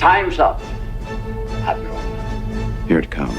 Time's up, Admiral. Here it comes.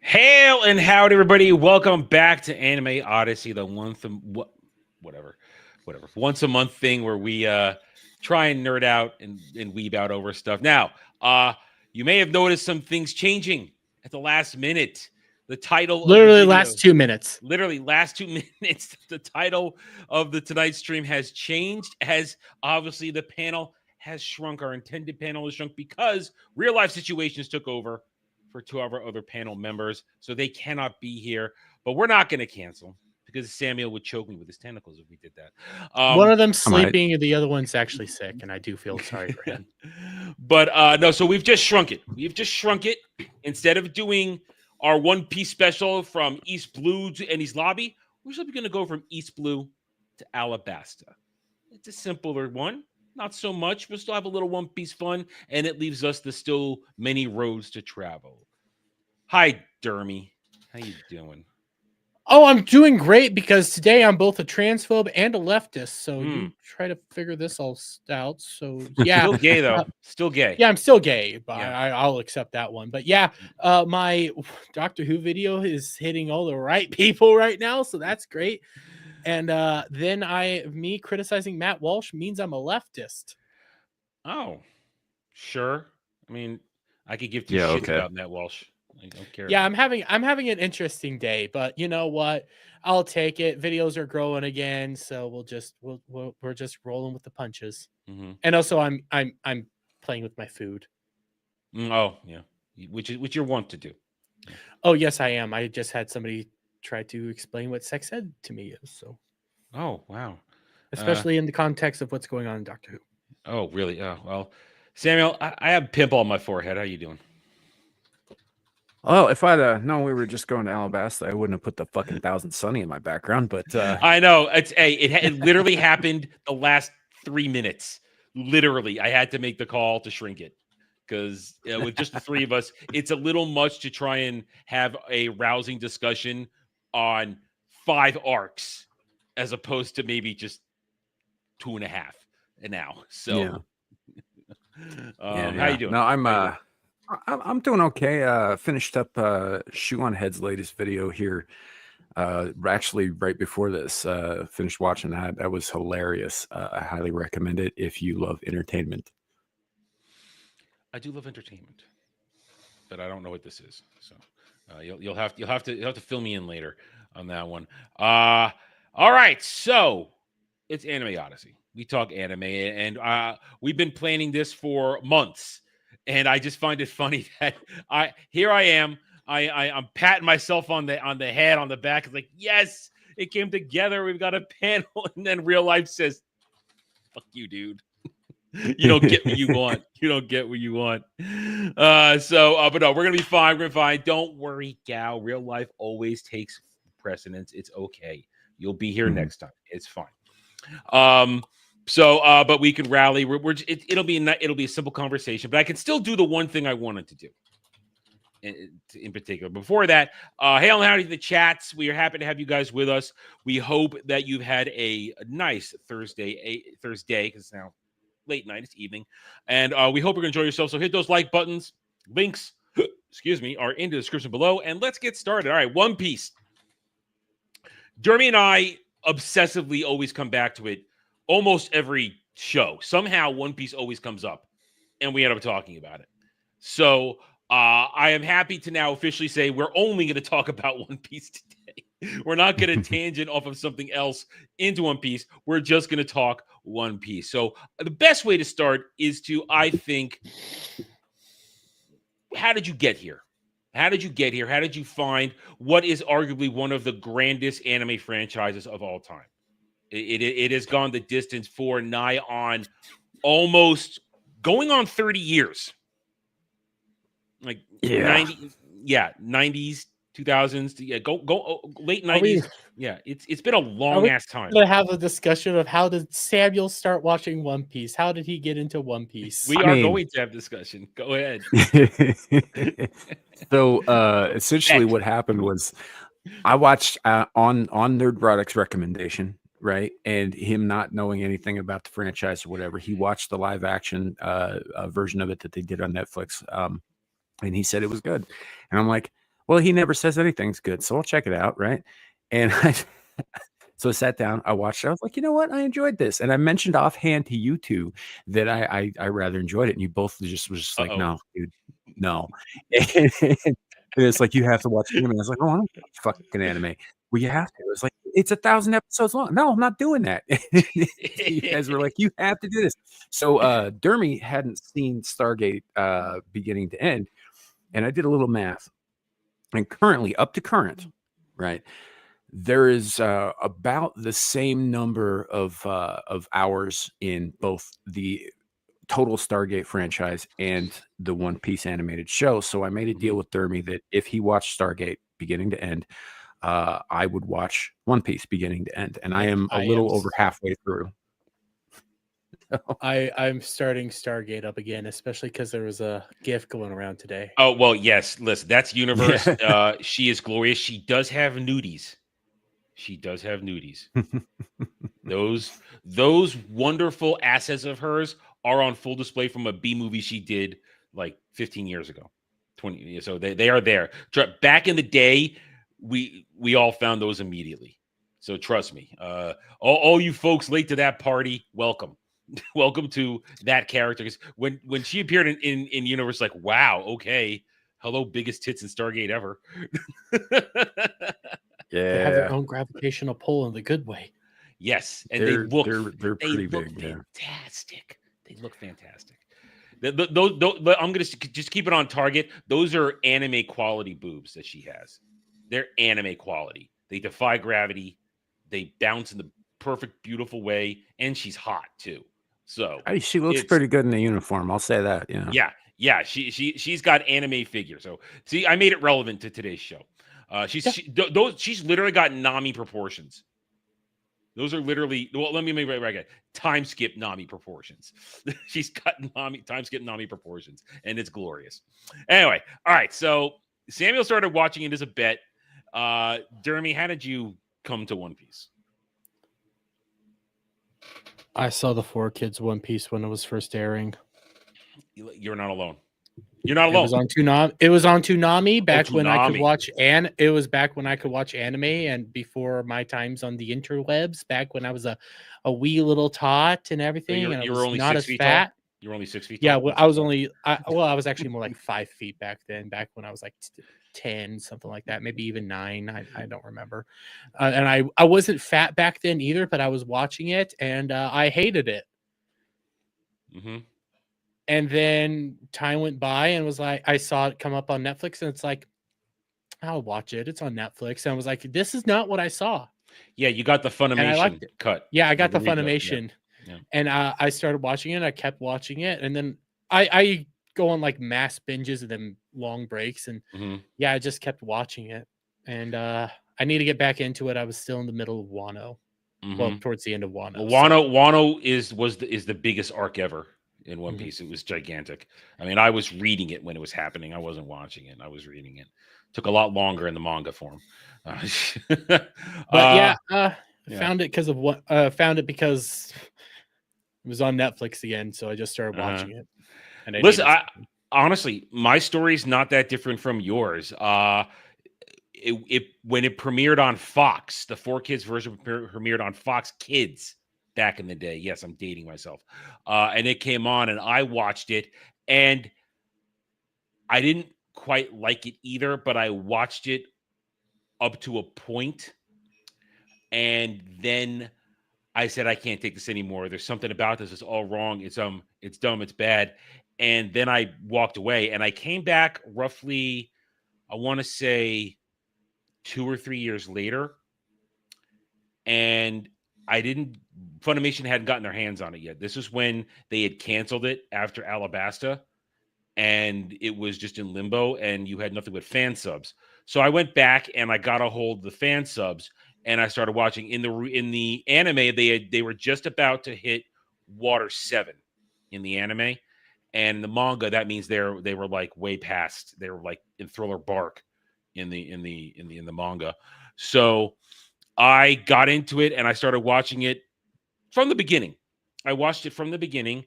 Hail and howdy, everybody! Welcome back to Anime Odyssey, the once a month thing where we try and nerd out and weeb out over stuff. Now, you may have noticed some things changing at the last minute. The title, literally last 2 minutes. Literally last 2 minutes. The title of the tonight's stream has changed, as obviously the panel has shrunk. Our intended panel has shrunk because real life situations took over for two of our other panel members, so they cannot be here. But we're not going to cancel because Samuel would choke me with his tentacles if we did that. One of them sleeping and the other one's actually sick, and I do feel sorry for him. But no, so we've just shrunk it. We've just shrunk it. Instead of doing our One Piece special from East Blue to Enies Lobby, we're simply going to go from East Blue to Alabasta. It's a simpler one. Not so much. We'll still have a little One Piece fun, and it leaves us the still many roads to travel. Hi, Dermy. How you doing? Oh, I'm doing great because today I'm both a transphobe and a leftist. So you try to figure this all out. So yeah, still gay though. Still gay. Yeah, I'm still gay, but Yeah. I'll accept that one. But yeah, my Doctor Who video is hitting all the right people right now, so that's great. And then me criticizing Matt Walsh means I'm a leftist. Oh, sure. I mean, I could give two shits about Matt Walsh. I don't care. Yeah, I'm having an interesting day, but you know what? I'll take it. Videos are growing again, so we're just rolling with the punches. Mm-hmm. And also, I'm playing with my food. Oh, yeah, which you're wont to do. Oh yes, I am. I just had somebody try to explain what sex ed to me is. So, Oh, wow. especially in the context of what's going on in Doctor Who. Oh, really? Oh, well, Samuel, I have pimple on my forehead. How you doing? Well, if I'd known we were just going to Alabasta, I wouldn't have put the fucking Thousand Sunny in my background. But I know it literally happened the last 3 minutes. Literally, I had to make the call to shrink it because with just the three of us, it's a little much to try and have a rousing discussion on 5 arcs as opposed to maybe just 2.5 now. So, yeah, how you doing? No, I'm doing okay. Finished up Shoe on Head's latest video here. Actually, right before this, finished watching that. That was hilarious. I highly recommend it if you love entertainment. I do love entertainment, but I don't know what this is. So you'll have to fill me in later on that one. All right, so it's Anime Odyssey. We talk anime, and we've been planning this for months. And I just find it funny that I'm patting myself on the head, on the back. It's like, yes, it came together. We've got a panel, and then real life says, "Fuck you, dude. You don't get what you want. You don't get what you want." But no, we're gonna be fine. We're gonna be fine. Don't worry, gal. Real life always takes precedence. It's okay. You'll be here next time. It's fine. But we can rally. It'll be a simple conversation. But I can still do the one thing I wanted to do. In particular, before that, hey, all howdy to the chats. We are happy to have you guys with us. We hope that you've had a nice Thursday because it's now late night, it's evening, and we hope you're gonna enjoy yourself. So hit those like buttons. Links, excuse me, are in the description below, and let's get started. All right, One Piece. Jeremy and I obsessively always come back to it almost every show. Somehow One Piece always comes up, and we end up talking about it. So I am happy to now officially say we're only going to talk about One Piece today. We're not going to tangent off of something else into One Piece. We're just going to talk One Piece. So the best way to start is to, I think, how did you get here? How did you get here? How did you find what is arguably one of the grandest anime franchises of all time? It has gone the distance for nigh on almost going on 30 years. Like 90s, 2000s, go late 90s. It's been a long ass time. To have a discussion of how did Samuel start watching One Piece? How did he get into One Piece? We are going to have discussion. Go ahead. So essentially what happened was I watched on Nerd Product's recommendation, right? And him not knowing anything about the franchise or whatever, he watched the live action version of it that they did on Netflix. And he said it was good. And I'm like, well, he never says anything's good, so I'll check it out, right? And so I sat down, I watched it. I was like, you know what? I enjoyed this. And I mentioned offhand to you two that I rather enjoyed it. And you both just was just like, no, dude, no. And it's like, you have to watch anime. I was like, oh, I don't watch fucking anime. Well, you have to. It's like, it's 1,000 episodes long. No, I'm not doing that. You guys were like, you have to do this. So Dermy hadn't seen Stargate beginning to end. And I did a little math. And currently, up to current, right, there is about the same number of hours in both the total Stargate franchise and the One Piece animated show. So I made a deal with Dermy that if he watched Stargate beginning to end, I would watch One Piece beginning to end. And I am a little over halfway through. I'm starting Stargate up again, especially because there was a GIF going around today. Oh, well, yes. Listen, that's Universe. She is glorious. She does have nudies. Those wonderful assets of hers are on full display from a B movie she did like 15 years ago. 20. So they are there. Back in the day, we all found those immediately. So trust me. All you folks late to that party, welcome. Welcome to that character. When she appeared in Universe, like, wow, okay, Hello, biggest tits in Stargate ever. They have their Yeah, own gravitational pull in the good way. Yes, and they look pretty big. Yeah. fantastic. They look fantastic. I'm gonna just keep it on target. Those are anime quality boobs that she has. They're anime quality. They defy gravity. They bounce in the perfect, beautiful way, and she's hot too. So She looks it's pretty good in the uniform. I'll say that. Yeah. yeah. She's got anime figure. So see, I made it relevant to today's show. She's literally got Nami proportions. Those are literally, well, let me make it right again. Time skip Nami proportions. She's got time skip Nami proportions, and it's glorious. Anyway, all right. So Samuel started watching it as a bet. Jeremy, how did you come to One Piece? I saw the 4Kids One Piece when it was first airing. You're not alone. You're not alone. It was on Toonami back when I could Toonami. watch it was back when I could watch anime, and before my times on the interwebs, back when I was a wee little tot and everything, and I was only not 6 as feet fat. tall? You were only 6 feet Yeah, tall? well, I was actually more like 5 feet back then, back when I was like 10, something like that, maybe even 9. I don't remember. And I wasn't fat back then either, but I was watching it and I hated it. Mm-hmm. And then time went by and was like, I saw it come up on Netflix and it's like, I'll watch it. It's on Netflix. And I was like, this is not what I saw. Yeah, you got the Funimation cut. Yeah, I got the recut. Funimation. Yeah. And I started watching it. I kept watching it. And then I go on like mass binges and then long breaks. And yeah, I just kept watching it. And I need to get back into it. I was still in the middle of Wano. Well, towards the end of Wano. Well, Wano is the biggest arc ever in One Piece. It was gigantic. I mean, I was reading it when it was happening. I wasn't watching it. I was reading it. Took a lot longer in the manga form. But found it because of what? Found it because it was on Netflix again, so I just started watching it. And listen, honestly, my story's not that different from yours. When it premiered on Fox, the 4Kids version premiered on Fox Kids back in the day. Yes, I'm dating myself. And it came on, and I watched it, and I didn't quite like it either, but I watched it up to a point, and then I said, I can't take this anymore. There's something about this. It's all wrong. It's dumb. It's bad. And then I walked away, and I came back roughly, I want to say 2 or 3 years later. And Funimation hadn't gotten their hands on it yet. This is when they had canceled it after Alabasta, and it was just in limbo, and you had nothing but fan subs. So I went back and I got a hold of the fan subs, and I started watching. In the anime, they were just about to hit Water 7 in the anime, and the manga, that means they were like way past. They were like in Thriller Bark in the manga. So I got into it and I started watching it from the beginning. I watched it from the beginning,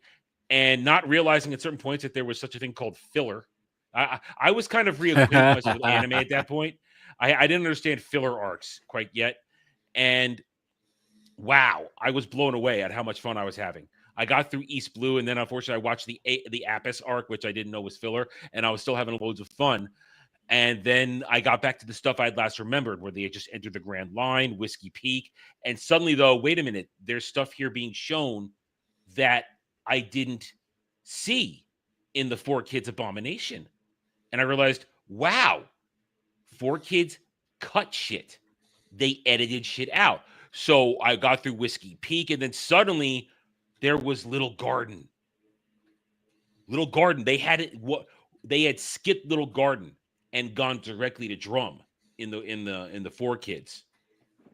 and not realizing at certain points that there was such a thing called filler. I was kind of reacquainted myself with anime at that point. I didn't understand filler arcs quite yet. And wow, I was blown away at how much fun I was having. I got through East Blue, and then unfortunately I watched the Apis arc, which I didn't know was filler, and I was still having loads of fun. And then I got back to the stuff I had last remembered, where they had just entered the Grand Line, Whiskey Peak. And suddenly, though, wait a minute, there's stuff here being shown that I didn't see in the 4Kids Abomination. And I realized, wow, 4Kids cut shit. They edited shit out. So I got through Whiskey Peak, and then suddenly there was Little Garden. Little Garden, they had skipped Little Garden and gone directly to Drum in the 4Kids.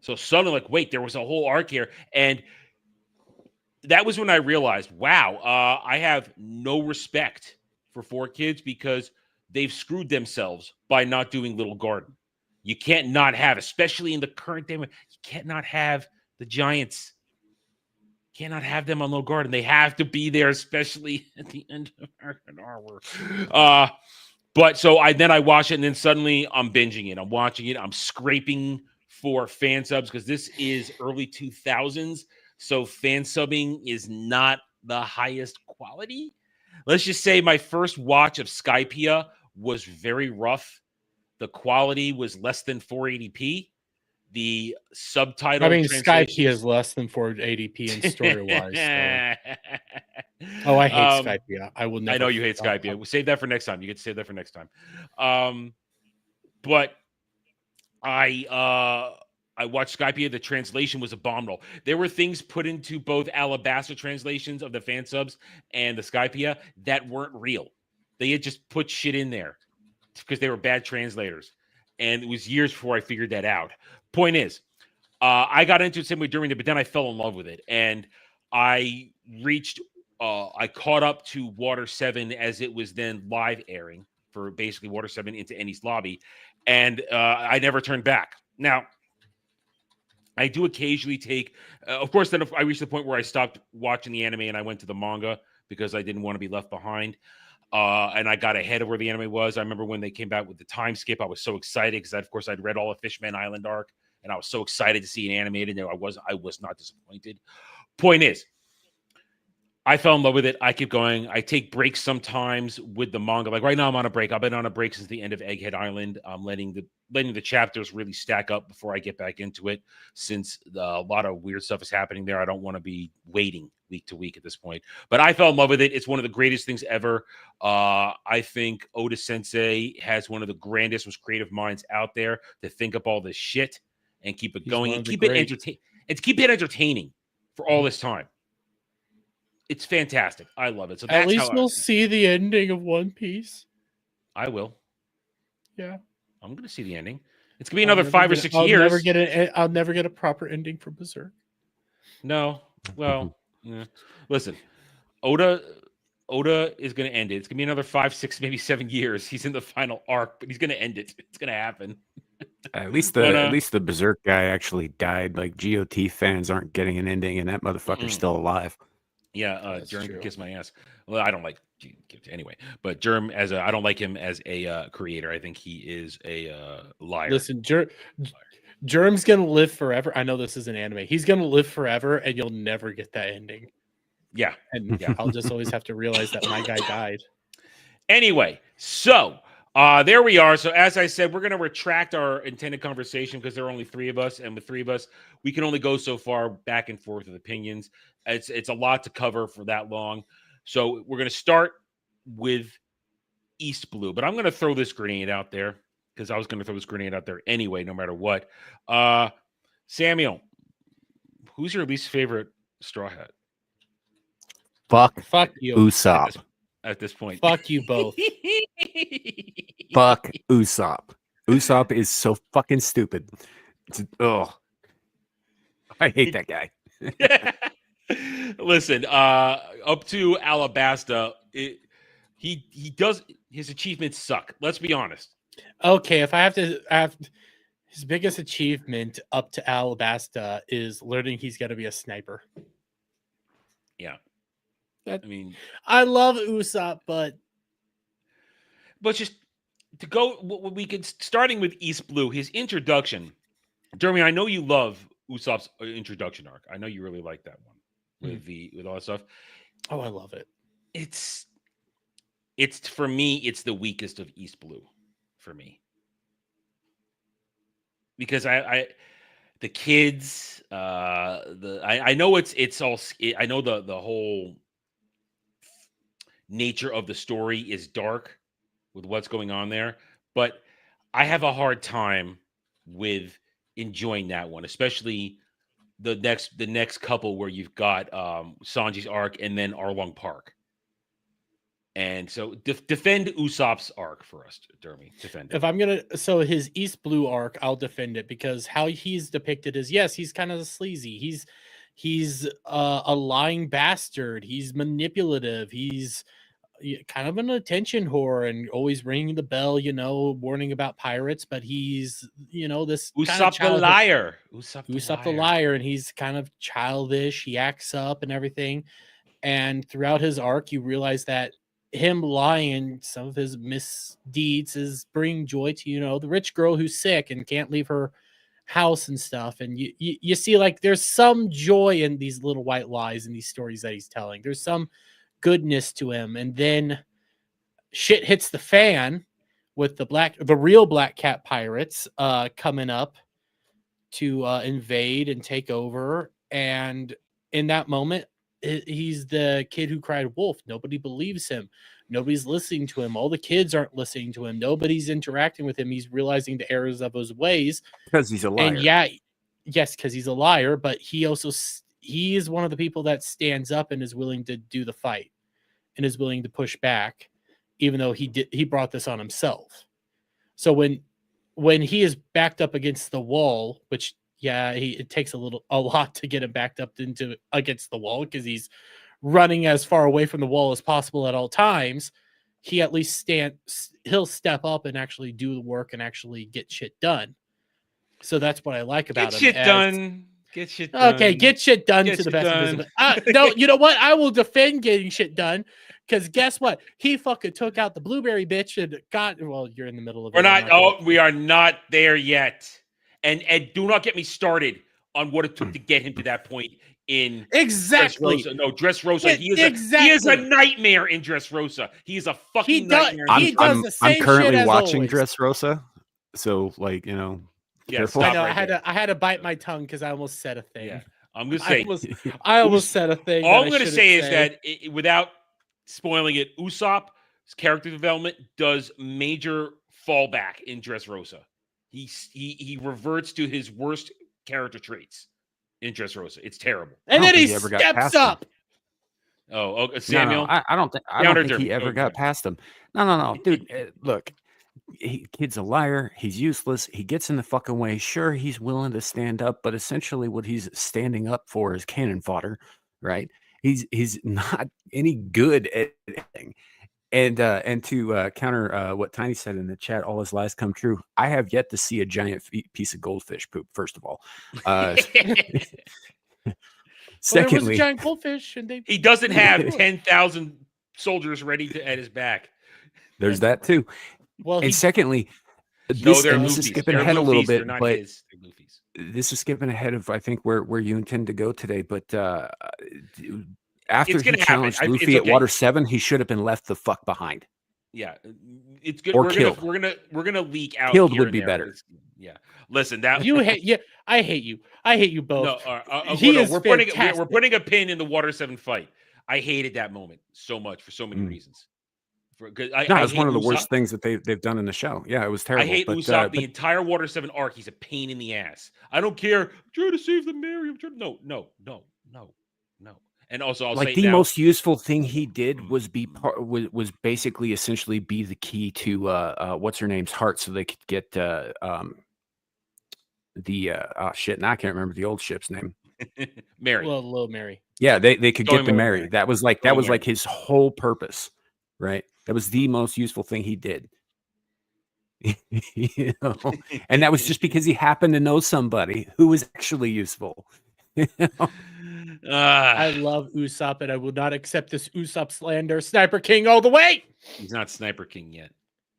So suddenly, like, wait, there was a whole arc here, and that was when I realized, wow, I have no respect for 4Kids because they've screwed themselves by not doing Little Garden. You can't not have, especially in the current day, you can't not have the Giants. Cannot have them on Little Garden. They have to be there, especially at the end of American Hour. But so I watch it, and then suddenly I'm binging it. I'm watching it. I'm scraping for fan subs because this is early 2000s. So fan subbing is not the highest quality. Let's just say my first watch of Skypiea was very rough. The quality was less than 480p. The subtitle I mean, Skype translation is less than 480p in story wise. Oh, I hate Skype. Yeah, I will never. I know you hate Skype. Yeah, we'll save that for next time. You get to save that for next time. But I watched Skype. The translation was abominable. There were things put into both Alabasta translations of the fan subs and the Skype that weren't real. They had just put shit in there because they were bad translators. And it was years before I figured that out. Point is, I got into it simply during it, but then I fell in love with it. And I caught up to Water 7 as it was then live airing for basically Water 7 into Ennie's Lobby. And I never turned back. Now, I do occasionally take, of course, then I reached the point where I stopped watching the anime and I went to the manga because I didn't want to be left behind. And I got ahead of where the anime was. I remember when they came back with the time skip, I was so excited because, of course, I'd read all of Fishman Island arc, and I was so excited to see an animated. And I was not disappointed. Point is, I fell in love with it. I keep going. I take breaks sometimes with the manga. Like right now, I'm on a break. I've been on a break since the end of Egghead Island. I'm letting the chapters really stack up before I get back into it. Since a lot of weird stuff is happening there, I don't want to be waiting week to week at this point. But I fell in love with it. It's one of the greatest things ever. I think Oda Sensei has one of the grandest, most creative minds out there to think up all this shit and keep it going and keep it entertaining for all this time. It's fantastic. I love it. So that's at least we'll see the ending of One Piece. I will. Yeah, I'm going to see the ending. It's going to be another 5 or 6 years. I'll never get a proper ending for Berserk. No. Well, listen. Oda is going to end it. It's going to be another 5, 6, maybe 7 years. He's in the final arc, but he's going to end it. It's going to happen. At least the Berserk guy actually died. Like GOT fans aren't getting an ending, and that motherfucker's still alive. Yeah, Germ can kiss my ass. Well, I don't like anyway, but Germ I don't like him as a creator. I think he is a liar. Listen, Germ's gonna live forever. I know this is an anime. He's gonna live forever, and you'll never get that ending. Yeah, and I'll just always have to realize that my guy died. Anyway, so there we are. So as I said, we're going to retract our intended conversation because there are only 3 of us, and with 3 of us, we can only go so far back and forth with opinions. It's a lot to cover for that long. So we're going to start with East Blue, but I'm going to throw this grenade out there because I was going to throw this grenade out there anyway, no matter what. Samuel, who's your least favorite Straw Hat? Fuck you, Usopp. At this point, fuck you both. Fuck Usopp. Usopp is so fucking stupid. I hate that guy. Listen, up to Alabasta, he does, his achievements suck. Let's be honest. Okay, if I have his biggest achievement up to Alabasta is learning he's got to be a sniper. Yeah. I love Usopp, but just to go, we could, starting with East Blue, his introduction. Jeremy, I know you love Usopp's introduction arc. I know you really like that one with all that stuff. Oh, I love it. It's for me, it's the weakest of East Blue for me. Because the kids, I know it's all, I know the whole nature of the story is dark with what's going on there, but I have a hard time with enjoying that one, especially the next couple where you've got Sanji's arc and then Arlong Park. And so defend Usopp's arc for us, Dermy. Defend it. If I'm gonna, so his East Blue arc, I'll defend it because how he's depicted is, yes, he's kind of sleazy. He's a lying bastard. He's manipulative. He's kind of an attention whore and always ringing the bell, warning about pirates. But he's, this Usopp the liar. Usopp the liar, and he's kind of childish. He acts up and everything. And throughout his arc, you realize that him lying, some of his misdeeds is bringing joy to, the rich girl who's sick and can't leave her house and stuff. And you see, like, there's some joy in these little white lies in these stories that he's telling. There's some goodness to him. And then shit hits the fan with the real Black Cat pirates coming up to invade and take over. And in that moment, he's the kid who cried wolf. Nobody believes him. Nobody's listening to him. All the kids aren't listening to him. Nobody's interacting with him. He's realizing the errors of his ways. Because he's a liar. And yes, because he's a liar, but he is one of the people that stands up and is willing to do the fight and is willing to push back, even though he brought this on himself. So when he is backed up against the wall, which it takes a lot to get him backed up against the wall, because he's running as far away from the wall as possible at all times. He at least he'll step up and actually do the work and actually get shit done. So that's what I like about him. Get shit done. Okay, get shit done to the best of his ability. No, you know what? I will defend getting shit done, because guess what? He fucking took out the blueberry bitch and you're in the middle of it. We are not there yet. And do not get me started on what it took to get him to that point in exactly. Dressrosa. No, Dressrosa. He is a nightmare in Dressrosa. He is a fucking nightmare. I'm currently watching Dressrosa, so Yes, I know. I had to bite my tongue because I almost said a thing. Yeah. I'm gonna say I almost said a thing. All I'm gonna say is that without spoiling it, Usopp's character development does major fallback in Dressrosa. He reverts to his worst character traits in Dressrosa. It's terrible. And then he steps up. Samuel. No, I don't think he ever got past him. No, dude. Look, kid's a liar. He's useless. He gets in the fucking way. Sure, he's willing to stand up, but essentially what he's standing up for is cannon fodder, right? He's not any good at anything. And to counter what Tiny said in the chat, all his lies come true. I have yet to see a giant piece of goldfish poop. First of all, secondly, there was a giant goldfish, and he doesn't have 10,000 soldiers ready at his back. There's that too. Well, and secondly, this is skipping ahead a little bit, but this is skipping ahead of I think where you intend to go today. But after he challenged Luffy at Water 7, he should have been left the fuck behind. Yeah, it's good. Or killed. We're gonna leak out. Killed would be better. Yeah, listen, that you hate. Yeah, I hate you. I hate you both. No, we're putting a pin in the Water 7 fight. I hated that moment so much for so many reasons. It's one of the worst things that they've done in the show. Yeah, it was terrible. I hate Usopp the entire Water 7 arc. He's a pain in the ass. I don't care. I'm trying to save the Mary. No. And also, I'll say the most useful thing he did was was basically essentially be the key to what's her name's heart, so they could get shit. Now I can't remember the old ship's name. Mary. Well, Low Mary. Yeah, they could get the Mary. That was like his whole purpose, right? That was the most useful thing he did. And that was just because he happened to know somebody who was actually useful. I love Usopp, and I will not accept this Usopp slander. Sniper King all the way. He's not Sniper King yet.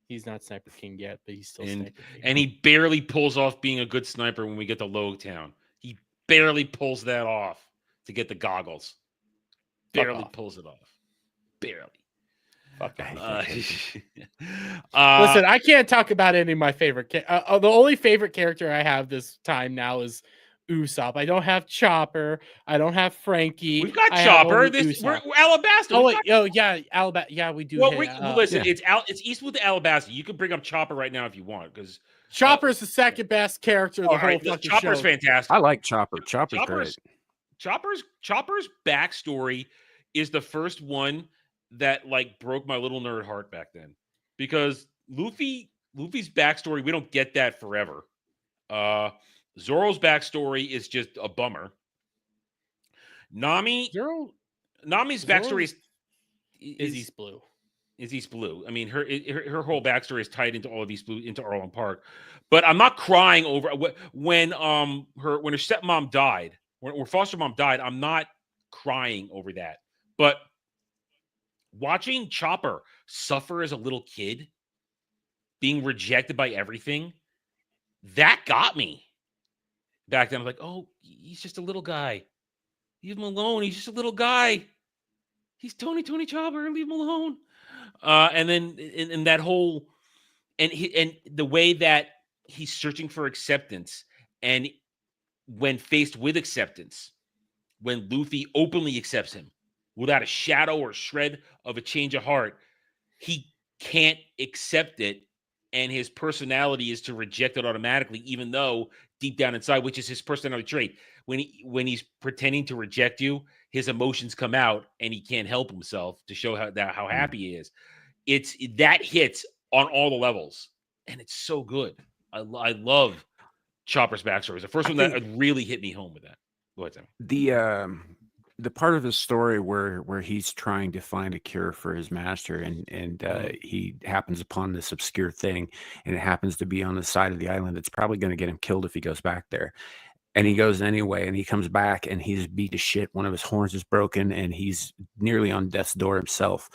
He's not Sniper King yet, but he's still Sniper King. And he barely pulls off being a good sniper when we get to Logtown. He barely pulls that off to get the goggles. Barely pulls it off. Barely. Listen, I can't talk about any of my favorite. The only favorite character I have this time now is Usopp. I don't have Chopper. I don't have Frankie. We've got Chopper. We're Alabasta. Alabasta. Yeah, we do. Well, listen, it's Eastwood to Alabasta. You can bring up Chopper right now if you want, because Chopper's the second best character of the whole fucking Chopper's show. Fantastic. I like Chopper. Chopper's great. Chopper's backstory is the first one that broke my little nerd heart back then, because Luffy's backstory, we don't get that forever. Zoro's backstory is just a bummer. Nami's backstory is East Blue. Is East Blue. I mean, her whole backstory is tied into all of East Blue, into Arlong Park. But I'm not crying over when her stepmom died, when her foster mom died. I'm not crying over that. But watching Chopper suffer as a little kid, being rejected by everything, that got me. Back then, I'm like, oh, he's just a little guy. Leave him alone. He's just a little guy. He's Tony Chopper. Leave him alone. And then in that whole and the way that he's searching for acceptance, and when faced with acceptance, when Luffy openly accepts him without a shadow or shred of a change of heart, he can't accept it, and his personality is to reject it automatically, even though deep down inside, which is his personality trait, when he's pretending to reject you, his emotions come out and he can't help himself to show how happy he is. It's that hits on all the levels, and it's so good. I love Chopper's backstory. It's the first one that really hit me home with that. Go ahead, Sam. The part of the story where he's trying to find a cure for his master, and he happens upon this obscure thing, and it happens to be on the side of the island that's probably going to get him killed if he goes back there. And he goes anyway, and he comes back, and he's beat to shit. One of his horns is broken, and he's nearly on death's door himself,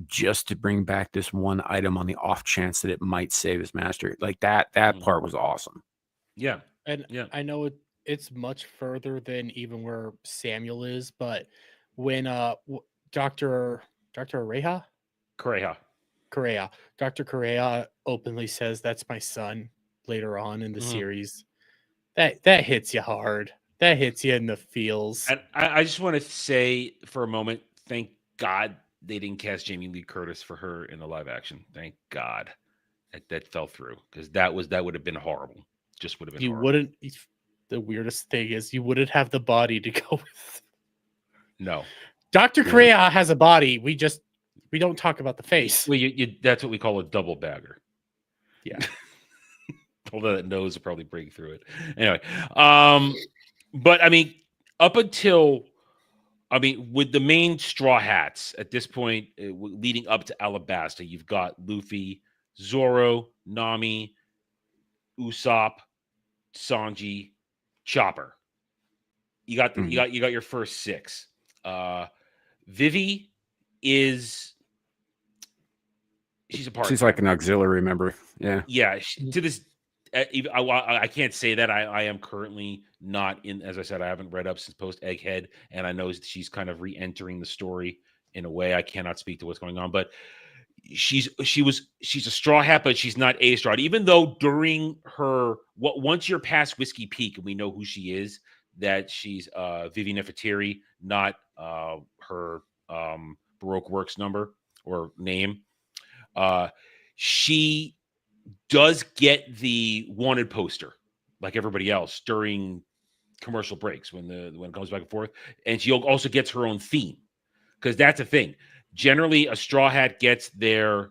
just to bring back this one item on the off chance that it might save his master. Like that part was awesome. Yeah. And I know it's much further than even where Samuel is, but when Dr. Correa, Dr. Correa openly says that's my son later on in the series, that hits you hard. That hits you in the feels. And I just want to say for a moment, thank God they didn't cast Jamie Lee Curtis for her in the live action. Thank God that fell through, because that would have been horrible. Just would have been horrible. Wouldn't. The weirdest thing is you wouldn't have the body to go with. No. Dr. Correa has a body. We don't talk about the face. Well, that's what we call a double bagger. Yeah. Although that nose will probably break through it. Anyway, but I mean, with the main Straw Hats at this point, leading up to Alabasta, you've got Luffy, Zoro, Nami, Usopp, Sanji, Chopper. You got your first six. Vivi she's a part. She's like an auxiliary member. Yeah. Yeah. To this, I can't say that I am currently not in. As I said, I haven't read up since post Egghead, and I know she's kind of re-entering the story in a way. I cannot speak to what's going on, but she's a Straw Hat, but she's not a Straw Hat. Even though during her once you're past Whiskey Peak and we know who she is, that she's Vivi Nefertiti, not her Baroque Works number or name. She does get the wanted poster like everybody else during commercial breaks when it goes back and forth, and she also gets her own theme, because that's a thing. Generally, a Straw Hat gets their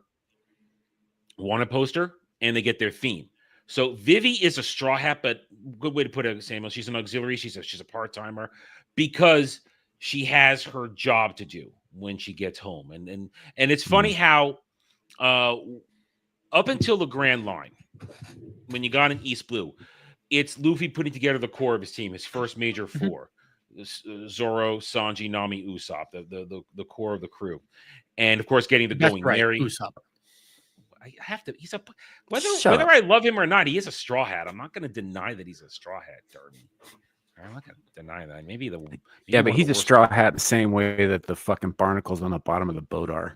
wanted poster and they get their theme. So Vivi is a Straw Hat, but good way to put it, Samuel. She's an auxiliary. She's a part-timer because she has her job to do when she gets home. And it's funny how up until the Grand Line, when you got in East Blue, it's Luffy putting together the core of his team, his first major four. Zoro, Sanji, Nami, Usopp, the core of the crew, and of course getting the That's going right, merry. Usopp. I have to. He's whether I love him or not, he is a Straw Hat. I'm not going to deny that he's a Straw Hat, Darby. I'm not going to deny that. Maybe but he's a Straw Hat the same way that the fucking barnacles on the bottom of the boat are.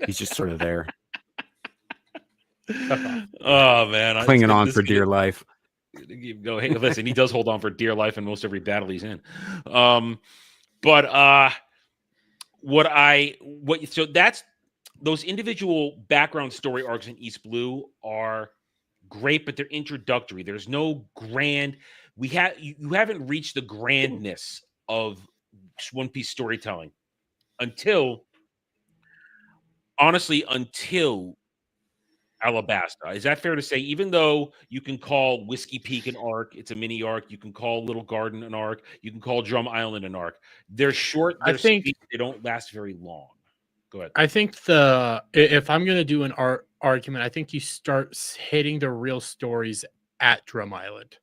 He's just sort of there. Oh man, clinging on for dear life. Go, hey, listen, he does hold on for dear life in most every battle he's in. So that's those individual background story arcs in East Blue are great, but they're introductory. There's no grand. You haven't reached the grandness of One Piece storytelling until Alabasta. Is that fair to say? Even though you can call Whiskey Peak an arc, it's a mini arc. You can call Little Garden an arc. You can call Drum Island an arc. They're short. Sweet, they don't last very long. Go ahead. I think if I'm going to do an argument, I think you start hitting the real stories at Drum Island.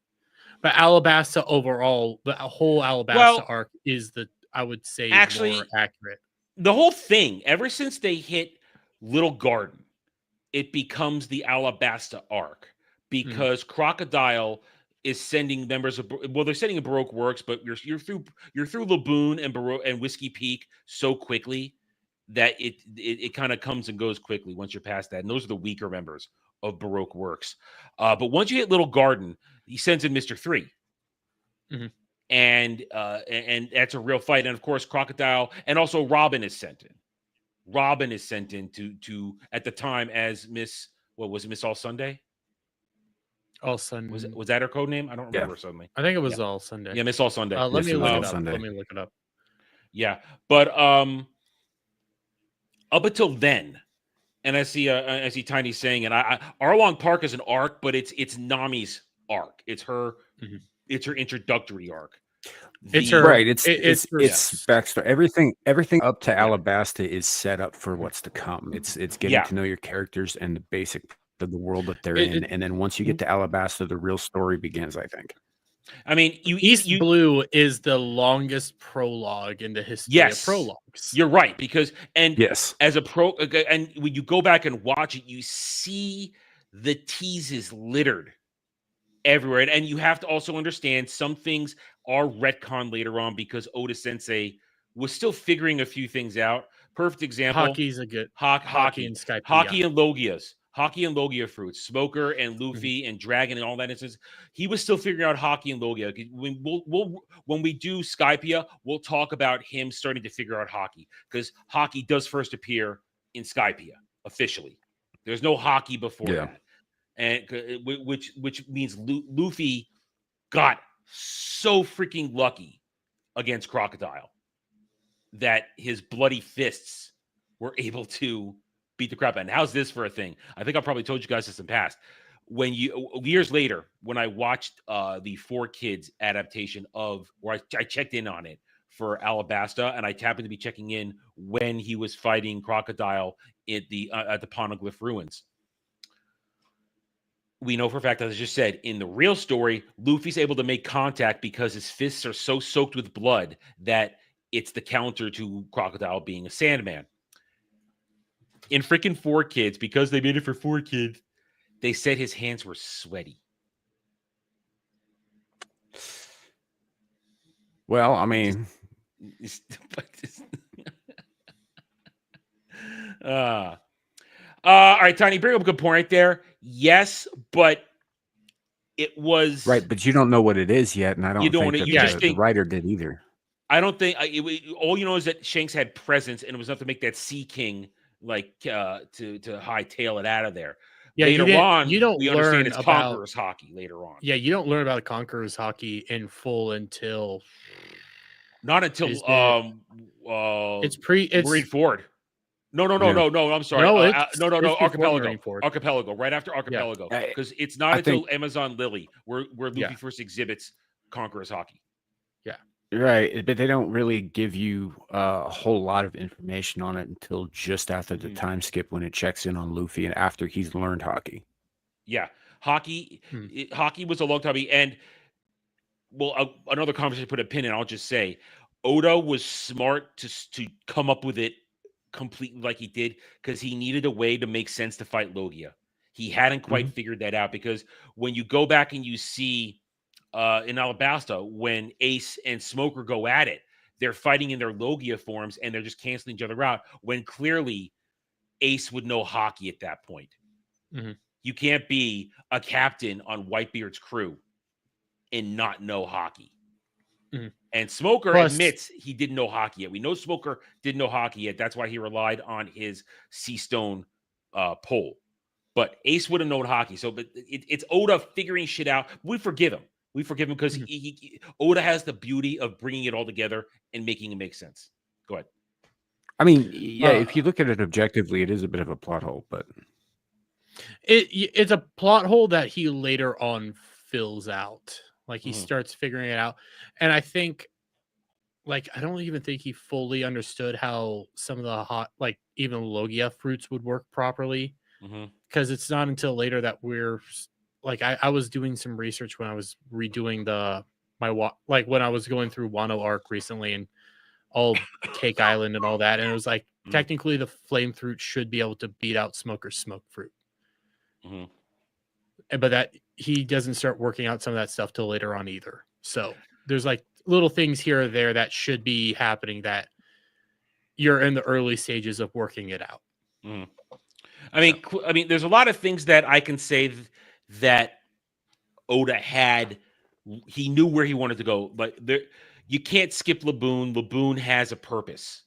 But Alabasta overall, the whole Alabasta arc is I would say, actually more accurate. The whole thing, ever since they hit Little Garden, it becomes the Alabasta arc, because Crocodile is sending members of, they're sending a Baroque Works, but you're through Laboon and Whiskey Peak so quickly that it kind of comes and goes quickly once you're past that. And those are the weaker members of Baroque works. But once you hit Little Garden, he sends in Mr. 3. Mhm. And that's a real fight. And of course, Crocodile and also Robin is sent in. Robin is sent in to at the time as Miss, what was it, Miss All Sunday? All Sunday. Was that her code name? I don't remember Yeah. suddenly. I think it was Yeah. All Sunday. Yeah, Miss All Sunday. Let Yes, me it was look All it up. Sunday. Let me look it up. Yeah, but up until then, and I see Tiny saying, and Arlong Park is an arc, but it's Nami's arc. It's her, Mhm. it's her introductory arc. It's The- her- Right. It's her- backstory. Everything up to Alabasta is set up for what's to come. It's getting Yeah. to know your characters and the basic of the world that they're It- in. it- And then once you get to Alabasta, the real story begins, I think. I mean, East Blue is the longest prologue in the history of Yes. prologues. You're right, because Yes. as a and when you go back and watch it, you see the teases littered everywhere. And you have to also understand some things are retcon later on because Oda Sensei was still figuring a few things out. Perfect example. Hockey's a good Hockey and Skype. Hockey and Logias. Hockey and Logia fruits. Smoker and Luffy and Dragon and all that instance. He was still figuring out Hockey and Logia. When we do Skypia, we'll talk about him starting to figure out Hockey because Hockey does first appear in Skypia officially. There's no Hockey before Yeah. that. And which means Luffy got so freaking lucky against Crocodile that his bloody fists were able to beat the crap out. And how's this for a thing? I think I probably told you guys this in the past. When years later, when I watched the 4Kids adaptation of, or I checked in on it for Alabasta, and I happened to be checking in when he was fighting Crocodile at the Poneglyph ruins. We know for a fact, as I just said, in the real story, Luffy's able to make contact because his fists are so soaked with blood that it's the counter to Crocodile being a Sandman. In freaking 4Kids, because they made it for 4Kids, they said his hands were sweaty. Well, I mean, all right, Tiny, bring up a good point right there. Yes, but it was right, but you don't know what it is yet, and I don't You don't think know, that you just the think- writer did either. I don't think all you know is that Shanks had presence, and it was enough to make that Sea King like to hightail it out of there. Yeah, Later on, you don't we learn understand it's about Conqueror's Hockey later on. Yeah, you don't learn about Conqueror's Hockey in full until Not until it's Marine Ford. No. I'm sorry. No, No. it's before Archipelago. Marineford. Archipelago. Right after Archipelago, Yeah. because it's not I until think- Amazon Lily where Luffy Yeah. first exhibits Conqueror's Hockey. Right, but they don't really give you a whole lot of information on it until just after the time skip when it checks in on Luffy and after he's learned hockey. Yeah, hockey. Hockey was a long time. And another conversation put a pin in. I'll just say, Oda was smart to come up with it completely like he did because he needed a way to make sense to fight Logia. He hadn't quite figured that out because when you go back and you see in Alabasta when Ace and Smoker go at it, they're fighting in their Logia forms and they're just canceling each other out when clearly Ace would know hockey at that point. You can't be a captain on Whitebeard's crew and not know hockey. And Smoker admits he didn't know hockey yet. We know Smoker didn't know hockey yet. That's why he relied on his Sea Stone pole. But Ace would have known hockey. So, but it's Oda figuring shit out. We forgive him. We forgive him because Oda has the beauty of bringing it all together and making it make sense. Go ahead. I mean, yeah, if you look at it objectively, it is a bit of a plot hole, but it's a plot hole that he later on fills out. Like he starts figuring it out. And I think, like, I don't even think he fully understood how some of the even Logia fruits would work properly. Because it's not until later that we're like, I was doing some research when I was redoing when I was going through Wano arc recently and all Cake Island and all that. And it was like, technically the flame fruit should be able to beat out Smoker's smoke fruit. But that he doesn't start working out some of that stuff till later on either. So there's like little things here or there that should be happening that you're in the early stages of working it out. I mean, there's a lot of things that I can say that Oda had. He knew where he wanted to go, but you can't skip Laboon. Laboon has a purpose.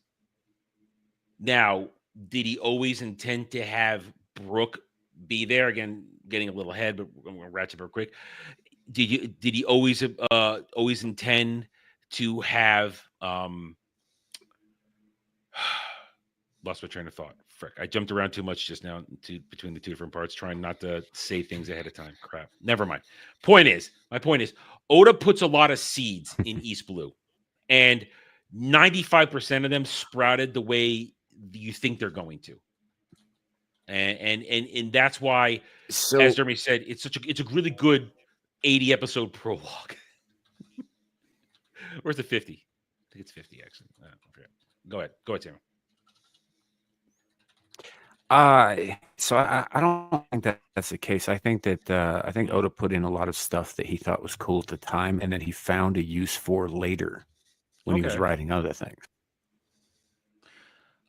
Now, did he always intend to have Brooke be there? Again, getting a little ahead, but I'm going to ratchet real quick. Did he always intend to have lost my train of thought. Frick. I jumped around too much just now between the two different parts, trying not to say things ahead of time. Crap. Never mind. My point is, Oda puts a lot of seeds in East Blue, and 95% of them sprouted the way you think they're going to. And that's why, as Jeremy said, it's a really good 80 episode prologue. Where's the 50? I think it's 50 actually. Go ahead, Sam. So I don't think that's the case. I think that I think Oda put in a lot of stuff that he thought was cool at the time, and then he found a use for later when he was writing other things.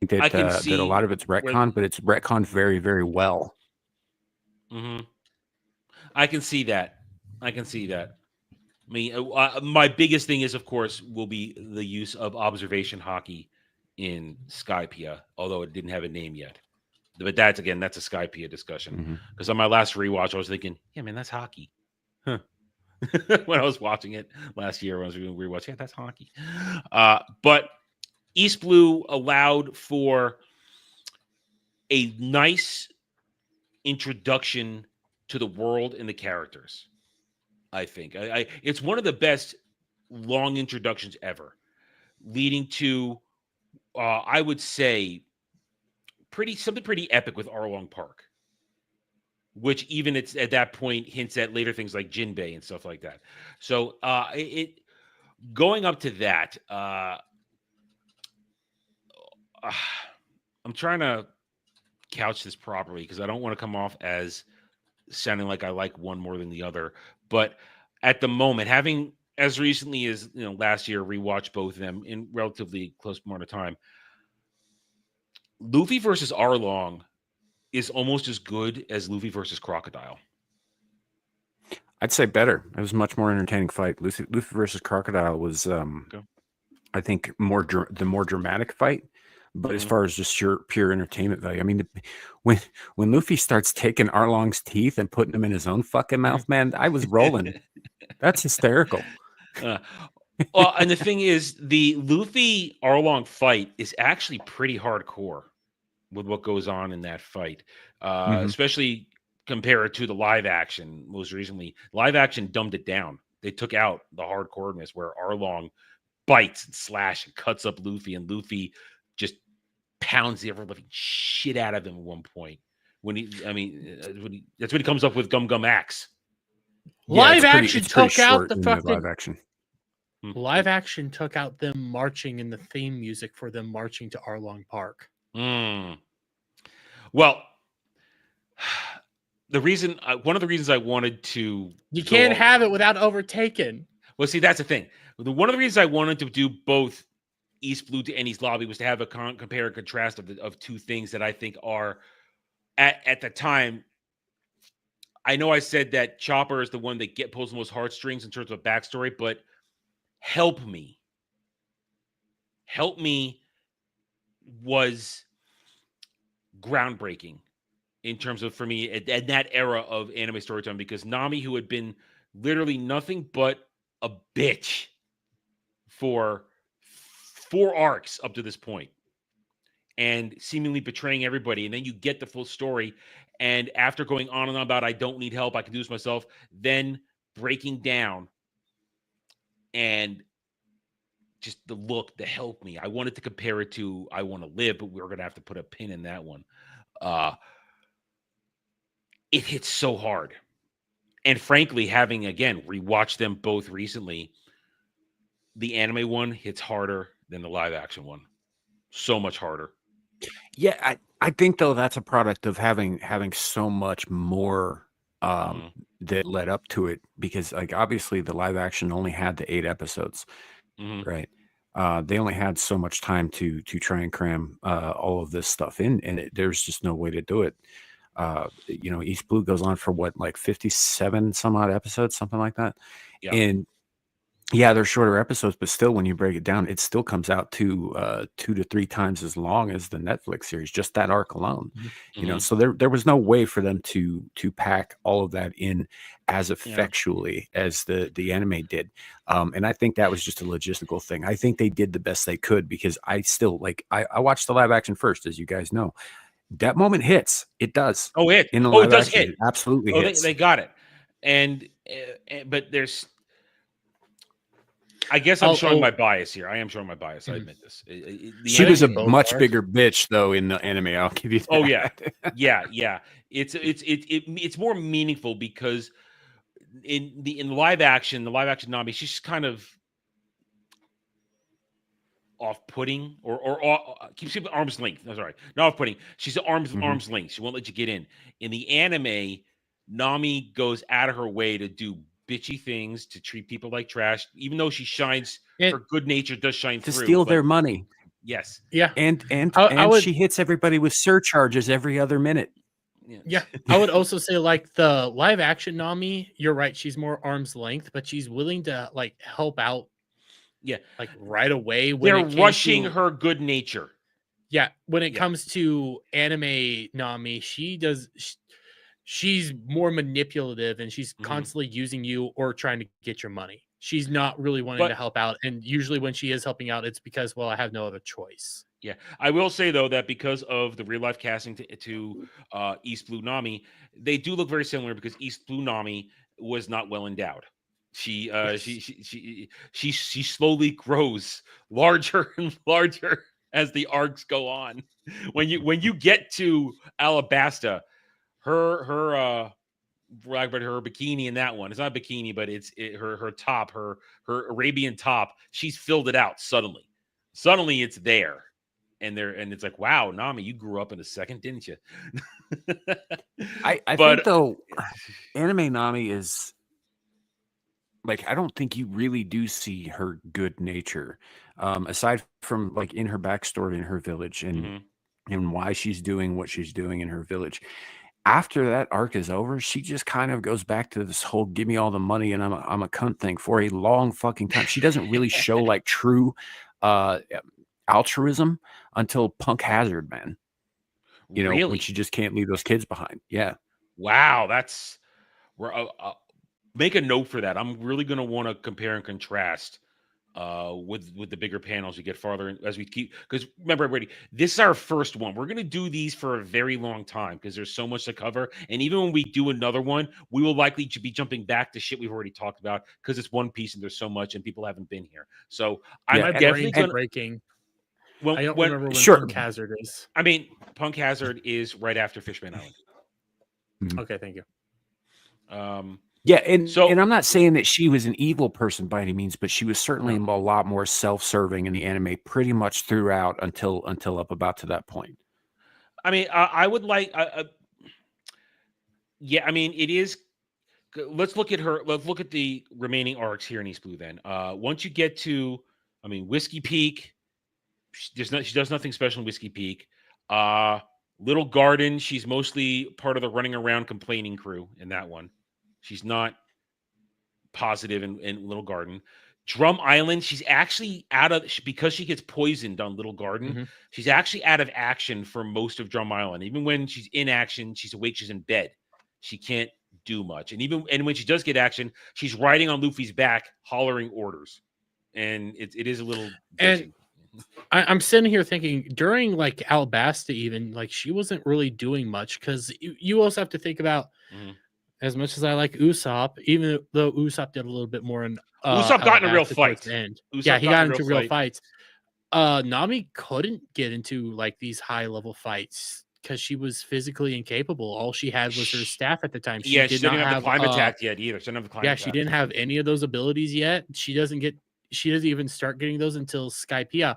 I think that that a lot of it's retcon, but it's retconned very, very well. Mm-hmm. I can see that. I mean, my biggest thing is, of course, will be the use of observation hockey in Skypiea, although it didn't have a name yet. But that's a Skypiea discussion. Because on my last rewatch, I was thinking, yeah, man, that's hockey. Huh. When I was watching it last year, when I was doing rewatch, yeah, that's hockey. But East Blue allowed for a nice introduction to the world and the characters. I think it's one of the best long introductions ever, leading to, I would say, something pretty epic with Arlong Park, which even it's at that point hints at later things like Jinbei and stuff like that. So it going up to that, I'm trying to couch this properly because I don't want to come off as sounding like I like one more than the other. But at the moment, having as recently as last year rewatched both of them in relatively close amount of time, Luffy versus Arlong is almost as good as Luffy versus Crocodile. I'd say better. It was a much more entertaining fight. Luffy versus Crocodile was, I think, the more dramatic fight. But as far as just pure entertainment value, I mean, when Luffy starts taking Arlong's teeth and putting them in his own fucking mouth, man, I was rolling. That's hysterical. Well, and the thing is, the Luffy Arlong fight is actually pretty hardcore with what goes on in that fight, especially compared to the live action most recently. Live action dumbed it down. They took out the hardcoreness where Arlong bites and slash and cuts up Luffy, and Luffy just pounds the ever-living shit out of him at one point. That's when he comes up with Gum Gum Axe. Live action took out the fucking live action. Live action took out them marching in the theme music for them marching to Arlong Park. Well, one of the reasons I wanted to, you can't have it without overtaken. Well, see, that's the thing. One of the reasons I wanted to do both East Blue and East Lobby was to have a compare and contrast of two things that I think are at the time. I know I said that Chopper is the one that pulls the most heartstrings in terms of backstory, but Help Me was groundbreaking in terms of, for me, at that era of anime storytelling, because Nami, who had been literally nothing but a bitch for 4 arcs up to this point and seemingly betraying everybody, and then you get the full story, and after going on and on about I don't need help, I can do this myself, then breaking down and just the look, the Help Me. I wanted to compare it to I Want to Live, but we were going to have to put a pin in that one. It hits so hard. And frankly, having, again, rewatched them both recently, the anime one hits harder than the live action one. So much harder. Yeah, I think, though, that's a product of having so much more that led up to it, because, like, obviously the live action only had the 8 episodes, right? They only had so much time to try and cram all of this stuff in, and there's just no way to do it. East Blue goes on for what, like 57 some odd episodes, something like that. Yeah. And yeah, they're shorter episodes, but still, when you break it down, it still comes out to 2 to 3 times as long as the Netflix series, just that arc alone. Mhm. So there was no way for them to pack all of that in as effectually as the anime did. And I think that was just a logistical thing. I think they did the best they could, because I still I watched the live action first, as you guys know. That moment hits. It does. In the It live does action, hit. it absolutely Oh, hits. they got it. And but there's, I guess I'm showing my bias here. I am showing my bias. I admit this. She was a both much are. bigger bitch, though, in the anime. I'll give you that. Oh yeah, yeah. It's more meaningful because in the live action, Nami, she's just kind of off-putting or keeps at arm's length. No, sorry, not off-putting. She's at arm's length. She won't let you get in. In the anime, Nami goes out of her way to do bitchy things, to treat people like trash, even though she shines. Her good nature does shine to through. steal their money. Yes. Yeah. And I would, she hits everybody with surcharges every other minute. Yeah. I would also say, like, the live action Nami, you're right, she's more arm's length, but she's willing to like help out. Yeah. Like right away when They're it came rushing to, her good nature. yeah, when it comes to anime Nami, she's more manipulative, and she's constantly using you or trying to get your money. She's not really wanting to help out, and usually when she is helping out, it's because, well, I have no other choice. Yeah, I will say though that because of the real life casting to East Blue Nami, they do look very similar, because East Blue Nami was not well endowed. She she slowly grows larger and larger as the arcs go on. When you get to Alabasta, her bikini in that one, it's not a bikini, but it's her top, her Arabian top. She's filled it out suddenly. Suddenly it's there. And it's like, wow, Nami, you grew up in a second, didn't you? I think though, anime Nami is like, I don't think you really do see her good nature, aside from like in her backstory in her village, and why she's doing what she's doing in her village. After that arc is over, she just kind of goes back to this whole "give me all the money and I'm a cunt" thing for a long fucking time. She doesn't really show like true altruism until Punk Hazard, man. When she just can't leave those kids behind. Yeah. Wow, that's where make a note for that. I'm really going to want to compare and contrast with the bigger panels you get farther in, as we keep, because remember, everybody, this is our first one. We're going to do these for a very long time because there's so much to cover, and even when we do another one, we will likely be jumping back to shit we've already talked about, because it's One Piece and there's so much and people haven't been here. So I'm definitely going breaking. I don't remember when Punk Hazard is. I mean, Punk Hazard is right after Fishman Island. Okay, thank you. Yeah, and I'm not saying that she was an evil person by any means, but she was certainly a lot more self-serving in the anime pretty much throughout until up about to that point. I mean, I would like, yeah, I mean, it is. Let's look at her. Let's look at the remaining arcs here in East Blue. Then, once you get to, I mean, Whiskey Peak, she does nothing special in Whiskey Peak. Little Garden, she's mostly part of the running around complaining crew in that one. She's not positive in Little Garden. Drum Island, she's actually out of, because she gets poisoned on Little Garden. She's actually out of action for most of Drum Island. Even when she's in action, she's awake, she's in bed. She can't do much. And when she does get action, she's riding on Luffy's back, hollering orders. And it is a little bitchy. I'm sitting here thinking, during like Alabasta, even, like, she wasn't really doing much, because you also have to think about, as much as I like Usopp, even though Usopp did a little bit more in Usopp got in a real fight. He got into real fights. Nami couldn't get into like these high level fights because she was physically incapable. All she had was her staff at the time. She didn't have the climb attack yet either. She didn't have the climb attack. She didn't have any of those abilities yet. She doesn't even start getting those until Skypiea.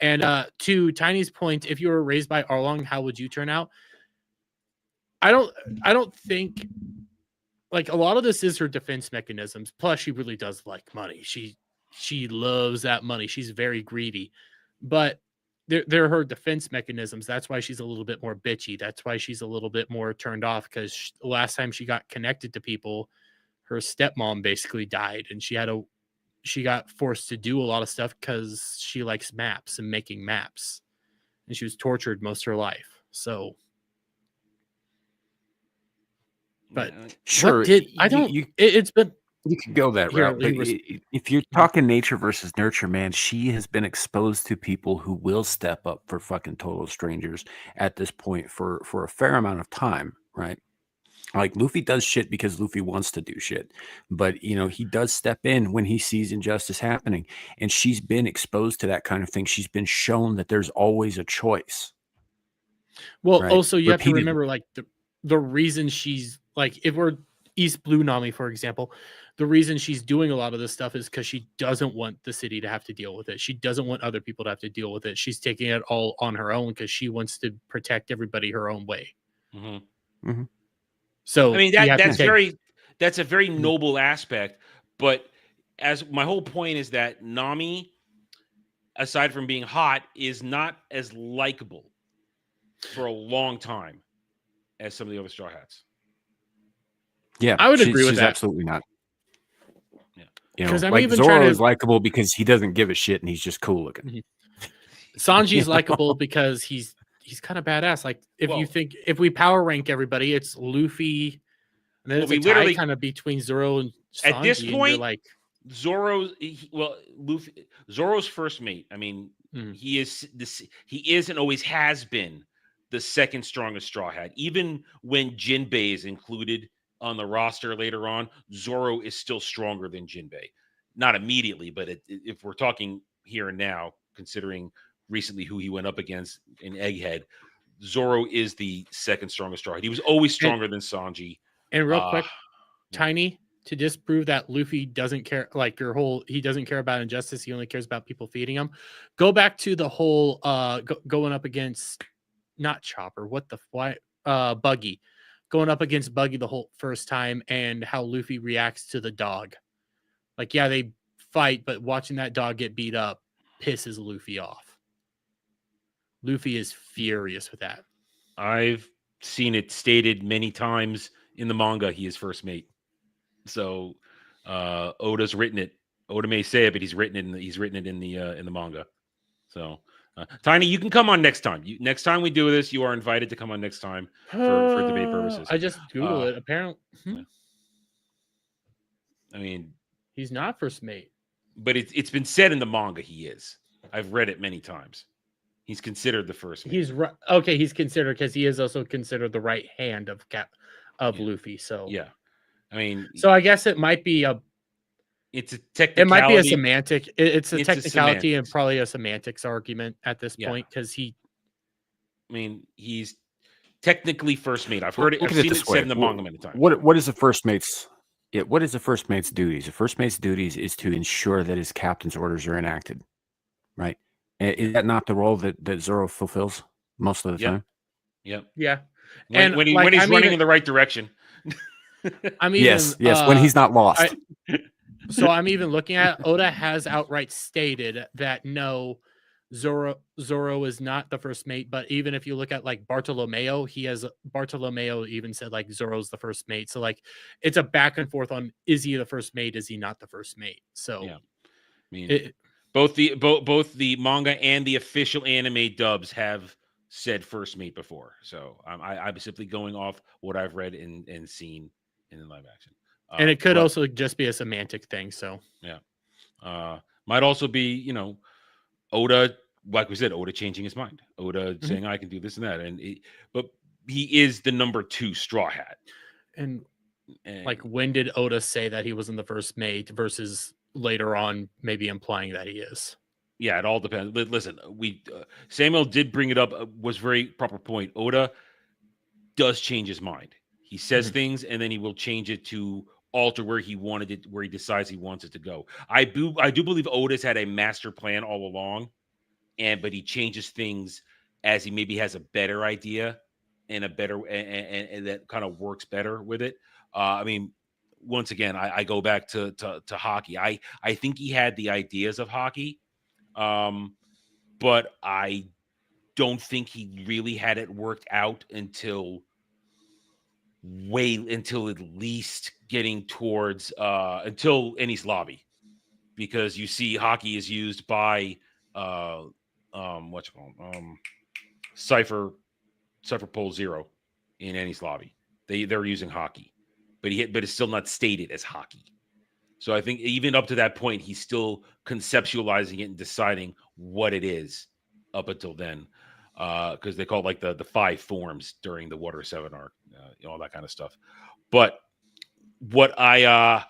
And to Tiny's point, if you were raised by Arlong, how would you turn out? I don't think, like, a lot of this is her defense mechanisms. Plus, she really does like money. She she loves that money. She's very greedy, but they're her defense mechanisms. That's why she's a little bit more bitchy. That's why she's a little bit more turned off, because the last time she got connected to people, her stepmom basically died, and she got forced to do a lot of stuff because she likes maps and making maps, and she was tortured most of her life. So, but sure, what did I don't? It's been. You could go that Here, route, but if you're talking nature versus nurture, man, she has been exposed to people who will step up for fucking total strangers at this point for a fair amount of time, right? Like Luffy does shit because Luffy wants to do shit, but he does step in when he sees injustice happening, and she's been exposed to that kind of thing. She's been shown that there's always a choice. Well, right? also you have to Repeatedly. remember, like the reason she's like, if we're East Blue Nami, for example, the reason she's doing a lot of this stuff is because she doesn't want the city to have to deal with it. She doesn't want other people to have to deal with it. She's taking it all on her own because she wants to protect everybody her own way. Mm-hmm. Mm-hmm. So I mean, that's a very noble aspect. But as my whole point is that Nami, aside from being hot, is not as likable for a long time as some of the other Straw Hats. Yeah, I would agree with she's that. absolutely not. Yeah, because I'm like even Zoro trying is to. likable because he doesn't give a shit and he's just cool looking. Sanji's likable because he's kind of badass. Like if we power rank everybody, it's Luffy, and then it's a tie kind of between Zoro and Sanji. At this point, you're like Zoro's first mate. I mean, he is and always has been the second strongest Straw Hat. Even when Jinbei is included on the roster later on, Zoro is still stronger than Jinbei. Not immediately, but if we're talking here and now, considering recently who he went up against in Egghead, Zoro is the second strongest Straw Hat. He was always stronger than Sanji. And real quick, Tiny, to disprove that Luffy doesn't care, like he doesn't care about injustice. He only cares about people feeding him. Go back to the whole going up against not Chopper. Buggy, going up against Buggy the whole first time, and how Luffy reacts to the dog. Like, yeah, they fight, but watching that dog get beat up pisses Luffy off. Luffy is furious with that. I've seen it stated many times in the manga he is first mate. So Oda's written it. Oda may say it, but he's written it in the manga. So Tiny, you can come on next time. Next time we do this, you are invited to come on next time for debate purposes. I just Google it. Apparently, I mean, he's not first mate, but it's been said in the manga he is. I've read it many times. He's considered the first mate. He's right. Okay, he's considered because he is also considered the right hand of Luffy. So yeah, I mean, so I guess it might be it's a technicality. It might be a semantic. It's a technicality and semantics. probably a semantics argument at this point because he's technically first mate. I've heard it. I've seen it said in the manga many times. What is the first mate's? Yeah, what is the first mate's duties? The first mate's duties is to ensure that his captain's orders are enacted, right? Is that not the role that Zoro fulfills most of the time? Yep. Yeah. When he's running in the right direction. Yes, when he's not lost. So I'm even looking at Oda has outright stated that no, Zoro is not the first mate. But even if you look at like Bartolomeo, Bartolomeo even said like Zoro's the first mate. So like it's a back and forth on is he the first mate? Is he not the first mate? So yeah, I mean both the manga and the official anime dubs have said first mate before. So I'm simply going off what I've read and seen in the live action. And it could also just be a semantic thing. So yeah, might also be Oda, like we said, Oda changing his mind. Oda saying I can do this and that, but he is the number 2 Straw Hat. And like when did Oda say that he wasn't the first mate versus later on maybe implying that he is? Yeah, it all depends. Listen, Samuel did bring it up. Was very proper point. Oda does change his mind. He says things and then he will change it to alter where he wanted it, where he decides he wants it to go. I do believe Oda's had a master plan all along, but he changes things as he maybe has a better idea and a better and that kind of works better with it. I mean, once again, I go back to hockey. I think he had the ideas of hockey, but I don't think he really had it worked out until at least getting towards until Ennis Lobby, because you see hockey is used by Cypher Pole Zero in Ennis Lobby. They're using hockey, but it's still not stated as hockey. So I think even up to that point, he's still conceptualizing it and deciding what it is up until then. Because they call it like the 5 forms during the Water 7 arc, all that kind of stuff. But what I'm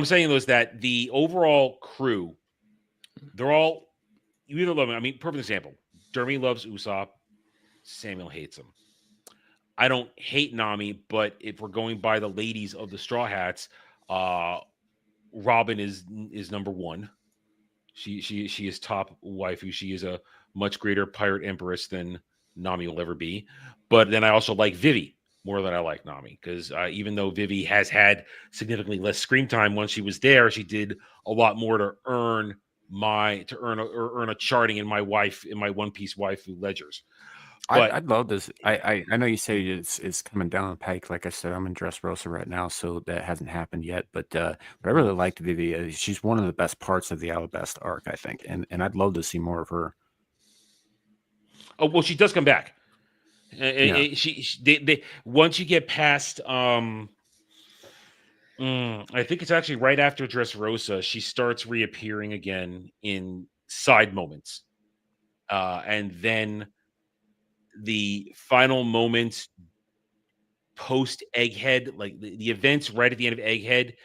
saying though is that the overall crew, they're all, you either love them. I mean, perfect example. Dermy loves Usopp. Samuel hates him. I don't hate Nami, but if we're going by the ladies of the Straw Hats, Robin is number 1. She is top waifu. She is a much greater pirate empress than Nami will ever be. But then I also like Vivi more than I like Nami, because even though Vivi has had significantly less screen time once she was there, she did a lot more to earn a charting in my One Piece waifu ledgers. But I'd love this. I know you say it's coming down the pike. Like I said, I'm in Dressrosa right now, so that hasn't happened yet. But I really liked Vivi. She's one of the best parts of the Alabasta arc, I think, and I'd love to see more of her. Oh well, she does come back. Yeah. They once you get past, I think it's actually right after Dressrosa, she starts reappearing again in side moments, and then the final moments post Egghead, like the events right at the end of Egghead,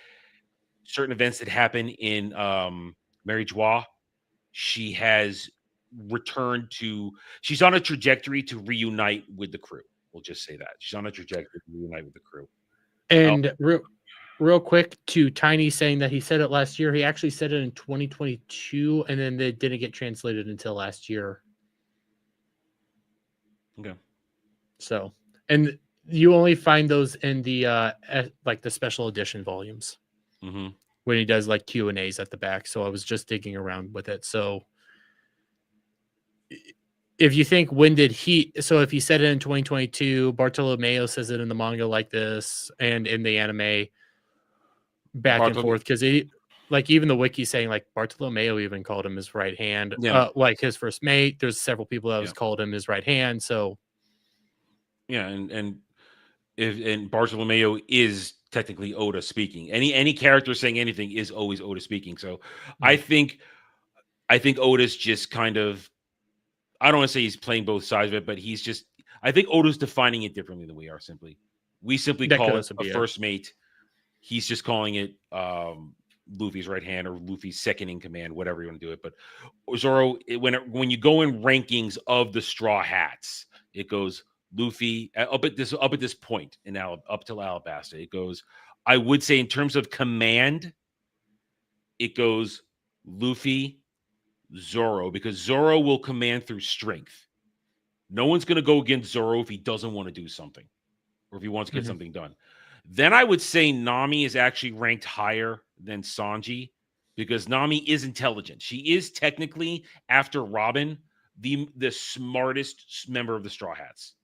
certain events that happen in Mary Joie, she has returned to, she's on a trajectory to reunite with the crew. We'll just say that. She's on a trajectory to reunite with the crew. And real quick to Tiny saying that he said it last year. He actually said it in 2022, and then they didn't get translated until last year. Okay. So, and you only find those in the like the special edition volumes Mm-hmm. when he does like Q&As at the back. So I was just digging around with it. So if you think if he said it in 2022, Bartolomeo says it in the manga like this, and in the anime back and forth, because like even the wiki saying like Bartolomeo even called him his right hand, like his first mate. There's several people that was called him his right hand. So yeah, and Bartolomeo is technically Oda speaking. Any character saying anything is always Oda speaking. So I think Oda's just kind of, I don't want to say he's playing both sides of it, but I think Oda's defining it differently than we are. We simply call it a first mate. He's just calling it Luffy's right hand or Luffy's second in command, whatever you want to do it. But Zoro, when you go in rankings of the Straw Hats, it goes Luffy up at this point up till Alabasta. It goes, I would say in terms of command, it goes Luffy, Zoro, because Zoro will command through strength. No one's going to go against Zoro if he doesn't want to do something or if he wants to get something done. Then I would say Nami is actually ranked higher than Sanji, because Nami is intelligent. She is technically, after Robin, the smartest member of the Straw Hats,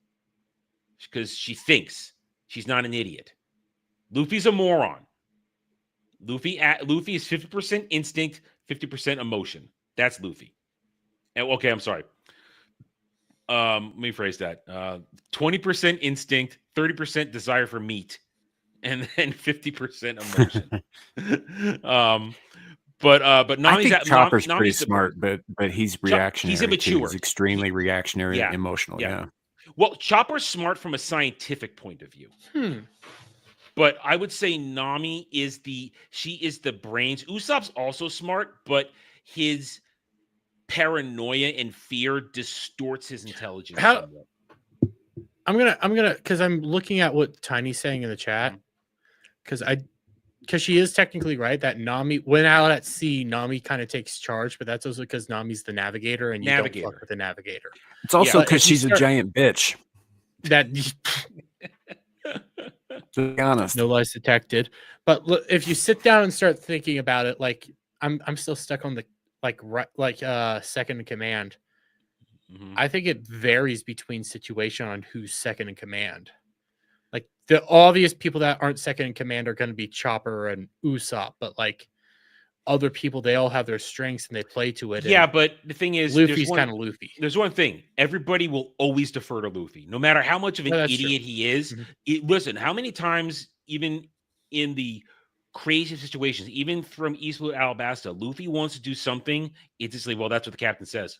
because she thinks. She's not an idiot. Luffy's a moron. Luffy is 50% instinct, 50% emotion. That's Luffy. Okay, I'm sorry. Let me phrase that. 20% instinct, 30% desire for meat, and then 50% emotion. But Nami's, I think Chopper's pretty Nami's smart, but he's reactionary. He's immature. He's extremely reactionary and emotional. Yeah. Well, Chopper's smart from a scientific point of view. But I would say Nami is the brains. Usopp's also smart, but his paranoia and fear distorts his intelligence. I'm gonna because I'm looking at what Tiny's saying in the chat, because she is technically right that Nami, when out at sea, Nami kind of takes charge, but that's also because Nami's the navigator and you don't fuck with the navigator. It's also because she's a giant bitch. That To be honest. No lies detected. But look, if you sit down and start thinking about it, like I'm still stuck on the second in command. Mhm. I think it varies between situation on who's second in command. Like the obvious people that aren't second in command are going to be Chopper and Usopp, but like other people, they all have their strengths and they play to it. Yeah, And but the thing is, Luffy's kind of Luffy. there's one thing. Everybody will always defer to Luffy, no matter how much of an Yeah, that's true. idiot he is. Mhm. Listen, how many times, even in the crazy situations, even from East Blue to Alabasta, Luffy wants to do something. It's just like, well, that's what the captain says.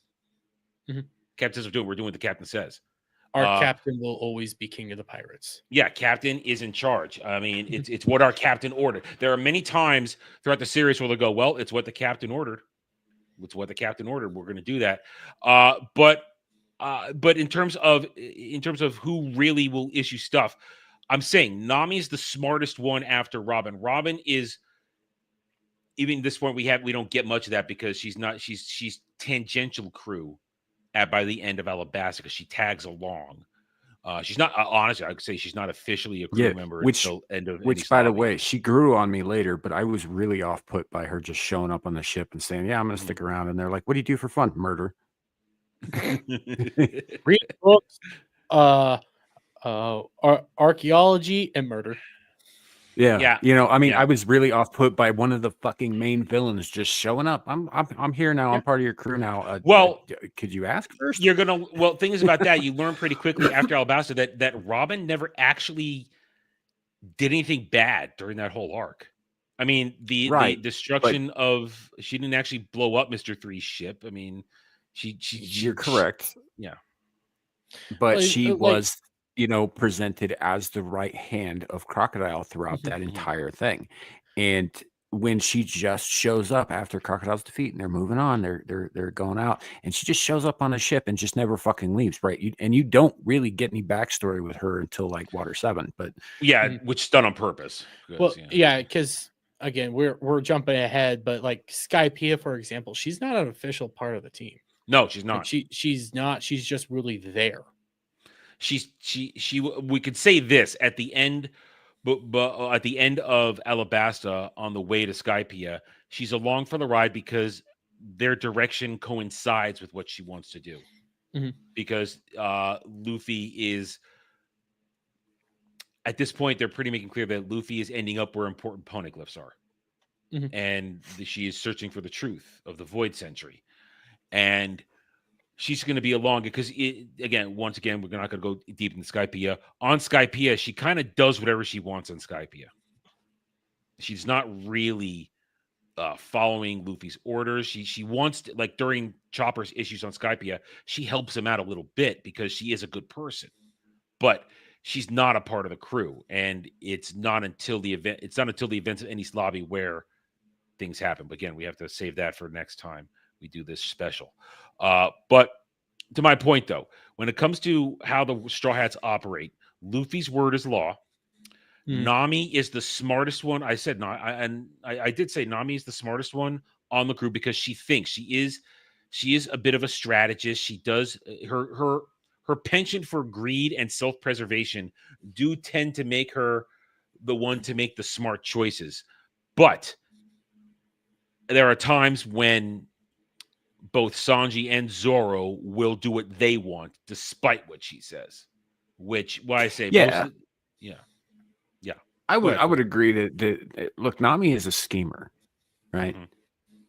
Mhm. Captain says we're doing what the captain says. Our captain will always be king of the pirates. Yeah, captain is in charge. I mean, Mhm. it's what our captain ordered. There are many times throughout the series where they'll go, well, it's what the captain ordered. It's what the captain ordered. We're going to do that. But in terms of who really will issue stuff, I'm saying Nami is the smartest one after Robin. Robin is, even at this point, we don't get much of that because she's tangential crew by the end of Alabasta because she tags along. She's not honestly, I could say she's not officially a crew Yeah, member which until end of which, Enies by the Lobby. way, she grew on me later, but I was really off put by her just showing up on the ship and saying, "Yeah, I'm going to stick around." And they're like, "What do you do for fun?" Murder. Read books, archaeology, and murder. Yeah, Yeah, you know, I mean, yeah. I was really off put by one of the fucking main villains just showing up. I'm here now. Yeah. I'm part of your crew now. Well, could you ask first? you're gonna. Well, thing is about that, you learn pretty quickly after Alabasta that Robin never actually did anything bad during that whole arc. I mean, the Right, but destruction of, she didn't actually blow up Mr. Three's ship. I mean, you're correct. yeah. But Well, she like was, you know, presented as the right hand of Crocodile throughout Mhm. that entire thing. And when she just shows up after Crocodile's defeat and they're moving on, they're going out, and she just shows up on a ship and just never fucking leaves, right? You don't really get any backstory with her until like Water 7, but Yeah, Mhm. which is done on purpose. Well, yeah, because again, we're jumping ahead, but like Skypiea, for example, she's not an official part of the team. No, she's Like not. she's not. She's just really there. We could say this at the end, but at the end of Alabasta on the way to Skypiea, she's along for the ride because their direction coincides with what she wants to do. Mhm. Because Luffy is, at this point, they're pretty making clear that Luffy is ending up where important poneglyphs are. Mhm. And she is searching for the truth of the Void Century. And she's going to be along because, once again, we're not going to go deep into Skypiea. On Skypiea, she kind of does whatever she wants on Skypiea. She's not really following Luffy's orders. She wants to, like during Chopper's issues on Skypiea, she helps him out a little bit because she is a good person. But she's not a part of the crew, and it's not until the events of Enies Lobby where things happen. But again, we have to save that for next time we do this special. But to my point, though, when it comes to how the Straw Hats operate, Luffy's word is law. Mhm. Nami is the smartest one. I said no, I did say Nami is the smartest one on the crew because she thinks she is a bit of a strategist. She does her penchant for greed and self-preservation do tend to make her the one to make the smart choices. But there are times when both Sanji and Zoro will do what they want, despite what she says. Which, why I say yeah, yeah, yeah. I Go would ahead, I go would ahead. agree that look, Nami is a schemer, right? Mhm.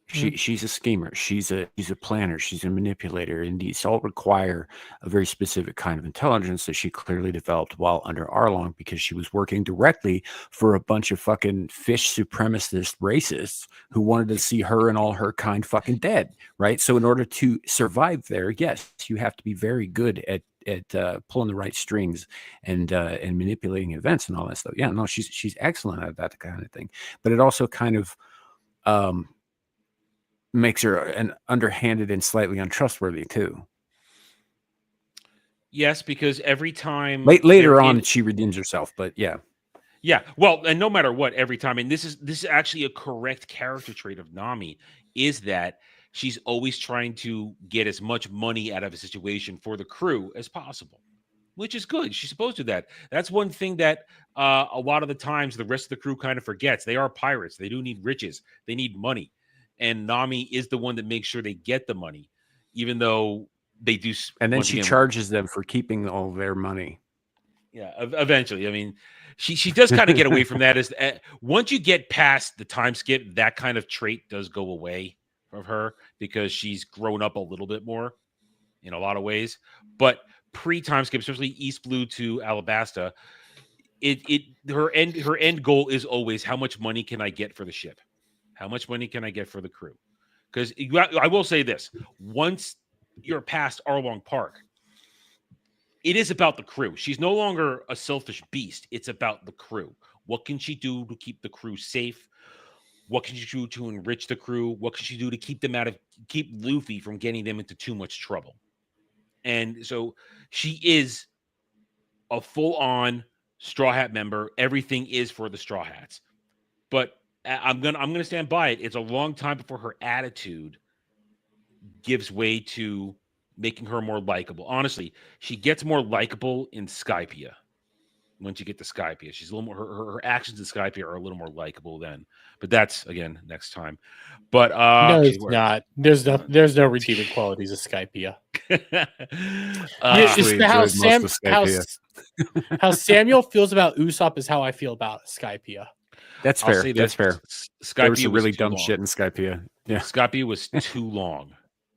She's a schemer. She's a planner. She's a manipulator, and these all require a very specific kind of intelligence that she clearly developed while under Arlong because she was working directly for a bunch of fucking fish supremacist racists who wanted to see her and all her kind fucking dead, right? So in order to survive there, yes, you have to be very good at pulling the right strings and manipulating events and all that stuff. Yeah, no, she's excellent at that kind of thing. But it also kind of makes her an underhanded and slightly untrustworthy too. Yes, because every time Later on, she redeems herself, but yeah, yeah, well, and no matter what, every time, and this is actually a correct character trait of Nami, is that she's always trying to get as much money out of a situation for the crew as possible. which is good. She's supposed to do that. That's one thing that a lot of the times the rest of the crew kind of forgets. They are pirates. They do need riches. They need money. And Nami is the one that makes sure they get the money, even though they do. And then she charges them for keeping all their money. Yeah, eventually. I mean, she does kind of get away from that. Once you get past the time skip, that kind of trait does go away from her because she's grown up a little bit more in a lot of ways. But pre-time skip, especially East Blue to Alabasta, her end goal is always how much money can I get for the ship? How much money can I get for the crew? Because I will say this: once you're past Arlong Park, it is about the crew. She's no longer a selfish beast. It's about the crew. What can she do to keep the crew safe? What can she do to enrich the crew? What can she do to keep Luffy from getting them into too much trouble? And so she is a full-on Straw Hat member. Everything is for the Straw Hats. But I'm gonna stand by it. It's a long time before her attitude gives way to making her more likable. Honestly, she gets more likable in Skypiea. Once you get to Skypiea, she's a little more. Her actions in Skypiea are a little more likable then. But that's again next time. But no, it's not. There's no redeeming qualities of Skypiea. How Samuel feels about Usopp is how I feel about Skypiea. That's fair. That's fair. There was some really dumb shit in Skypiea. Yeah, Skypiea was too long.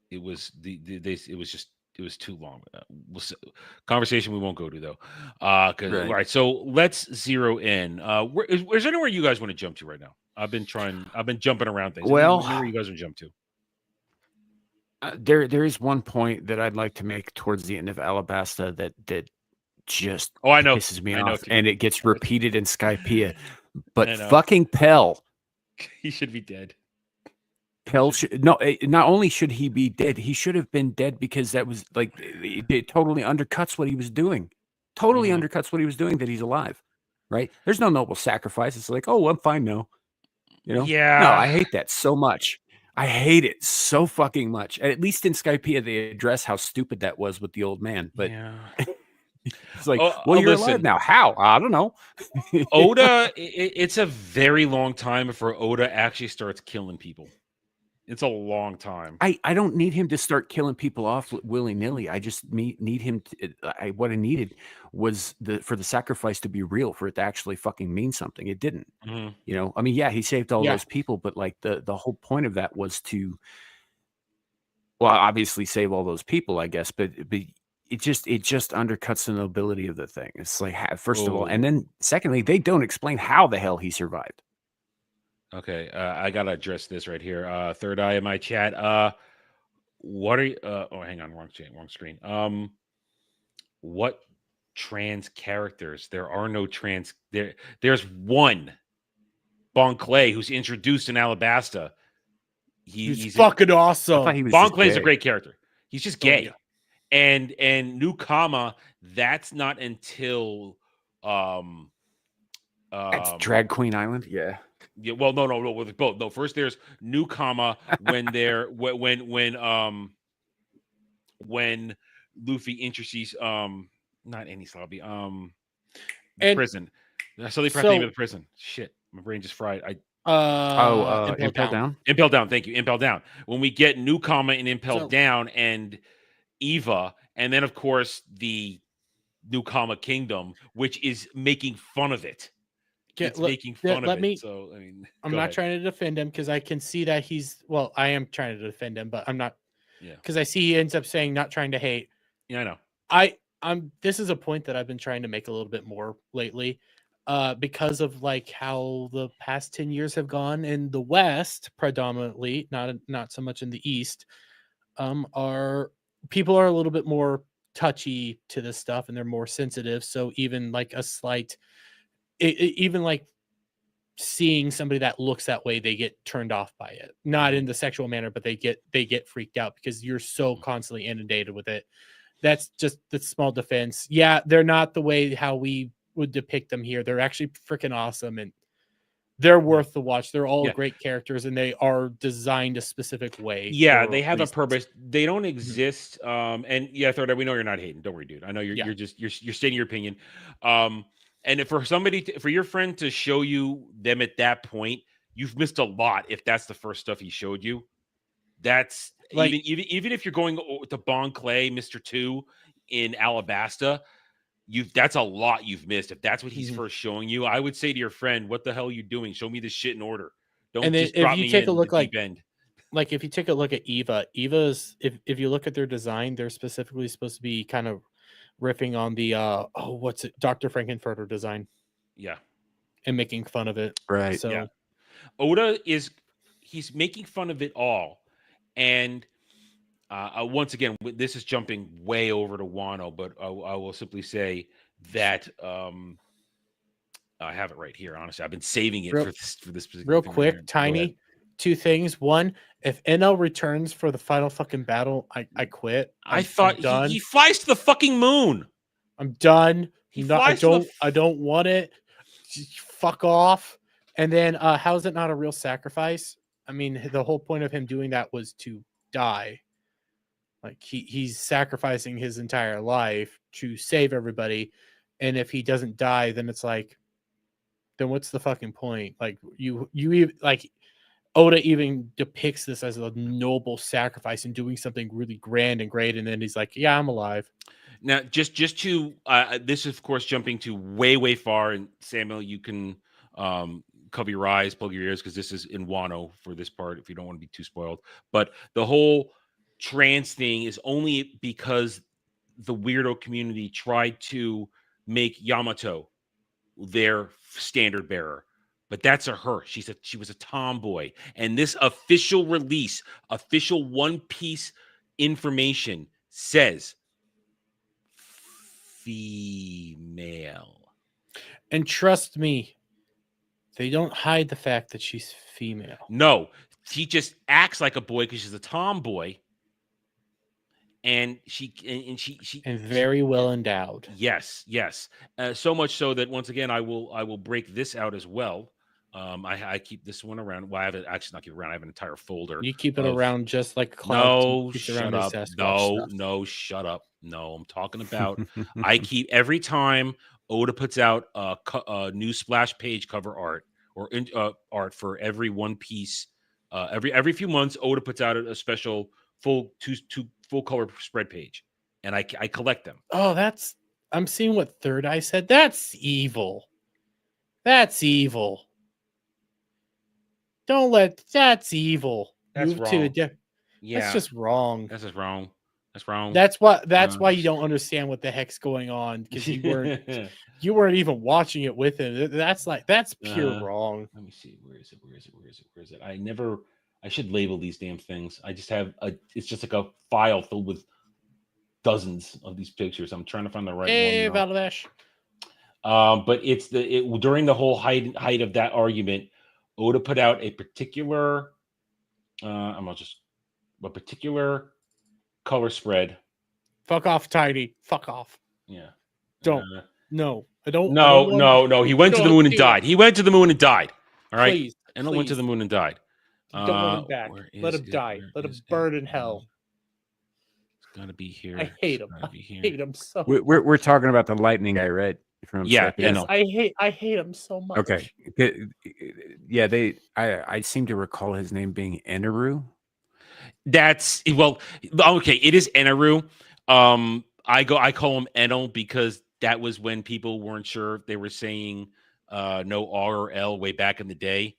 It was it was too long. Conversation we won't go to though. All right, so let's zero in. Is there anywhere you guys want to jump to right now? I've been jumping around things. Well, where you guys want to jump to? There is one point that I'd like to make towards the end of Alabasta that just pisses me off, and it gets repeated in Skypiea. But fucking Pell, he should be dead. Pell not only should he be dead, he should have been dead because that was like it totally undercuts what he was doing. Totally undercuts what he was doing that he's alive, right? There's no noble sacrifice. It's like, oh, I'm fine now. You know? Yeah. No, I hate that so much. I hate it so fucking much. At least in Skypiea, they address how stupid that was with the old man. But it's like, you're alive now. How? I don't know. Oda, it's a very long time before Oda actually starts killing people. It's a long time. I don't need him to start killing people off willy-nilly. I just need him what I needed was for the sacrifice to be real, for it to actually fucking mean something. It didn't. You know, I mean, yeah, he saved all those people, but like the whole point of that was to, well, obviously save all those people, I guess, but it just undercuts the nobility of the thing. It's like, first of all, and then secondly, they don't explain how the hell he survived. Okay, I gotta address this right here. Third Eye in my chat. What are you? Hang on, wrong screen. What trans characters? There are no trans. There's one, Bon Clay, who's introduced in Alabasta. He's fucking awesome. Bon Clay's a great character. He's just gay, and Newcomer. That's not until that's Drag Queen Island. Yeah. Yeah, well, no, with both. No, first there's Newcomer when Luffy introduces not any Slaby prison. So they forgot the name of the prison. Shit, my brain just fried. Impel Down. Impel Down. Thank you, Impel Down. When we get Newcomer and Impel Down and Eva, and then of course the Newcomer Kingdom, which is making fun of it. Making fun of it. So I mean, I'm not trying to defend him because I can see that I am trying to defend him, but I'm not. Yeah. Because I see he ends up saying not trying to hate. Yeah, I know. This is a point that I've been trying to make a little bit more lately, because of like how the past 10 years have gone in the West, predominantly, not so much in the East. People are a little bit more touchy to this stuff and they're more sensitive. So even like a slight. Even like seeing somebody that looks that way, they get turned off by it. Not in the sexual manner, but they get freaked out because you're so constantly inundated with it. That's just the small defense. Yeah, they're not the way how we would depict them here. They're actually freaking awesome, and they're worth the watch. They're all Yeah. great characters, and they are designed a specific way. Yeah, for they have reasons. a purpose. They don't exist. And yeah, Third Eye, we know you're not hating. Don't worry, dude. I know you're Yeah. you're just you're stating your opinion. And if for somebody for your friend to show you them at that point, you've missed a lot if that's the first stuff he showed you. That's Like- even if you're going to Bon Clay, Mr. 2 in Alabasta, that's a lot you've missed. If that's what he's first showing you, I would say to your friend, what the hell are you doing? Show me this shit in order. Don't And then just if drop you me take a in look the deep end. like if you take a look at Eva's, if you look at their design, they're specifically supposed to be kind of riffing on the what's it, Dr. Frankenfurter design. Yeah. And making fun of it. Right. So Yeah. Oda he's making fun of it all. And once again, this is jumping way over to Wano, but I will simply say that I have it right here. Honestly, I've been saving it for this real quick, Tiny. 2 things. 1, if NL returns for the final fucking battle, I quit. I thought he flies to the fucking moon. I'm done. I I don't want it. Just fuck off. And then how is it not a real sacrifice? I mean, the whole point of him doing that was to die. Like he's sacrificing his entire life to save everybody. And if he doesn't die, then it's like, then what's the fucking point? Like you like Oda even depicts this as a noble sacrifice and doing something really grand and great. And then he's like, yeah, I'm alive. Now, just to this is of course jumping to way far. And Samuel, you can cover your eyes, plug your ears, because this is in Wano for this part. If you don't want to be too spoiled, but the whole trans thing is only because the weirdo community tried to make Yamato their standard bearer. But that's her. She was a tomboy. And this official release, official One Piece information says female. And trust me, they don't hide the fact that she's female. No, she just acts like a boy because she's a tomboy. And she very well endowed. Yes. So much so that once again, I will break this out as well. I keep this one around. Well, I have it actually not keep it around. I have an entire folder. You keep it around just like Cloud. No, shut up. No, shut up. No, I'm talking about. I keep every time Oda puts out a new splash page cover art or art for every One Piece. Every few months, Oda puts out a special full full color spread page, and I collect them. Oh, I'm seeing what Third Eye said. That's evil. That's evil. That's evil. That's Move wrong. Yeah, that's just wrong. That's just wrong. That's wrong. That's why you don't understand what the heck's going on, because you weren't even watching it with him. That's pure wrong. Let me see. Where is it? I should label these damn things. I just have it's just like a file filled with dozens of these pictures. I'm trying to find the right one. Hey, Valdevesh. But it's during the whole height of that argument, Oda put out a particular particular color spread. Fuck off, Tiny. Fuck off. Yeah. Don't. No. I don't. No. He went to the moon and died. He went to the moon and died. All right. Please. And I went to the moon and died. Don't let him back. Let him die. Let him burn in hell. It's gotta be here. I hate him. I hate him so much. We're talking about the lightning guy, right? From yeah, yes, I hate him so much. Okay. Yeah, I seem to recall his name being Eneru. That's okay. It is Eneru. I call him Enel because that was when people weren't sure if they were saying no R or L way back in the day.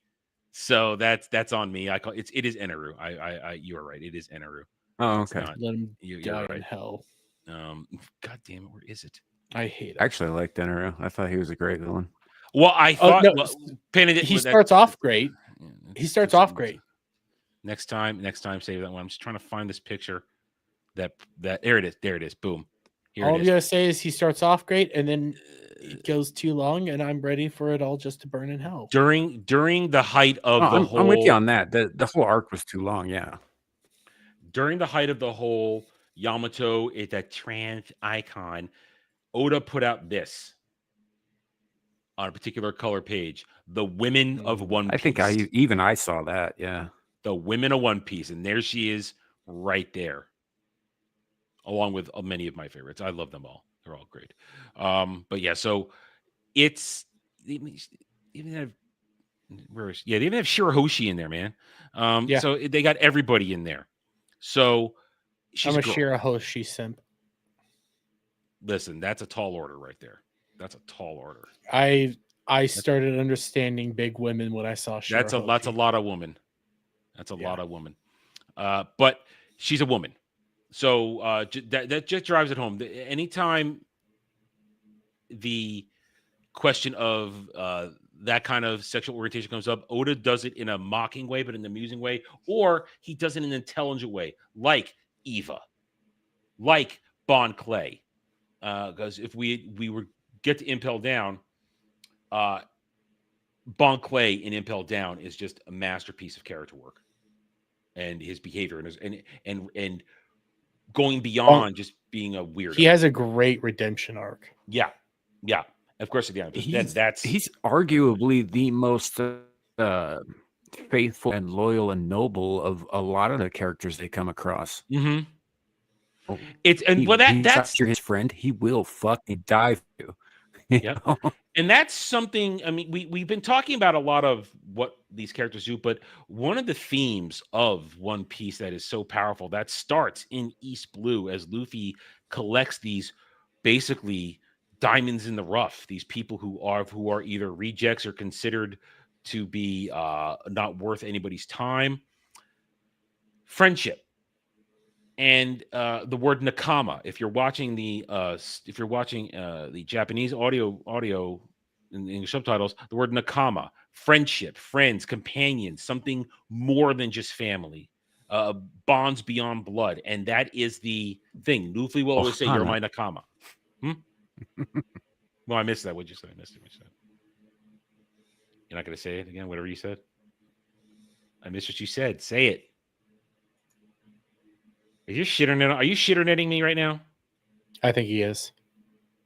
So that's on me. It is Eneru. You are right. It is Eneru. Oh, okay. Let him die right. in hell. God damn it, where is it? I hate it. Actually, I liked Eneru. I thought he was a great villain. Well, I thought he starts off great. He starts off great. Next time, save that one. I'm just trying to find this picture. That there it is. Boom. All I'm gonna say is he starts off great, and then it goes too long, and I'm ready for it all just to burn in hell. During the height of the whole, I'm with you on that. The whole arc was too long. Yeah. During the height of the whole Yamato, that trans icon, Oda put out this. on a particular color page. The women of One Piece. I think I saw that. Yeah. The women of One Piece, and there she is, right there, along with many of my favorites. I love them all; they're all great. But yeah, so it's even have they even have Shirahoshi in there, man. Yeah. So they got everybody in there. So she's I'm a girl. Shirahoshi simp. Listen, that's a tall order right there. That's a tall order. I started understanding big women when I saw Shirahoshi. That's a lot of woman. That's a lot of woman. But she's a woman. So that just drives it home. Anytime the question of that kind of sexual orientation comes up, Oda does it in a mocking way, but in an amusing way, or he does it in an intelligent way, like Eva, like Bon Clay. Because if we were get to Impel Down, Bon Clay in Impel Down is just a masterpiece of character work, and his behavior and going beyond just being a weirdo. He has a great redemption arc. Yeah. Of course, at the end, he's arguably the most faithful and loyal and noble of a lot of the characters they come across. Mm-hmm. Oh, that's his friend. He will fucking die for you. Yeah, and that's something. I mean, we've been talking about a lot of what these characters do, but one of the themes of One Piece that is so powerful that starts in East Blue as Luffy collects these basically diamonds in the rough. These people who are either rejects or considered to be not worth anybody's time. Friendship. And the word nakama. If you're watching the Japanese audio in English subtitles, the word nakama, friendship, friends, companions, something more than just family, bonds beyond blood, and that is the thing. Luffy will always say, "You're my nakama." Well, I missed that. What'd you say? I missed it. What you said? You're not going to say it again. Whatever you said. I missed what you said. Say it. Are you shitternetting me right now? I think he is.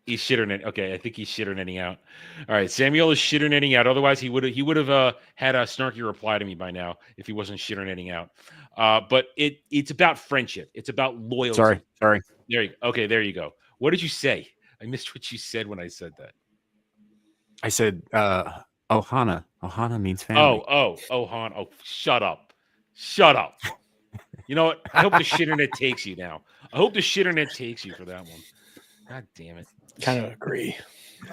He's shitternetting. Okay, I think he's shitternetting out. All right, Samuel is shitternetting out. Otherwise, he would have had a snarky reply to me by now if he wasn't shitternetting out. But it's about friendship. It's about loyalty. Sorry. There you go. What did you say? I missed what you said when I said that. I said Ohana. Ohana means family. Ohana. Oh, shut up. You know what? I hope the shitternet takes you now. I hope the shitternet takes you for that one. God damn it. Kind of agree.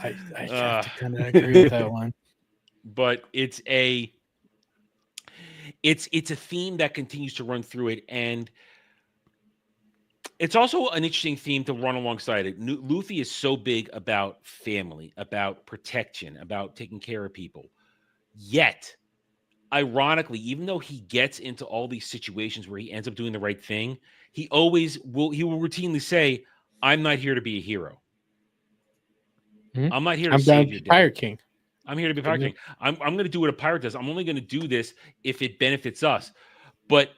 I have to kind of agree with that one. But it's a theme that continues to run through it, and it's also an interesting theme to run alongside it. Luffy is so big about family, about protection, about taking care of people. Yet, ironically, even though he gets into all these situations where he ends up doing the right thing, he will routinely say, "I'm not here to be a hero. I'm not here to save your day. Pirate King. I'm here to be Pirate King. I'm going to do what a pirate does. I'm only going to do this if it benefits us." But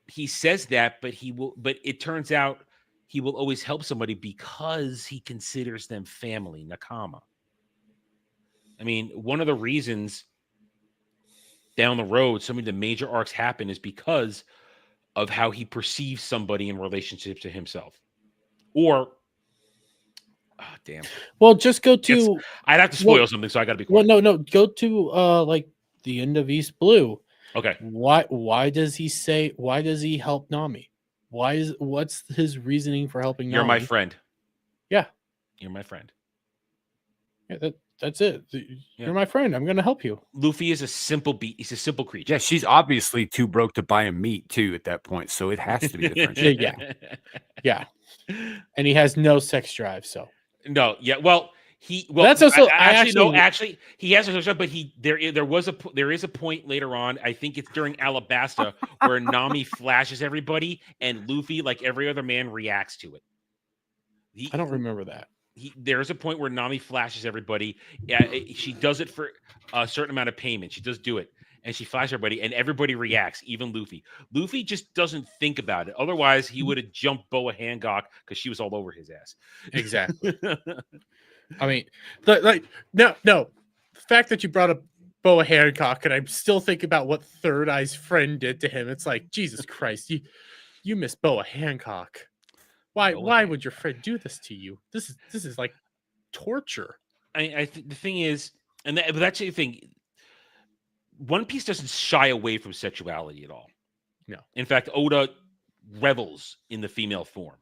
he says that, but it turns out he will always help somebody because he considers them family, nakama. I mean, one of the reasons down the road some of the major arcs happen is because of how he perceives somebody in relationship to himself. Or damn. Well, just go to I'd have to spoil something, so I gotta be quiet. Well, no. Go to like the end of East Blue. Okay. Why does he help Nami? What's his reasoning for helping Nami? You're my friend. Yeah. You're my friend. Yeah, that's it. You're my friend. I'm gonna help you. Luffy is a simple he's a simple creature. Yeah, she's obviously too broke to buy him meat too at that point, so it has to be the friendship. Yeah. And he has no sex drive, so no. Yeah. Well, that's also actually he has a sex drive, but there is a point later on. I think it's during Alabasta where Nami flashes everybody, and Luffy, like every other man, reacts to it. I don't remember that. There's a point where Nami flashes everybody. She does it for a certain amount of payment. She does do it, and she flashes everybody, and everybody reacts, even Luffy. Luffy just doesn't think about it. Otherwise, he would have jumped Boa Hancock because she was all over his ass. Exactly. I mean, no. fact that you brought up Boa Hancock, and I'm still thinking about what Third Eye's friend did to him. It's like, Jesus Christ, you miss Boa Hancock. Why would your friend do this to you? This is like torture. The thing is, but that's the thing. One Piece doesn't shy away from sexuality at all. No. In fact, Oda revels in the female form.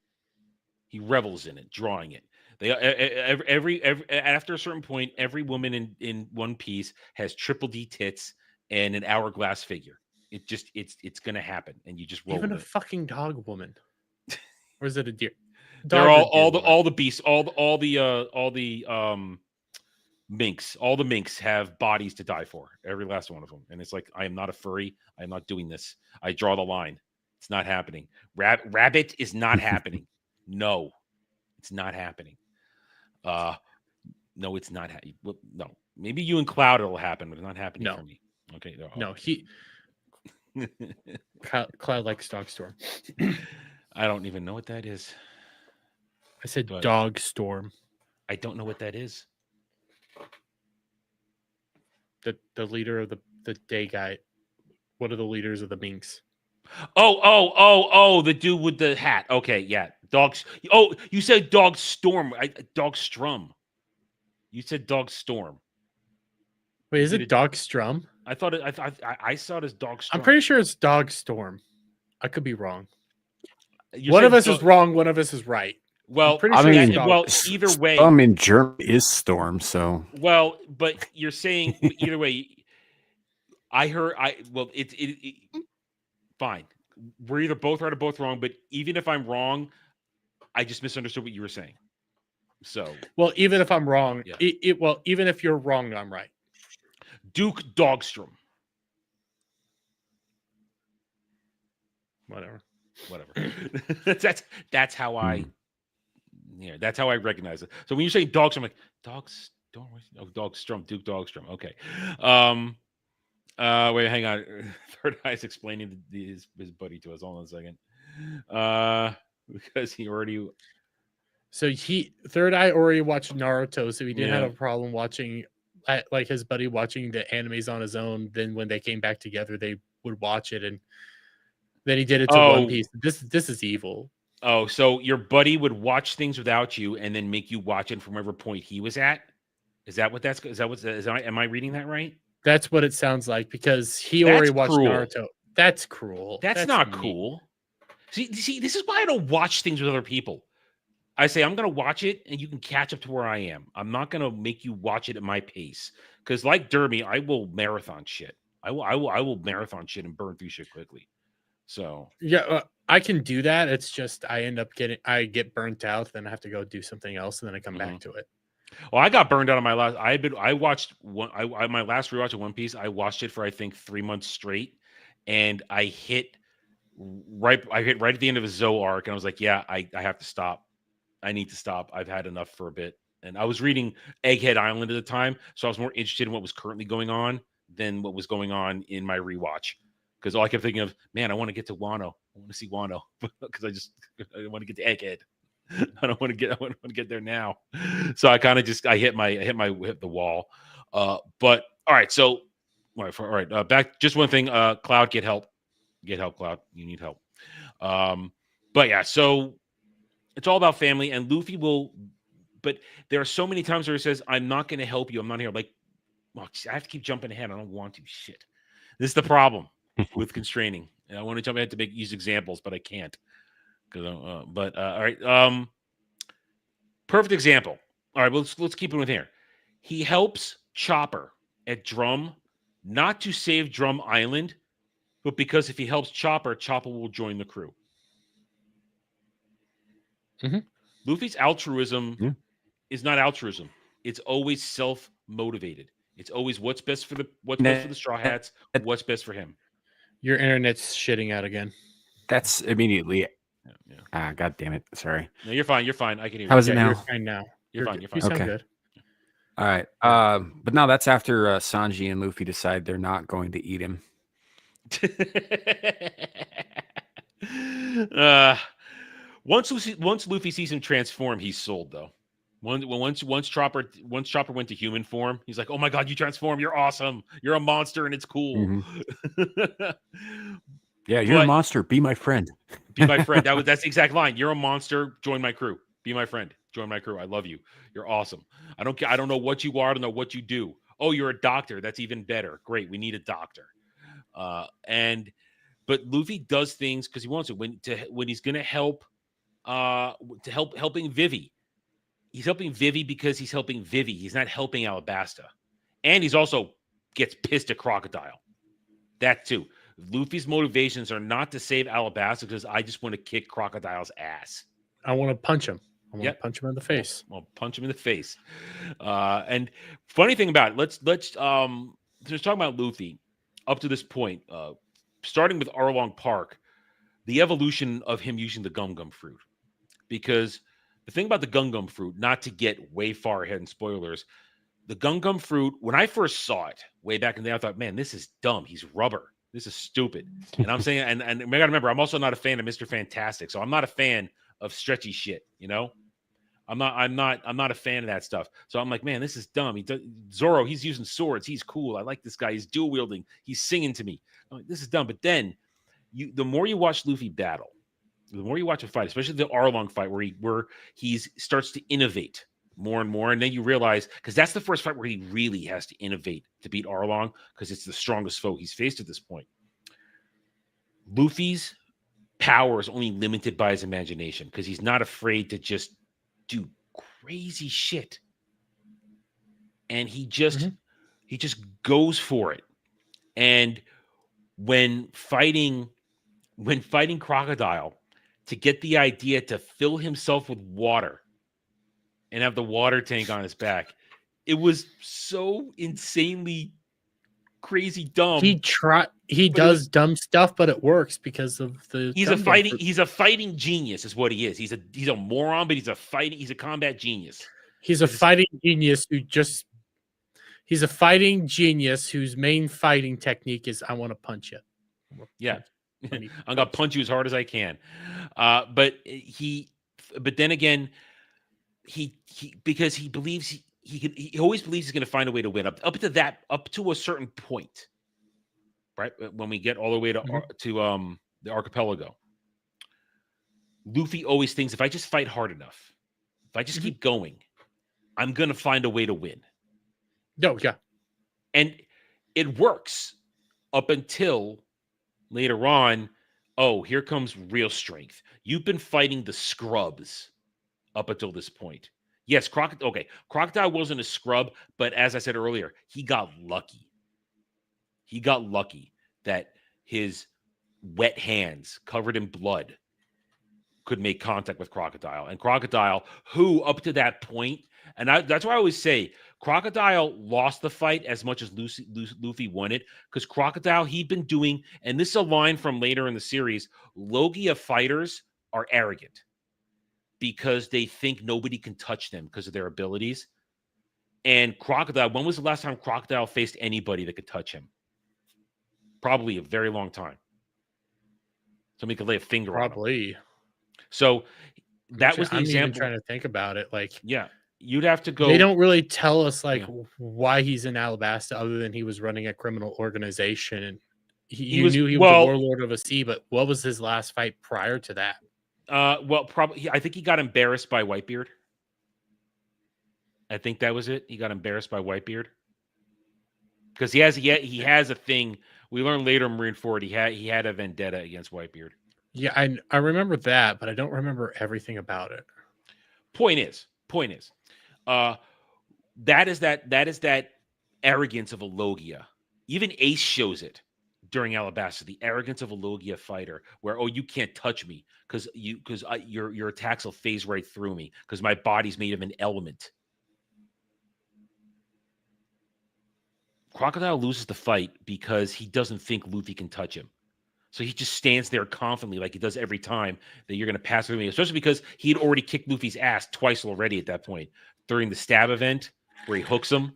He revels in it, drawing it. They every after a certain point, every woman in One Piece has triple D tits and an hourglass figure. It's gonna happen, and you just roll Even with a it. fucking dog woman, or is it a deer? They're all the beasts, all the minks. All the minks have bodies to die for. Every last one of them, and it's like, I am not a furry. I am not doing this. I draw the line. It's not happening. Rabbit is not happening. No, it's not happening. No, it's not. No, maybe you and Cloud it'll happen, but it's not happening for me. Okay, no, he Cloud likes Dog Storm. I don't even know what that is. I said Dog Storm. I don't know what that is. The leader of the day guy. One of the leaders of the minks. Oh, the dude with the hat. Okay, yeah. Dogs. Oh, you said Dog Storm. Dog Strum. You said Dog Storm. Wait, is it Dog Strum? I thought it. I saw it as Dog Storm. I'm pretty sure it's Dog Storm. I could be wrong. One of us is wrong. One of us is right. Well, either way. Storm in German is storm. So. Well, but you're saying either way. It's fine. We're either both right or both wrong. But even if I'm wrong, I just misunderstood what you were saying. So. Well, even if I'm wrong, even if you're wrong, I'm right. Duke Dogstrom. Whatever. That's how I. Yeah, that's how I recognize it. So when you say Dogstrom, I'm like, Dogstrom. Oh, Dogstrom, Duke Dogstrom. Okay. Wait, hang on. Third Eye's explaining his buddy to us. Hold on a second. Because he already. So Third Eye already watched Naruto, so he didn't have a problem watching, like his buddy watching the animes on his own. Then when they came back together, they would watch it, and then he did it to One Piece. This is evil. Oh, so your buddy would watch things without you, and then make you watch it from whatever point he was at. Is that what that's? Am I reading that right? That's what it sounds like, because he already watched Naruto. That's cruel. That's not cool. See, this is why I don't watch things with other people. I say, I'm going to watch it, and you can catch up to where I am. I'm not going to make you watch it at my pace. Because like Derby, I will marathon shit. I will marathon shit and burn through shit quickly. So yeah, I can do that. It's just I get burnt out, then I have to go do something else, and then I come back to it. Well, I got burned out on my last. I watched my last rewatch of One Piece. I watched it for I think 3 months straight, and I hit right at the end of a Zoe arc, and I was like, yeah, I have to stop. I need to stop. I've had enough for a bit. And I was reading Egghead Island at the time, so I was more interested in what was currently going on than what was going on in my rewatch. Because all I kept thinking of, man, I want to get to Wano. I want to see Wano because I want to get to Egghead. I want to get there now. So I kind of just hit the wall. But all right, so all right, back just one thing. Cloud, get help, Cloud. You need help. But yeah, so it's all about family, and Luffy will. But there are so many times where he says, "I'm not going to help you. I'm not here." Like, well, I have to keep jumping ahead. I don't want to. Shit. This is the problem with constraining. And I want to jump ahead to use examples, but I can't. All right. Perfect example. All right, let's keep it with here. He helps Chopper at Drum, not to save Drum Island, but because if he helps Chopper, Chopper will join the crew. Mm-hmm. Luffy's altruism is not altruism. It's always self-motivated. It's always what's best for the Straw Hats, what's best for him. Your internet's shitting out again. That's immediately. God damn it! Sorry. No, you're fine. You're fine. I can hear you. How is it now? You're fine now. You're fine. You're fine. You sound Okay. good. All right. But no, that's after Sanji and Luffy decide they're not going to eat him. Once Luffy sees him transform, he's sold though. Once Chopper went to human form, he's like, "Oh my god, you transform! You're awesome! You're a monster, and it's cool." Yeah, you're a monster. Be my friend. Be my friend. That's the exact line. You're a monster. Join my crew. Be my friend. Join my crew. I love you. You're awesome. I don't know what you are. I don't know what you do. Oh, you're a doctor. That's even better. Great. We need a doctor. But Luffy does things because he wants to. When he's gonna help, helping Vivi. He's helping Vivi because he's helping Vivi. He's not helping Alabasta. And he's also gets pissed at Crocodile. That too. Luffy's motivations are not to save Alabasta because I just want to kick Crocodile's ass. I want to punch him. I want to punch him in the face. I'll punch him in the face. And funny thing about it, let's talk about Luffy up to this point, starting with Arlong Park, the evolution of him using the Gum Gum fruit. Because the thing about the Gum Gum fruit, not to get way far ahead in spoilers, the Gum Gum fruit, when I first saw it way back in the day, I thought, man, this is dumb. He's rubber. This is stupid. And I'm saying, and I gotta remember, I'm also not a fan of Mr. Fantastic. So I'm not a fan of stretchy shit, I'm not a fan of that stuff. So I'm like, man, this is dumb. Zoro, he's using swords. He's cool. I like this guy. He's dual wielding. He's singing to me. I'm like, this is dumb. But then the more you watch Luffy battle, the more you watch him fight, especially the Arlong fight where he starts to innovate more and more. And then you realize, because that's the first fight where he really has to innovate to beat Arlong, because it's the strongest foe he's faced at this point. Luffy's power is only limited by his imagination because he's not afraid to just do crazy shit. And he just goes for it. And when fighting Crocodile, to get the idea to fill himself with water and have the water tank on his back, it was so insanely crazy dumb. He does dumb stuff, but it works because of the. He's a fighting genius, is what he is. He's a moron, but he's a combat genius. He's a fighting genius He's a fighting genius whose main fighting technique is, I want to punch you. Yeah. I'm gonna punch you as hard as I can. But then again, because he believes he always believes he's gonna find a way to win up to a certain point, right? When we get all the way to the archipelago, Luffy always thinks, if I just fight hard enough, if I just keep going, I'm gonna find a way to win. No, yeah. And it works up until later on. Oh, here comes real strength. You've been fighting the scrubs up until this point. Yes, Crocodile wasn't a scrub, but as I said earlier, he got lucky. He got lucky that his wet hands covered in blood could make contact with Crocodile. And Crocodile, who up to that point, and that's why I always say Crocodile lost the fight as much as Luffy won it, because Crocodile, he'd been doing, and this is a line from later in the series, Logia fighters are arrogant because they think nobody can touch them because of their abilities. And Crocodile, when was the last time Crocodile faced anybody that could touch him? Probably a very long time. Somebody could lay a finger on him. So that was the example. I'm even trying to think about it. Like, yeah, you'd have to go. They don't really tell us why he's in Alabasta, other than he was running a criminal organization and he knew he was the warlord of a sea. But what was his last fight prior to that? Probably I think he got embarrassed by Whitebeard. I think that was it. He got embarrassed by Whitebeard because he has a thing. We learned later in Marineford he had a vendetta against Whitebeard. Yeah, I remember that, but I don't remember everything about it. Point is, that is that arrogance of a Logia. Even Ace shows it during Alabasta, the arrogance of a Logia fighter, where, oh, you can't touch me because your attacks will phase right through me because my body's made of an element. Crocodile loses the fight because he doesn't think Luffy can touch him. So he just stands there confidently like he does every time that you're going to pass through me, especially because he had already kicked Luffy's ass twice already at that point during the stab event where he hooks him.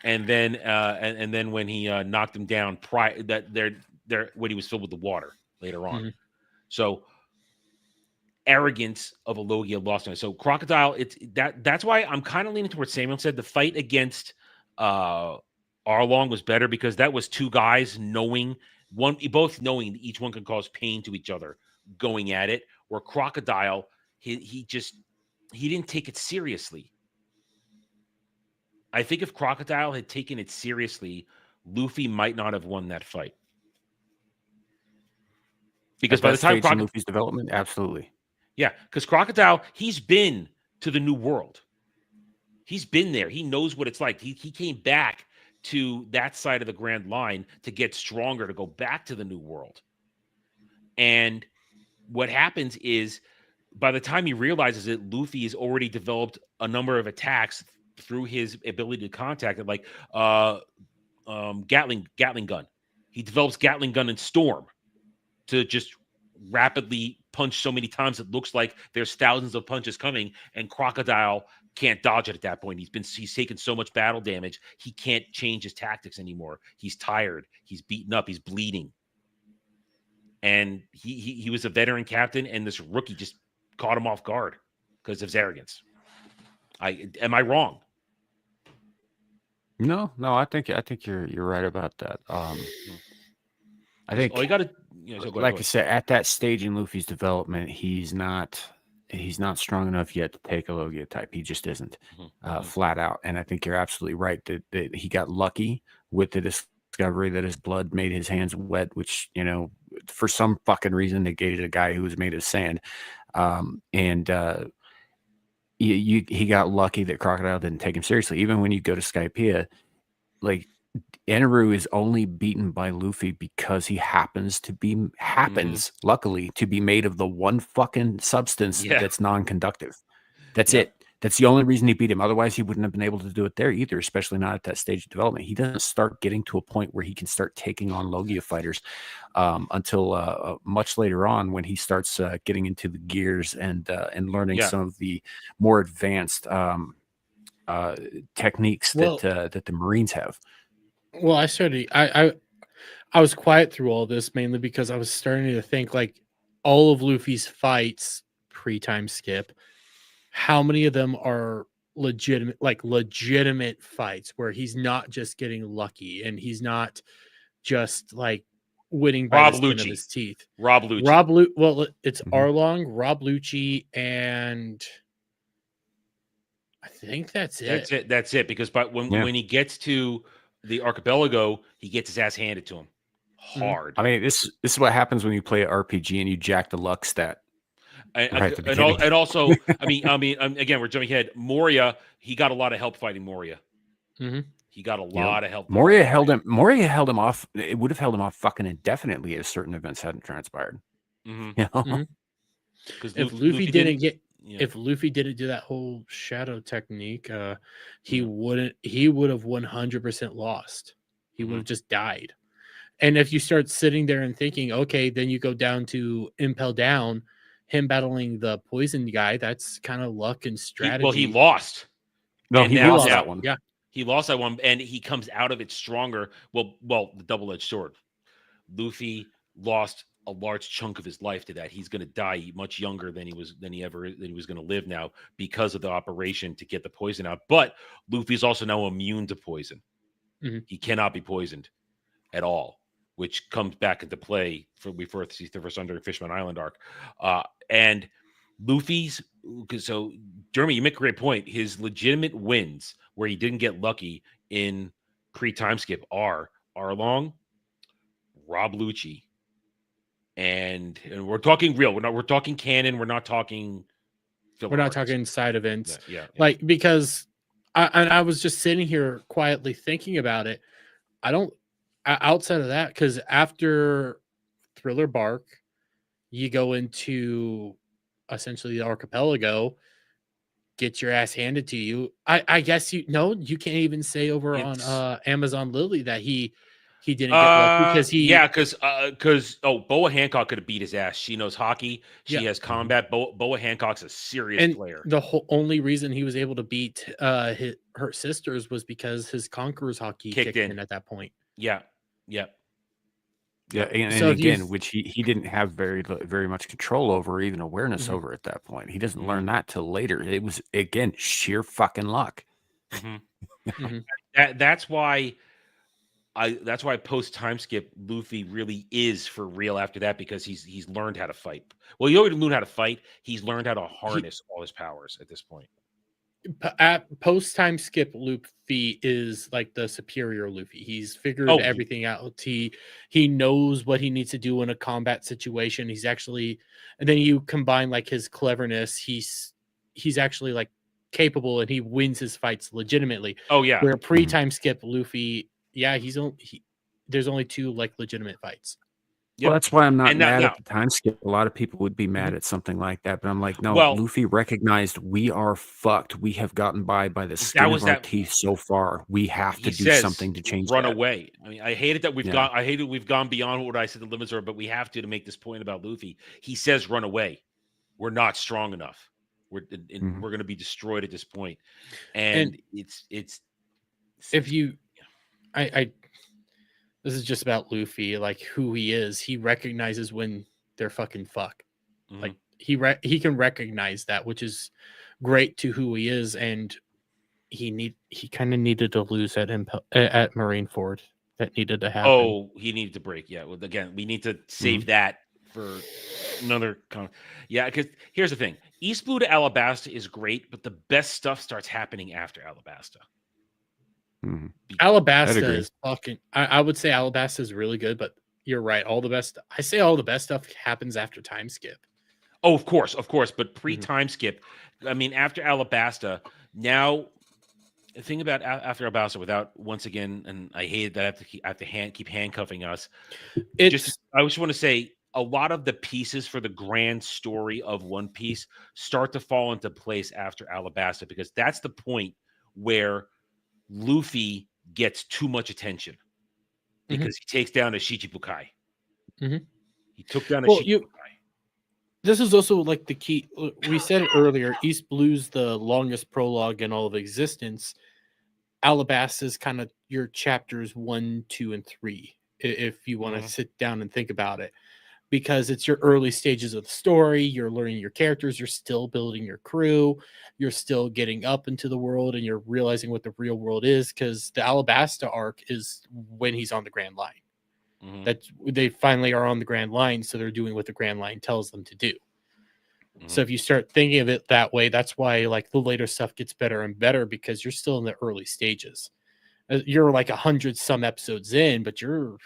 And then and then when he knocked him down when he was filled with the water later on. Mm-hmm. So arrogance of a Logia lost on it. So Crocodile, that's why I'm kind of leaning towards Samuel said the fight against Arlong was better because that was two guys both knowing that each one can cause pain to each other going at it. Where Crocodile, he didn't take it seriously. I think if Crocodile had taken it seriously, Luffy might not have won that fight. Because by the time Luffy's development, absolutely. Yeah, because Crocodile, he's been to the New World. He's been there. He knows what it's like. He came back to that side of the Grand Line to get stronger, to go back to the New World. And what happens is, by the time he realizes it, Luffy has already developed a number of attacks through his ability to contact it, like Gatling gun. He develops Gatling gun and Storm to just rapidly punch so many times it looks like there's thousands of punches coming, and Crocodile can't dodge it at that point. He's taken so much battle damage, he can't change his tactics anymore. He's tired, he's beaten up, he's bleeding. And he was a veteran captain, and this rookie just caught him off guard because of his arrogance. Am I wrong? No, I think you're right about that. I think you got to, like I said, at that stage in Luffy's development, he's not strong enough yet to take a Logia type. He just isn't, flat out. And I think you're absolutely right that he got lucky with the discovery that his blood made his hands wet, which, for some fucking reason negated a guy who was made of sand. He got lucky that Crocodile didn't take him seriously. Even when you go to Skypiea, like, Eneru is only beaten by Luffy because he happens, luckily, to be made of the one fucking substance that's non-conductive. That's it. That's the only reason he beat him. Otherwise, he wouldn't have been able to do it there either, especially not at that stage of development. He doesn't start getting to a point where he can start taking on Logia fighters until much later on, when he starts getting into the gears and learning some of the more advanced techniques that the Marines have. Well, I was quiet through all this mainly because I was starting to think, like, all of Luffy's fights pre-time skip, how many of them are legitimate fights where he's not just getting lucky and he's not just like winning by the skin of his teeth. Rob Lucci. Well, it's Arlong, Rob Lucci, and I think that's it. That's it. Because when he gets to the archipelago, he gets his ass handed to him hard. I mean, this is what happens when you play an RPG and you jack the luck stat. And also, I mean, again, we're jumping ahead. Moria, he got a lot of help fighting Moria. Mm-hmm. He got a lot of help. Moria held him off. It would have held him off fucking indefinitely if certain events hadn't transpired. Mm-hmm. If Luffy didn't do that whole shadow technique, he would have 100% lost. He would have just died. And if you start sitting there and thinking, okay, then you go down to Impel Down, him battling the poison guy, that's kind of luck and strategy. He lost. No, he lost that one. Yeah. He lost that one, and he comes out of it stronger. Well, the double-edged sword. Luffy lost a large chunk of his life to that. He's going to die much younger than he was going to live now because of the operation to get the poison out. But Luffy's also now immune to poison. Mm-hmm. He cannot be poisoned at all, which comes back into play for the first under Fishman Island arc. And Luffy's, so Jeremy, you make a great point. His legitimate wins where he didn't get lucky in pre-time skip are Arlong, Rob Lucci, and we're talking real. We're talking canon. We're not talking. We're not talking side events. Yeah. Like, because I was just sitting here quietly thinking about it. Outside of that, because after Thriller Bark, you go into essentially the archipelago, get your ass handed to you. I guess you can't even say over on Amazon Lily that he didn't get lucky because Boa Hancock could have beat his ass. She knows hockey. She has combat. Boa Hancock's a serious player. The only reason he was able to beat her sisters was because his Conqueror's hockey kicked in at that point. Yeah. Yeah, and So if you again, which he didn't have very much control over, or even awareness Mhm. over at that point. He doesn't Mhm. learn that till later. It was again sheer fucking luck. Mhm. Mhm. That's why post time skip Luffy really is for real after that, because he's learned how to fight. Well, he already learned how to fight. He's learned how to he harness all his powers at this point. at post time skip Luffy is like the superior Luffy. He's figured Oh, everything out. He knows what he needs to do in a combat situation. He's actually, and then you combine like his cleverness. He's actually like capable, and he wins his fights legitimately. oh yeah. Where pre time skip Luffy, yeah, there's only 2 like legitimate fights. Well, Yep. that's why I'm not And now, mad now at the time skip. A lot of people would be mad Mhm. at something like that, but I'm like, no, well, Luffy recognized we are fucked. We have gotten by the that skin was of our that. teeth so far. We have He to do says, something to change "Run that. away." I mean, I hated that Yeah. we've gone beyond what I said the limits are, but we have to make this point about Luffy. He says, "Run away. We're not strong enough. Mhm. We're going to be destroyed at this point." And And it's if you, I this is just about Luffy, like who he is. He recognizes when they're fucking fucked. Mhm. Like he can recognize that, which is great to who he is, and he kind of needed to lose at Marineford. That needed to happen. Oh, he needed to break. Yeah. Well, again, we need to Mm-hmm. save that for another. Yeah, because here's the thing: East Blue to Alabasta is great, but the best stuff starts happening after Alabasta. Mhm. Alabasta agree. is fucking. I would say Alabasta is really good, but you're right. All the best. I say all the best stuff happens after time skip. Oh, of course, but pre Mhm. time skip. I mean, after Alabasta, now the thing about after Alabasta, without once again, and I hate that I have to keep handcuffing us. It's I just want to say a lot of the pieces for the grand story of One Piece start to fall into place after Alabasta, because that's the point where Luffy gets too much attention because he takes down a Shichibukai. Mhm. He took down a well, Shichibukai. this is also like the key. We said it earlier. East Blue's the longest prologue in all of existence. Alabasta is kind of your chapters 1, 2, and 3, if you want to Mhm. sit down and think about it, because it's your early stages of the story. You're learning your characters. You're still building your crew. You're still getting up into the world, and you're realizing what the real world is. Because the Alabasta arc is when he's on the Grand Line. Mhm. That they finally are on the Grand Line, so they're doing what the Grand Line tells them to do. So Mhm. if you start thinking of it that way, that's why like the later stuff gets better and better, because you're still in the early stages. You're like 100 some episodes in, but you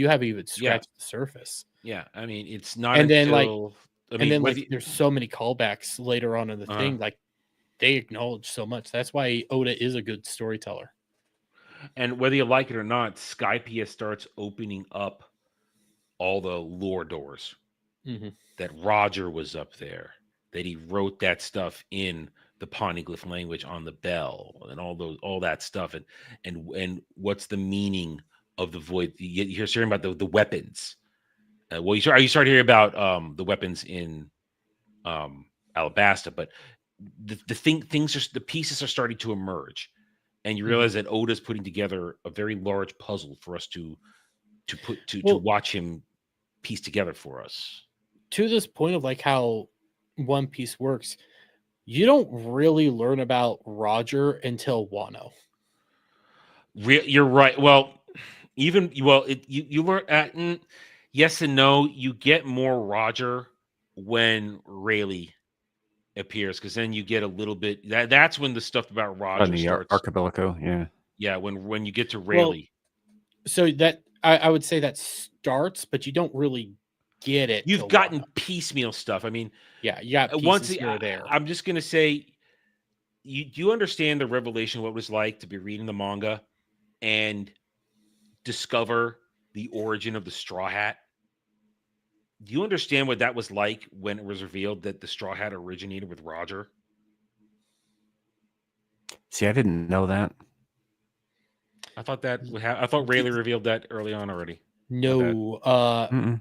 haven't even Yeah. scratched the surface. Yeah. I mean, it's not And then like until I and mean, then like whether there's so many callbacks later on in the uh thing, like they acknowledge so much. That's why Oda is a good storyteller. and whether you like it or not, Skypiea starts opening up all the lore doors. Mhm. That Roger was up there, that he wrote that stuff in the Poneglyph language on the bell, and all that stuff, and what's the meaning of the void? You're hearing about the weapons. Well, you start hearing about the weapons in Alabasta, but the pieces are starting to emerge, and you Mhm. realize that Oda's putting together a very large puzzle for us to Well, watch him piece together for us. to this point of like how One Piece works, you don't really learn about Roger until Wano. You're right. Well, you learn yes and no. You get more Roger when Rayleigh appears, because then you get a little bit that's when the stuff about On Roger the starts. Archipelago, yeah. Yeah, when you get to Well, Rayleigh, so that I would say that starts, but you don't really get it you've till Wano. gotten piecemeal stuff. I mean, Yeah, you got once pieces here or there. I'm just gonna say, do you understand the revelation? What it was like to be reading the manga and discover the origin of the Straw Hat? Do you understand what that was like when it was revealed that the Straw Hat originated with Roger? See, I didn't know that. I thought that I thought Rayleigh revealed that early on already. My bad. No, Mm-mm.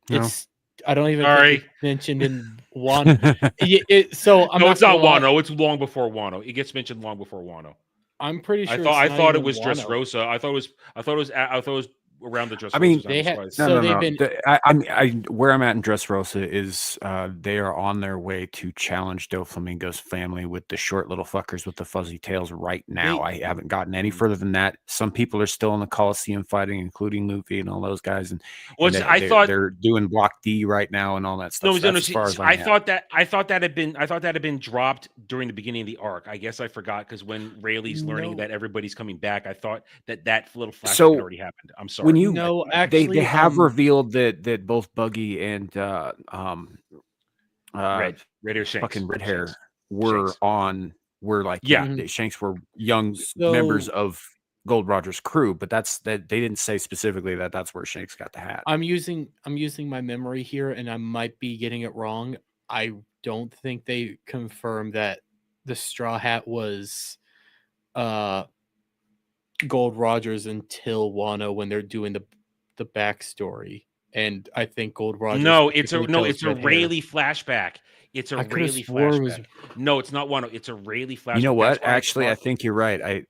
No. it's I don't even think Sorry. it's mentioned in Wano. So I'm No, not it's not gonna lie. Wano. It's long before Wano. It gets mentioned long before Wano. I'm pretty sure it's I not thought it even was Wano. Dressrosa. I thought it was around the Dressrosa. I mean, They had no, so no, they've no. been I where I'm at in Dressrosa is they are on their way to challenge Doflamingo's family with the short little fuckers with the fuzzy tails right now. They- I haven't gotten any further than that. Some people are still in the Coliseum fighting, including Luffy and all those guys, and Well, I thought they're doing Block D right now and all that stuff. no, So no, that's as see, far as I am. I thought that had been dropped during the beginning of the arc. I guess I forgot because when Rayleigh's learning No. that everybody's coming back, I thought that little flashback So, had already happened. I'm sorry. When you No, they actually, have revealed that both Buggy and Red Hair Shanks. fucking Red Hair Shanks. were like Yeah. the Shanks were young So- members of Gold Roger's crew, but that they didn't say specifically that that's where Shanks got the hat. I'm using my memory here, and I might be getting it wrong. I don't think they confirmed that the Straw Hat was Gold Rogers until Wano when they're doing the backstory. And I think Gold Rogers. No, it's a specifically tells Red Hair. Rayleigh flashback. It's a I could've Rayleigh swore it was- flashback. No, it's not Wano. It's a Rayleigh flashback. You know That's what? why Actually, I thought- think you're right. I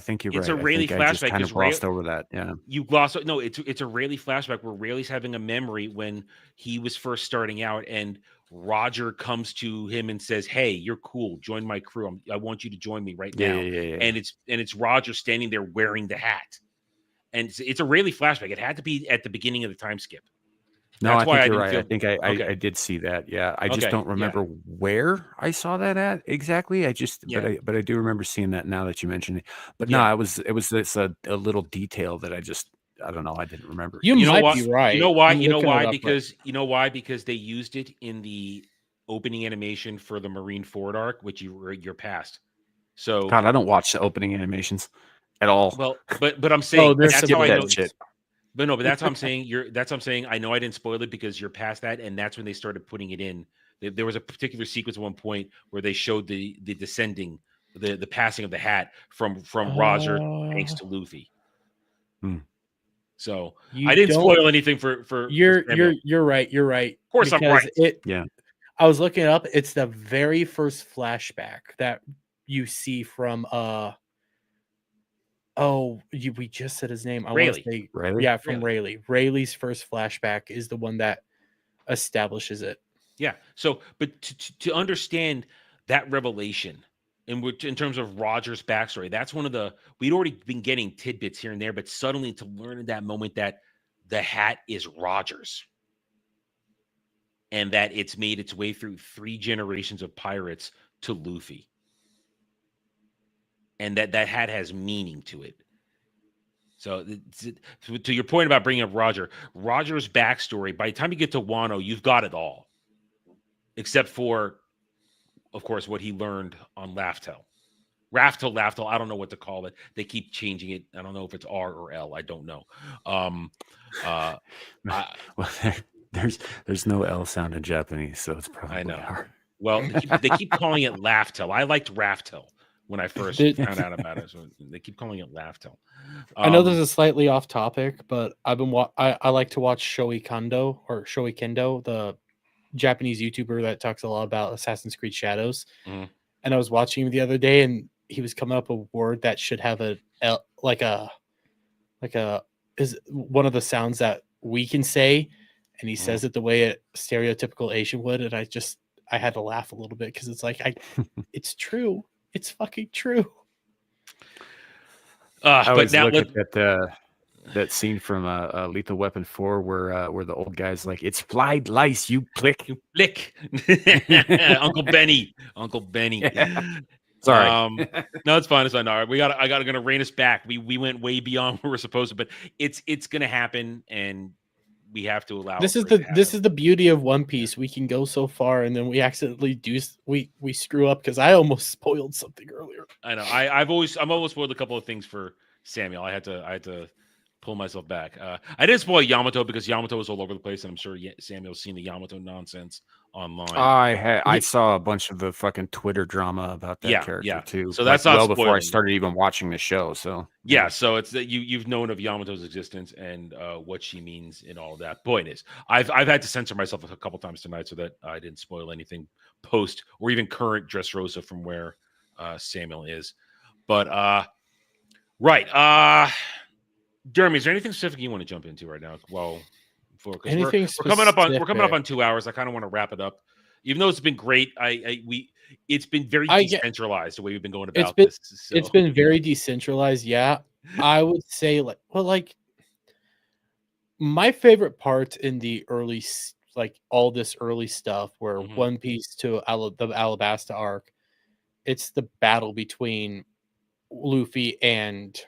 think you're It's right. a Rayleigh I think I just flashback, kind 'cause of glossed over that. Yeah. you gloss. No, it's a Rayleigh flashback where Rayleigh's having a memory when he was first starting out, and Roger comes to him and says, "Hey, you're cool. Join my crew. I want you to join me right now." Yeah. And it's Roger standing there wearing the hat, and it's a Rayleigh flashback. It had to be at the beginning of the time skip. No, That's I why think I you're didn't right. feel- I think Okay. I did see that. Yeah, I just Okay, don't yeah. remember where I saw that at exactly. I just, Yeah. but I do remember seeing that now that you mention it. But no, Yeah. it was this a little detail that I don't know. I didn't remember. You know might what? be right. You know why? I'm You know looking it why? up, Because because they used it in the opening animation for the Marine Ford arc, which you're past. So God, I don't watch the opening animations at all. well, but I'm saying there's that's Skip how I that know. shit. But no, but that's how I'm saying. That's how I'm saying. I know I didn't spoil it because you're past that, and that's when they started putting it in. There was a particular sequence at one point where they showed the descending, the passing of the hat from Roger thanks to Luffy. Hmm. So You I didn't don't- spoil anything for You're Samuel. you're right. You're right. Of course I'm Because right. Yeah. I was looking it up. It's the very first flashback that you see from we just said his name. I want Rayleigh. to say Rayleigh? yeah, from Rayleigh. Rayleigh's first flashback is the one that establishes it. Yeah. So, but to understand that revelation in terms of Roger's backstory, that's one of we'd already been getting tidbits here and there, but suddenly to learn in that moment that the hat is Roger's and that it's made its way through 3 generations of pirates to Luffy. And that hat has meaning to it. So to your point about bringing up Roger's backstory, by the time you get to Wano, you've got it all. Except for, of course, what he learned on Raftel. Raftel, I don't know what to call it. They keep changing it. I don't know if it's R or L. I don't know. Well, there's no L sound in Japanese, so it's probably I know. R. Well, they keep calling it Raftel. I liked Raftel when I first found out about it. So they keep calling it Raftel. I know this is slightly off topic, but I've been I like to watch Shoei Kendo, the Japanese YouTuber that talks a lot about Assassin's Creed Shadows. Mhm. And I was watching him the other day, and he was coming up with a word that should have a L, is one of the sounds that we can say, and he says it the way a stereotypical Asian would, and I had to laugh a little bit because it's like it's true. It's fucking true. I but always now look at that scene from Lethal Weapon 4 where the old guy's like, "It's flied lice, you click." Lick. Uncle Benny. Yeah. Sorry. No, it's fine. It's fine. All right, I got to rein us back. We went way beyond where we're supposed to, but it's gonna happen, and we have to allow. This is the beauty of One Piece. We can go so far, and then we accidentally we screw up because I almost spoiled something earlier. I know. I'm almost spoiled a couple of things for Samuel. I had to pull myself back. I didn't spoil Yamato because Yamato was all over the place, and I'm sure Samuel's seen the Yamato nonsense online. I saw a bunch of the fucking Twitter drama about that character too. So that's not well before I spoiling. started even watching the show. So yeah, so it's that you've known of Yamato's existence and what she means and all that. Point is, I've had to censor myself a couple times tonight so that I didn't spoil anything post or even current Dressrosa from where Samuel is. But right, Jeremy, is there anything specific you want to jump into right now? Well, because Anything we're coming up on specific? 2 hours. I kind of want to wrap it up. Even though it's been great, it's been very I get decentralized the way we've been going it's about been this. So it's been very decentralized. Yeah, I would say like my favorite part in the early like all this early stuff where Mhm. One Piece to the Alabasta arc, it's the battle between Luffy and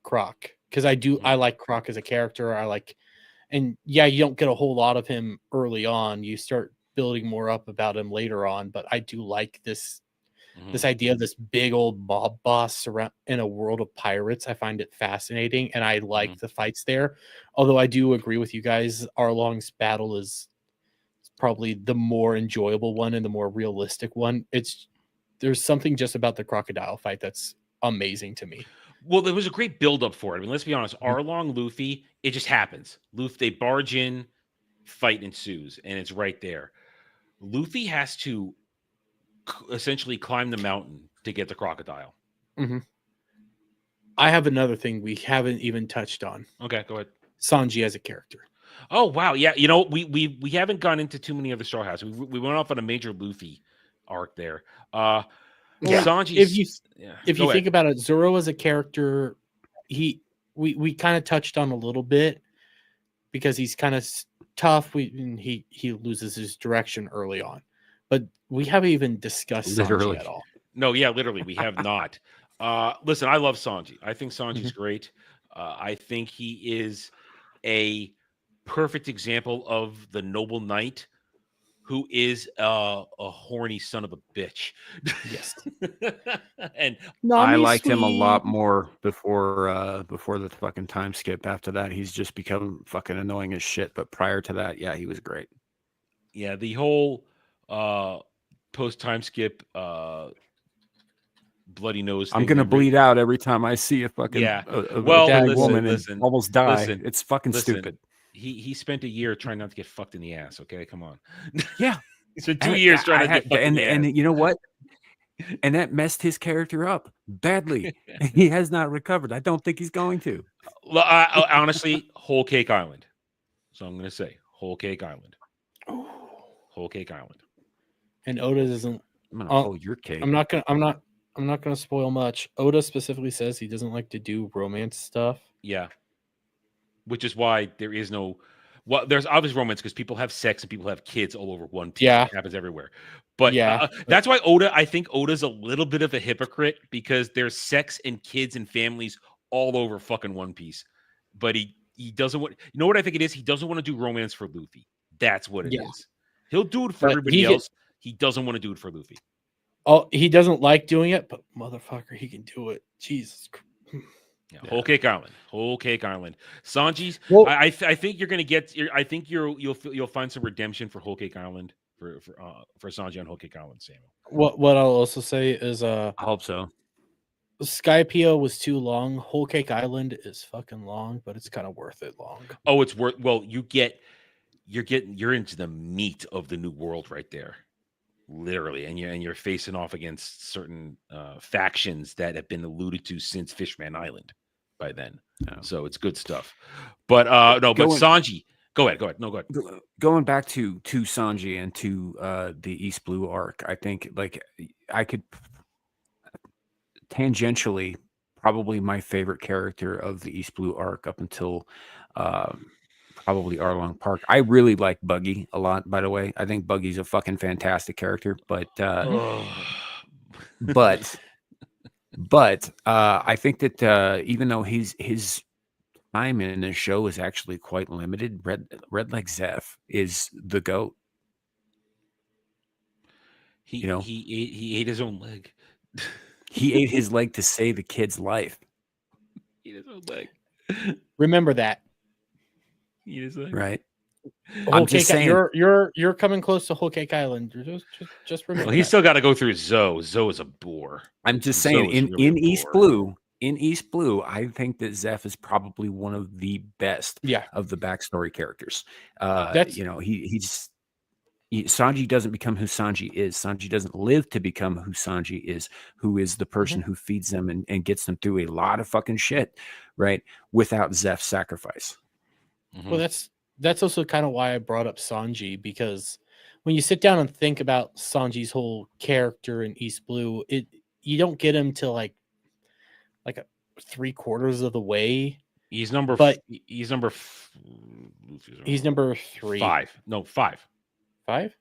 Croc, because I like Croc as a character. And yeah, you don't get a whole lot of him early on. You start building more up about him later on, but I do like this idea of this big old mob boss around in a world of pirates. I find it fascinating, and I like the fights there. Although I do agree with you guys, Arlong's battle is probably the more enjoyable one and the more realistic one. There's something just about the crocodile fight that's amazing to me. Well, there was a great buildup for it. I mean, let's be honest. Arlong, Luffy, it just happens. Luffy, they barge in, fight ensues, and it's right there. Luffy has to essentially climb the mountain to get the crocodile. I have another thing we haven't even touched on. Okay, go ahead. Sanji as a character. Oh wow, yeah. You know, we haven't gone into too many other Straw Hats. We went off on a major Luffy arc there. Sanji. If you think about it, Zoro as a character, we kind of touched on a little bit because he's kind of tough. He loses his direction early on, but we haven't even discussed Sanji at all. No, yeah, literally, we have not. Listen, I love Sanji. I think Sanji's great. I think he is a perfect example of the noble knight who is a horny son of a bitch. Yes. And I liked him a lot more before the fucking time skip. After that, he's just become fucking annoying as shit. But prior to that, yeah, he was great. Yeah, the whole post time skip bloody nose thing. I'm gonna bleed out every time I see a fucking woman and almost die. It's fucking stupid. He spent a year trying not to get fucked in the ass. Okay, come on. Yeah, he spent 2 years trying to get fucked in the ass. And you know what? And that messed his character up badly. He has not recovered. I don't think he's going to. Honestly, Whole Cake Island. So I'm going to say Whole Cake Island. Whole Cake Island. And Oda doesn't. I'm gonna hold your cake. I'm not gonna spoil much. Oda specifically says he doesn't like to do romance stuff. Yeah. Which is why there is no. Well, there's obvious romance because people have sex and people have kids all over One Piece. Yeah, it happens everywhere. But that's why I think Oda's a little bit of a hypocrite because there's sex and kids and families all over fucking One Piece. But he doesn't want. You know what I think it is? He doesn't want to do romance for Luffy. That's what it is. He'll do it for everybody else. He doesn't want to do it for Luffy. Oh, he doesn't like doing it, but motherfucker, he can do it. Jesus Christ. Yeah, Whole Cake Island, Whole Cake Island. Sanji's. I think you're gonna get. I think you'll find some redemption for Whole Cake Island for Sanji on Whole Cake Island, Samuel. What I'll also say is I hope so. Skypiea was too long. Whole Cake Island is fucking long, but it's kind of worth it long. Oh, it's worth. Well, you're into the meat of the new world right there. Literally, and you're facing off against certain factions that have been alluded to since Fishman Island by then. So it's good stuff. But Sanji, go ahead. No, go ahead. Going back to Sanji and to the East Blue arc, I think like I could tangentially probably my favorite character of the East Blue arc up until probably Arlong Park. I really like Buggy a lot, by the way. I think Buggy's a fucking fantastic character, but I think that even though his time in the show is actually quite limited, Red Leg Zeph is the GOAT. He ate his own leg. He ate his leg to save the kid's life. He ate his own leg. Remember that. Right. I'm just saying you're coming close to Whole Cake Island. Just remember. Well, he's still got to go through Zoe. Zoe is a bore. I'm just saying in East Blue, I think that Zeph is probably one of the best of the backstory characters. Sanji doesn't become who Sanji is. Sanji doesn't live to become who Sanji is, who is the person who feeds them and gets them through a lot of fucking shit, right? Without Zeph's sacrifice. Well, that's also kind of why I brought up Sanji, because when you sit down and think about Sanji's whole character in East Blue, you don't get him to like a 3/4 of the way. He's number. But he's number. He's number 3. 5. No, 5. 5.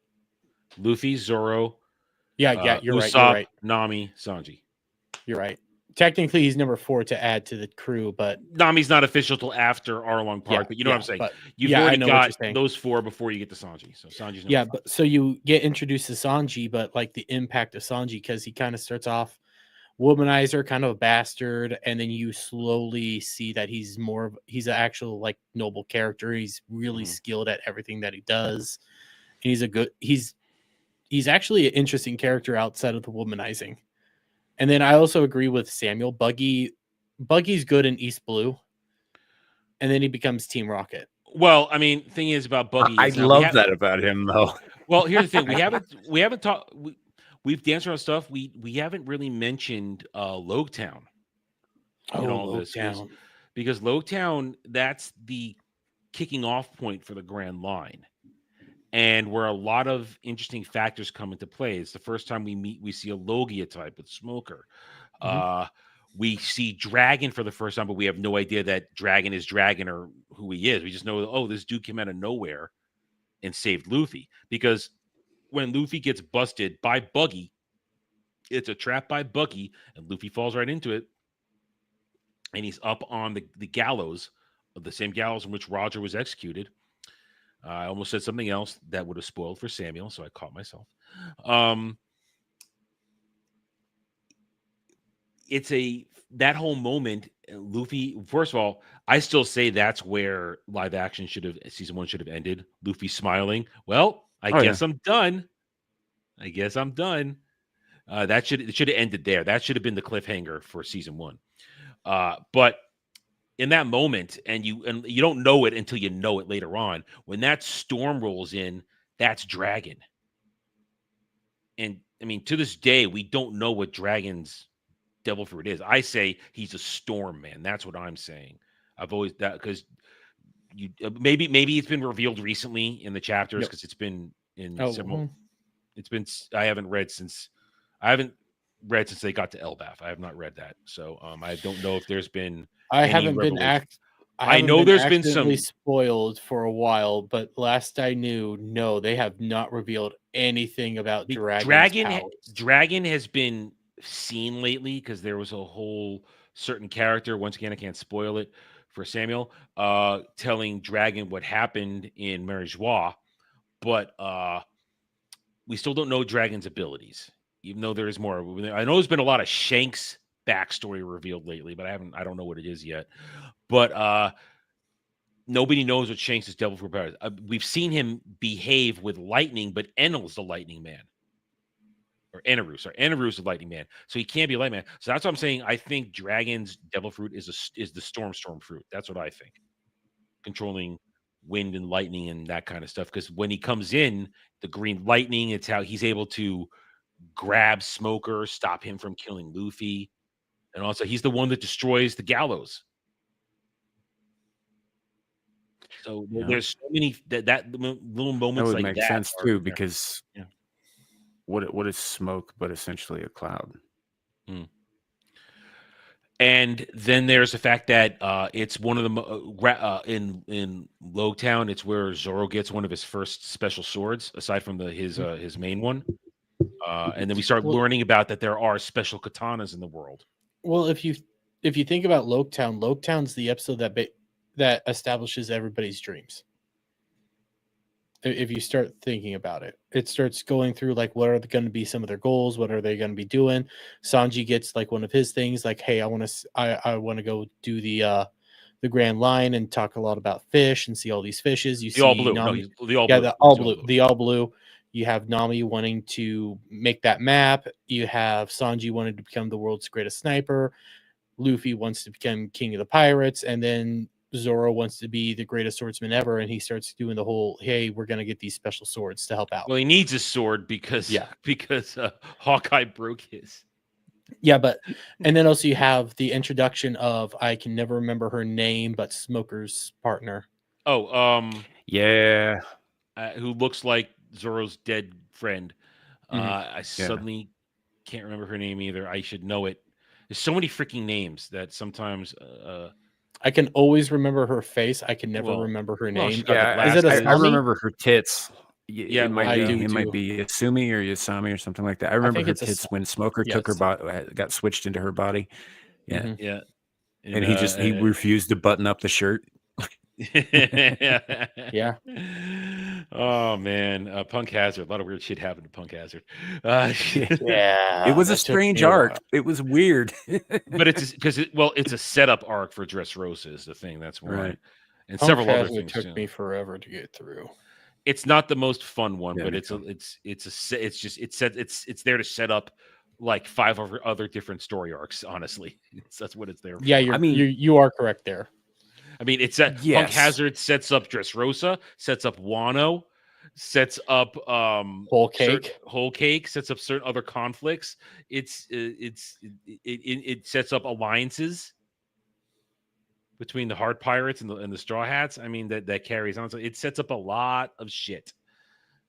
Luffy, Zoro. Yeah, you're right. Usopp, You're right. Nami, Sanji. You're right. Technically, he's number 4 to add to the crew, but Nami's not official till after Arlong Park. But you know what I'm saying. You've already got those 4 before you get to Sanji. So Sanji's number 5. But so you get introduced to Sanji, but like the impact of Sanji, because he kind of starts off womanizer, kind of a bastard, and then you slowly see that he's an actual like noble character. He's really skilled at everything that he does. And he's actually an interesting character outside of the womanizing. And then I also agree with Samuel. Buggy's good in East Blue, and then he becomes Team Rocket. Well, I mean, thing is about Buggy. I love that about him, though. Well, here's the thing: we haven't talked. We've danced around stuff. We haven't really mentioned Logetown. Logetown. Because Logetown, that's the kicking off point for the Grand Line, and where a lot of interesting factors come into play. It's the first time we see a Logia type with Smoker. We see Dragon for the first time, but we have no idea that Dragon is Dragon or who he is. We just know, oh, this dude came out of nowhere and saved Luffy. Because when Luffy gets busted by Buggy, it's a trap by Buggy, and Luffy falls right into it. And he's up on the gallows, the same gallows in which Roger was executed. I almost said something else that would have spoiled for Samuel, so I caught myself. That whole moment, Luffy, first of all, I still say that's where season 1 should have ended. Luffy smiling. Well, I guess I'm done. It should have ended there. That should have been the cliffhanger for season 1. But in that moment, and you don't know it until you know it later on, when that storm rolls in, that's Dragon. And I mean, to this day, we don't know what Dragon's devil fruit is. I say he's a storm man. That's what I'm saying. I've always that because maybe it's been revealed recently in the chapters because it's been in several. It's been I haven't read since they got to Elbaf. I have not read that, so I don't know if there's been. I know there's been some spoiled for a while, but last I knew, no, they have not revealed anything about Dragon has been seen lately because there was a whole certain character. Once again, I can't spoil it for Samuel. Telling Dragon what happened in Marijois, but we still don't know Dragon's abilities, even though there is more. I know there's been a lot of Shanks backstory revealed lately, but I don't know what it is yet. But nobody knows what Shanks' devil fruit power is. We've seen him behave with lightning, but Enel's the lightning man. Or Eneru. Sorry, Eneru's the lightning man. So he can't be a lightning man. So that's what I'm saying. I think Dragon's devil fruit is the storm fruit. That's what I think. Controlling wind and lightning and that kind of stuff. Because when he comes in, the green lightning, it's how he's able to grab Smoker, stop him from killing Luffy. And also, he's the one that destroys the gallows. So there's so many that little moments that would like make sense too, because what is smoke but essentially a cloud? And then there's the fact that it's one of the in Logetown, it's where Zoro gets one of his first special swords, aside from his main one. And then we start learning about that there are special katanas in the world. Well, if you think about Logetown's the episode that establishes everybody's dreams. If you start thinking about it, it starts going through like what are going to be some of their goals, what are they going to be doing. Sanji gets like one of his things, like, hey, I want to go do the Grand Line and talk a lot about fish and see all these fishes. You see all blue, Nami, the all blue. You have Nami wanting to make that map. You have Sanji wanting to become the world's greatest sniper. Luffy wants to become king of the pirates, and then Zoro wants to be the greatest swordsman ever, and he starts doing the whole, "Hey, we're gonna get these special swords to help out." Well, he needs a sword because Hawkeye broke his. Yeah, but and then also you have the introduction of, I can never remember her name, but Smoker's partner. Oh, Yeah. who looks like Zoro's dead friend. Mhm. I suddenly can't remember her name either. I should know it. There's so many freaking names that sometimes. I can always remember her face. I can never Well, remember her well, she name. got the Yeah, Is it glasses. I Asami? remember her tits. Yeah, It might well, be I do it might too. be Yasumi or Yasami or something like that. I remember think her it's tits Asami. when Smoker took her Yes. body, got switched into her body. Yeah, Mhm. Yeah, and he refused to button up the shirt. Yeah. Oh man, Punk Hazard. A lot of weird shit happened to Punk Hazard. It was a that took strange me a arc. while. It was weird. But it's because it's a setup arc for Dressrosa is the thing. That's why, Right. and Punk several other Hazard things took too. me forever to get through. It's not the most fun one, Yeah, but me it's too. it's there to set up like 5 other different story arcs. Honestly, that's what it's there for. Yeah, I mean, you are correct there. I mean, it's Punk yes. Hazard sets up Dressrosa, sets up Wano, sets up Whole Cake. Whole Cake, sets up certain other conflicts. It sets up alliances between the Hard Pirates and the Straw Hats. I mean, that carries on. So it sets up a lot of shit.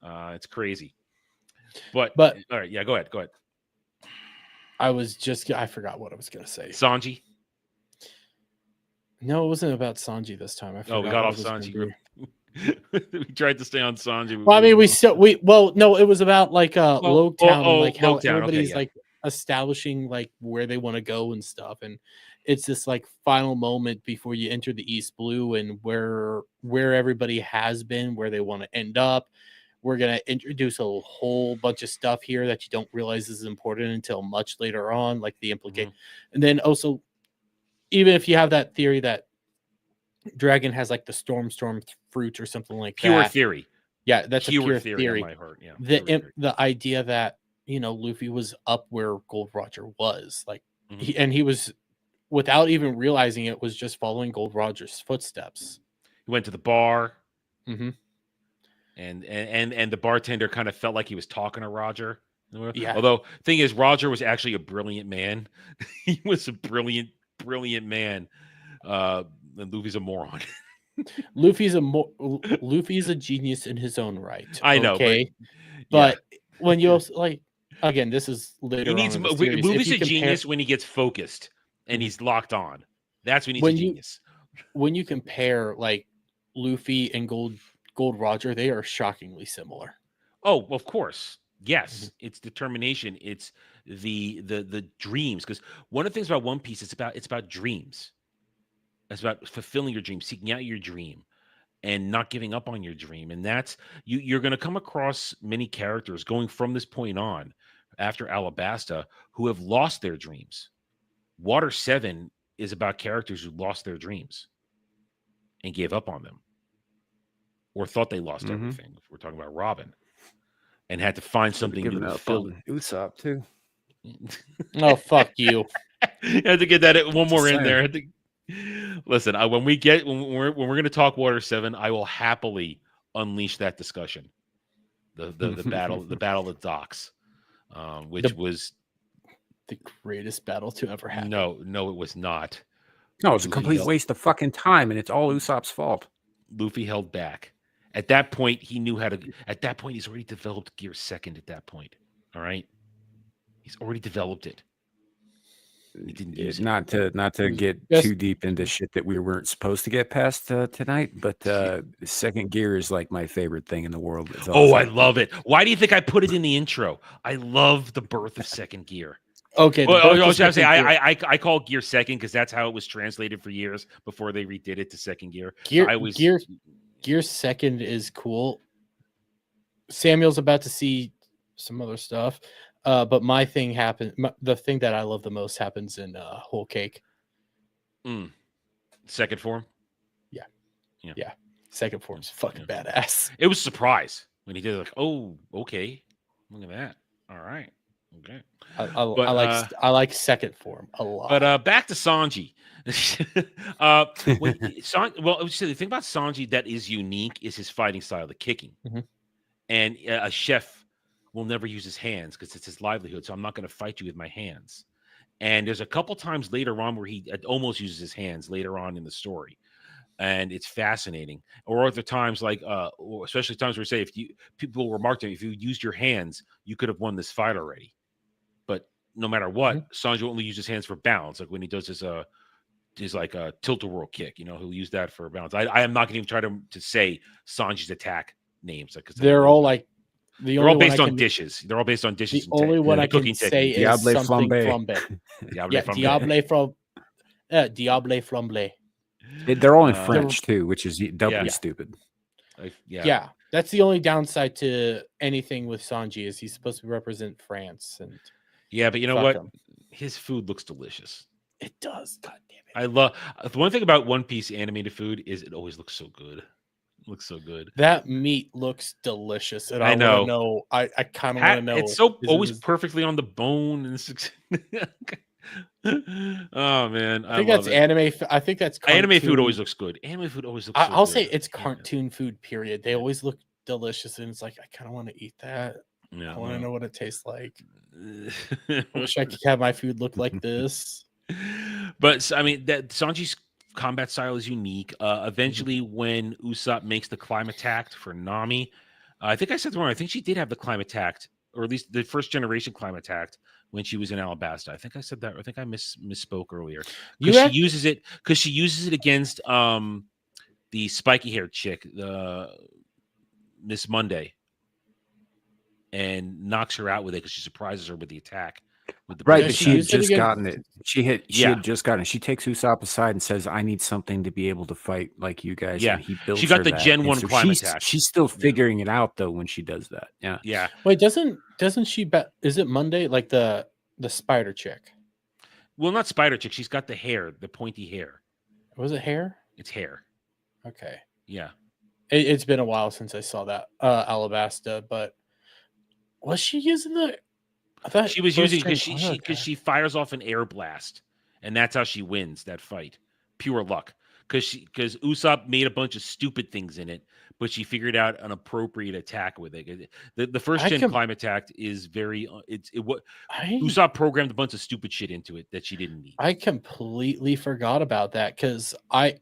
It's crazy. But all right, yeah, go ahead. I forgot what I was gonna say. Sanji. No, it wasn't about Sanji this time. I forgot. Oh, we got what off it was gonna Sanji. be. We tried to stay on Sanji. Well, I mean, no, it was about like Logue Town and like how Logue Town. Okay, everybody's yeah. like establishing like where they want to go and stuff, and it's this like final moment before you enter the East Blue and where everybody has been, where they want to end up. We're gonna introduce a whole bunch of stuff here that you don't realize is important until much later on, like the implicate, and then also, even if you have that theory that Dragon has like the storm fruit or something like Pure that. theory. Yeah, that's Pure a pure theory. on my heart. Yeah. The idea that, Luffy was up where Gold Roger was, like he was, without even realizing it, was just following Gold Roger's footsteps. He went to the bar. Mm-hmm. And the bartender kind of felt like he was talking to Roger. Yeah. Although thing is, Roger was actually a brilliant man. He was a brilliant man. And Luffy's a moron. Luffy's a genius in his own right. I know, okay, but when you also, like, again, this is later on in the series. Luffy's a genius when he gets focused and he's locked on. That's when he's a genius. When you compare like Luffy and Gold Roger, they are shockingly similar. Oh, of course. Yes, it's determination. It's the dreams. Because one of the things about One Piece, it's about dreams. It's about fulfilling your dream, seeking out your dream, and not giving up on your dream. And that's you're going to come across many characters going from this point on, after Alabasta, who have lost their dreams. Water 7 is about characters who lost their dreams and gave up on them, or thought they lost everything. We're talking about Robin, and had to find something new to fill. Usopp too. Oh, fuck you! I had to get that one more in there. Listen, when we're going to talk Water 7, I will happily unleash that discussion. The battle of docks, which was the greatest battle to ever happen. No, it was not. No, it's a complete waste of fucking time, and it's all Usopp's fault. Luffy held back. At that point, he knew how to. At that point, he's already developed Gear Second. At that point, all right, he's already developed it. He didn't use it. Not to get too deep into shit that we weren't supposed to get past tonight, but second gear is like my favorite thing in the world. It's awesome. I love it. Why do you think I put it in the intro? I love the birth of second gear. Okay. Well, I was going to say I call Gear Second because that's how it was translated for years before they redid it to Second Gear. Gear Second is cool. Samuel's about to see some other stuff. But my thing happened. The thing that I love the most happens in Whole Cake. Second form. Yeah. Second form's fucking badass. It was a surprise when he did it. Like, oh, okay, look at that. All right. Okay. I like second form a lot. But back to Sanji. The thing about Sanji that is unique is his fighting style, the kicking. Mhm. And a chef will never use his hands because it's his livelihood. So I'm not going to fight you with my hands. And there's a couple times later on where he almost uses his hands later on in the story. And it's fascinating. Or other times, like, or especially times where say, people remarked to him, if you used your hands, you could have won this fight already. But no matter what, Sanji will only use his hands for balance. Like when he does his like a tilt-a-whirl kick, he'll use that for balance. I am not going to even try to say Sanji's attack names because they're all like they're all based on dishes. They're all based on dishes. The only one I can cooking say technique. is Diable something flambe. flambe. Diable flambe. They're all in French too, which is doubly Yeah. stupid. Yeah, that's the only downside to anything with Sanji is he's supposed to represent France, and yeah, but you know fuck what? him. His food looks delicious. It does. God damn it! I love the one thing about One Piece animated food is it always looks so good. It looks so good. That meat looks delicious, and I know. Want to know. I kind of want to know. It's so always perfectly on the bone. Oh man, I think that's anime. I think that's anime food always looks good. Anime food always looks. I'll say it's cartoon food. Period. They always look delicious, and it's like I kind of want to eat that. Yeah, I want to know what it tastes like. I wish I could have my food look like this. But I mean, that Sanji's combat style is unique. Eventually, when Usopp makes the climb attack for Nami, I think I said wrong. I think she did have the climb attack, or at least the first generation climb attack when she was in Alabasta. I think I said that. I think I misspoke earlier. She uses it against the spiky haired chick, the Miss Monday, and knocks her out with it because she surprises her with the attack. Right, but she had just gotten it. She had just gotten it. She takes Usopp aside and says, "I need something to be able to fight like you guys." Yeah, and he builds. She got the that. Gen 1 climb attack. She's still figuring it out though when she does that. Yeah, yeah. Wait, doesn't she? Is it Monday like the spider chick? Well, not spider chick. She's got the hair, the pointy hair. Was it hair? It's hair. Okay. Yeah. It's been a while since I saw that Alabasta, but was she using the? I thought she was using because she fires off an air blast, and that's how she wins that fight. Pure luck, because Usopp made a bunch of stupid things in it, but she figured out an appropriate attack with it. The first gen climb attack is very Usopp programmed a bunch of stupid shit into it that she didn't need. I completely forgot about that because I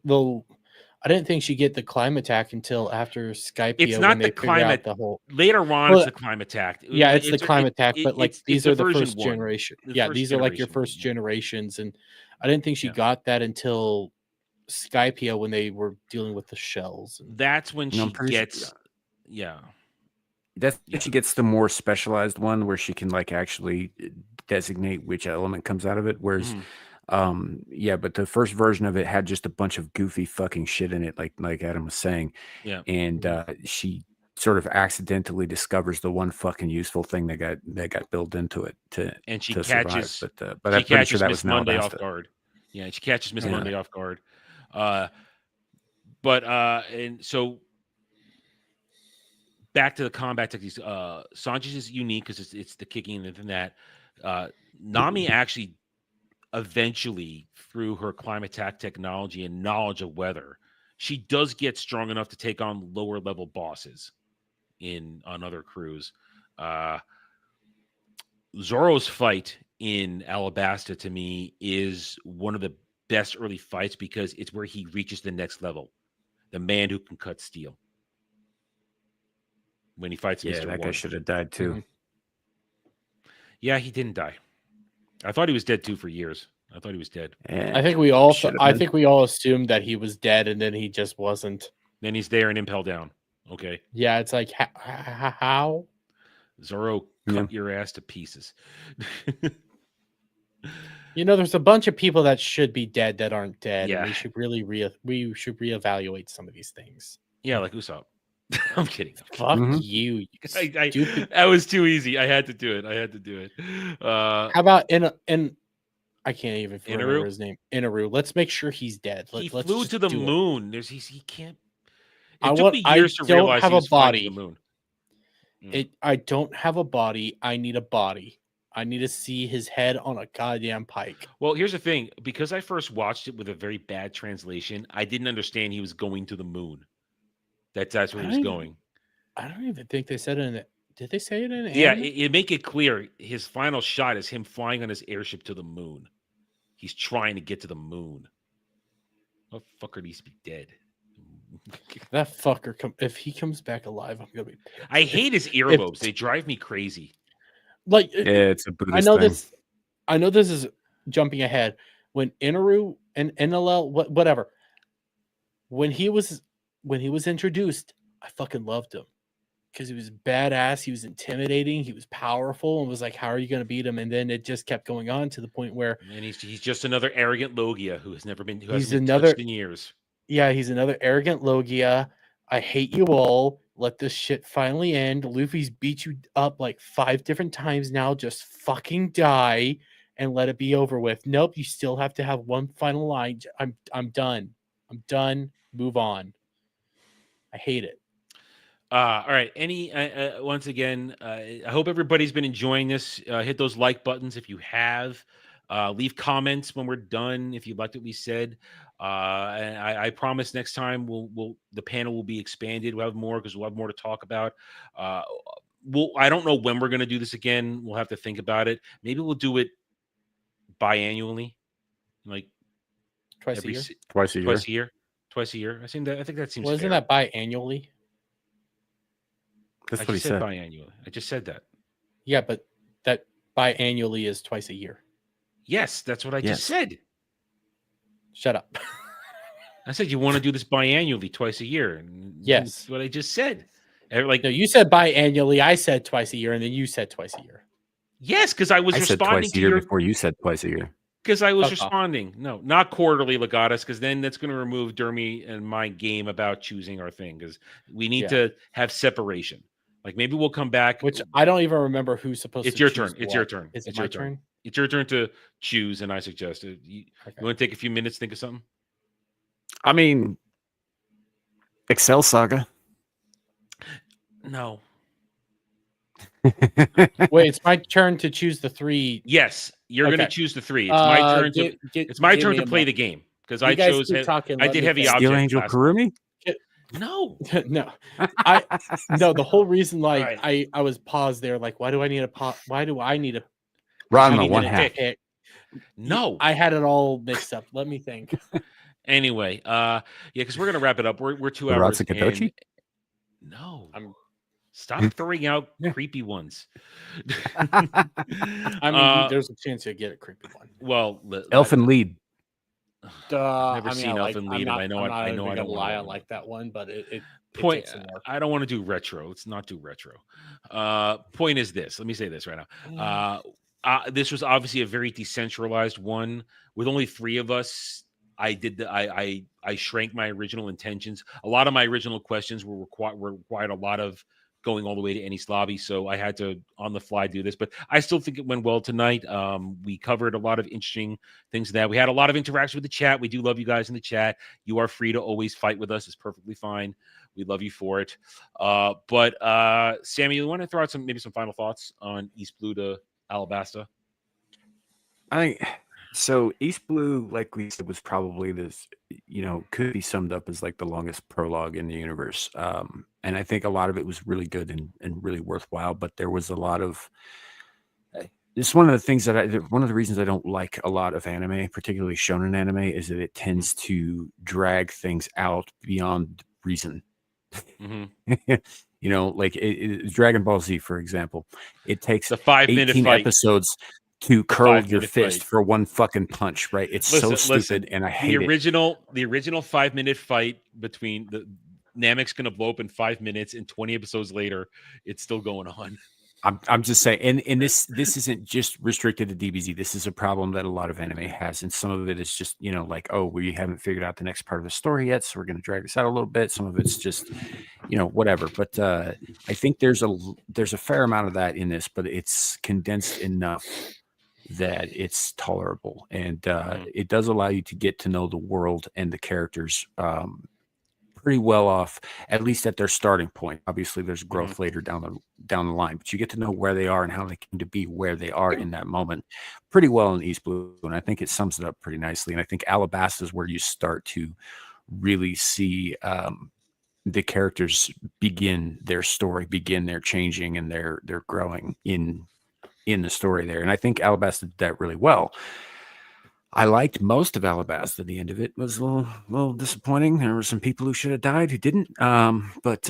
didn't think she'd get the climb attack until after Skype. It's not the climb attack. Later on, it's the climb attack. Yeah, it's the climb attack, but like these are the first generation. Yeah, these are like your first generations, and I didn't think she got that until Skypia when they were dealing with the shells. That's when she gets. That's when she gets the more specialized one where she can like actually designate which element comes out of it. Whereas. But the first version of it had just a bunch of goofy fucking shit in it, like Adam was saying. Yeah. And she sort of accidentally discovers the one fucking useful thing that got built into it and she catches survive. But I'm pretty sure that was Monday off guard. Yeah, she catches Miss Monday off guard. And so back to the combat techniques. Sanji's is unique because it's the kicking and that. Nami actually eventually, through her climb attack technology and knowledge of weather, she does get strong enough to take on lower level bosses on other crews. Zoro's fight in Alabasta to me is one of the best early fights because it's where he reaches the next level. The man who can cut steel. When he fights Mr. that guy should have died too. Mm-hmm. Yeah, he didn't die. I thought he was dead too for years. I thought he was dead. I think we all assumed that he was dead, and then he just wasn't. Then he's there and impel down. Okay. Yeah, it's like how Zoro cut your ass to pieces. There's a bunch of people that should be dead that aren't dead. Yeah. And we should reevaluate some of these things. Yeah, like Usopp. I'm kidding. Fuck you. That was too easy. I had to do it. How about in I can't even remember his name. Inaru. Let's make sure he's dead. He flew to the moon. He can't. I don't have a body. I don't have a body. I need a body. I need to see his head on a goddamn pike. Well, here's the thing. Because I first watched it with a very bad translation, I didn't understand he was going to the moon. That's where he was going. I don't even think they said it in it. Did they say it in Yeah, anime? it make it clear. His final shot is him flying on his airship to the moon. He's trying to get to the moon. That fucker needs to be dead. That fucker, if he comes back alive, I'm gonna be pissed. I hate his earlobes. They drive me crazy. Like, Yeah, it's a Buddhist I know thing. this. I know this is jumping ahead. When Inaru and NLL, whatever, when he was introduced, I fucking loved him because he was badass. He was intimidating. He was powerful, and was like, "How are you going to beat him?" And then it just kept going on to the point where, And he's just another arrogant Logia who has never been He's hasn't been another- touched in years. yeah, he's another arrogant Logia. I hate you all. Let this shit finally end. Luffy's beat you up like 5 different times now. Just fucking die and let it be over with. Nope, you still have to have one final line. I'm done. I'm done. Move on. I hate it. All right. Once again, I hope everybody's been enjoying this. Hit those like buttons if you have. Leave comments when we're done if you liked what we said. And I promise next time the panel will be expanded. We'll have more because we'll have more to talk about. I don't know when we're going to do this again. We'll have to think about it. Maybe we'll do it biannually, like Twice a year. Twice a year. Twice a year. I think that seems. Well, isn't fair. that biannually? That's I what he just said said. biannually. I just said that. Yeah, but that biannually is twice a year. Yes, that's what I just said. Shut up. I said you want to do this biannually, twice a year. And Yes. that's what I just said. Like, No, you said biannually. I said twice a year, and then you said twice a year. yes, because I was I said responding twice a to year your. before you said twice a year. Because I was Fuck off. responding. No, not quarterly, Legatus, because then that's going to remove Dermy and my game about choosing our thing. Because we need to have separation. Like maybe we'll come back. Which I don't even remember who's supposed It's to your choose turn. It's what. your turn. Is it It's my your turn. turn? It's your turn to choose, and I suggested. You Okay. want to take a few minutes, think of something? I mean, Excel Saga. No. Wait, it's my turn to choose the 3. Yes, you're going to Okay. choose the 3. It's my turn to. It's my turn to play the game because I chose. I did heavy object. Steel Angel last Kurumi? No. No, no. The whole reason, like, Right. I was paused there. Like, why do I need a pause? Why do I need a Ranma, need one to half. pick. No. I had it all mixed up. Let me think. Anyway, yeah, because we're gonna wrap it up. We're 2 hours in. Katochi? No, I'm- stop throwing out creepy ones. I mean, there's a chance you get a creepy one. Well, Elfin Lead. Never seen Elfin Lead, and I know I don't want to lie. I want like that one, but it point. takes some work. I don't want to do retro. Let's not do retro. Point is this. Let me say this right now. This was obviously a very decentralized one with only 3 of us. I shrank my original intentions. A lot of my original questions required a lot of going all the way to Enies Lobby, so I had to on the fly do this. But I still think it went well tonight. We covered a lot of interesting things. That we had a lot of interaction with the chat. We do love you guys in the chat. You are free to always fight with us. It's perfectly fine. We love you for it. But Sammy, you want to throw out some final thoughts on East Blue to Alabasta? So East Blue, like we said, was probably this, could be summed up as like the longest prologue in the universe. And I think a lot of it was really good and really worthwhile, but there was a lot of, it's one of the things one of the reasons I don't like a lot of anime, particularly shonen anime, is that it tends to drag things out beyond reason. Mm-hmm. Like Dragon Ball Z, for example, it takes the 5-minute 18 fight. The episodes to curl your 5-minute fist fight. for one fucking punch, right? It's so stupid, and I hate the original 5-minute fight between Namek's gonna blow up in 5 minutes, and 20 episodes later, it's still going on. I'm just saying, and this isn't just restricted to DBZ. This is a problem that a lot of anime has, and some of it is just like, oh, we haven't figured out the next part of the story yet, so we're going to drag this out a little bit. Some of it's just whatever. But I think there's a fair amount of that in this, but it's condensed enough that it's tolerable, and it does allow you to get to know the world and the characters pretty well off, at least at their starting point. Obviously, there's growth Mm-hmm. later down the line, but you get to know where they are and how they came to be where they are in that moment pretty well in East Blue, and I think it sums it up pretty nicely. And I think Alabasta is where you start to really see the characters begin their story, begin their changing, and their growing in the story there. And I think Alabasta did that really well. I liked most of Alabasta. The end of it was a little disappointing. There were some people who should have died who didn't. But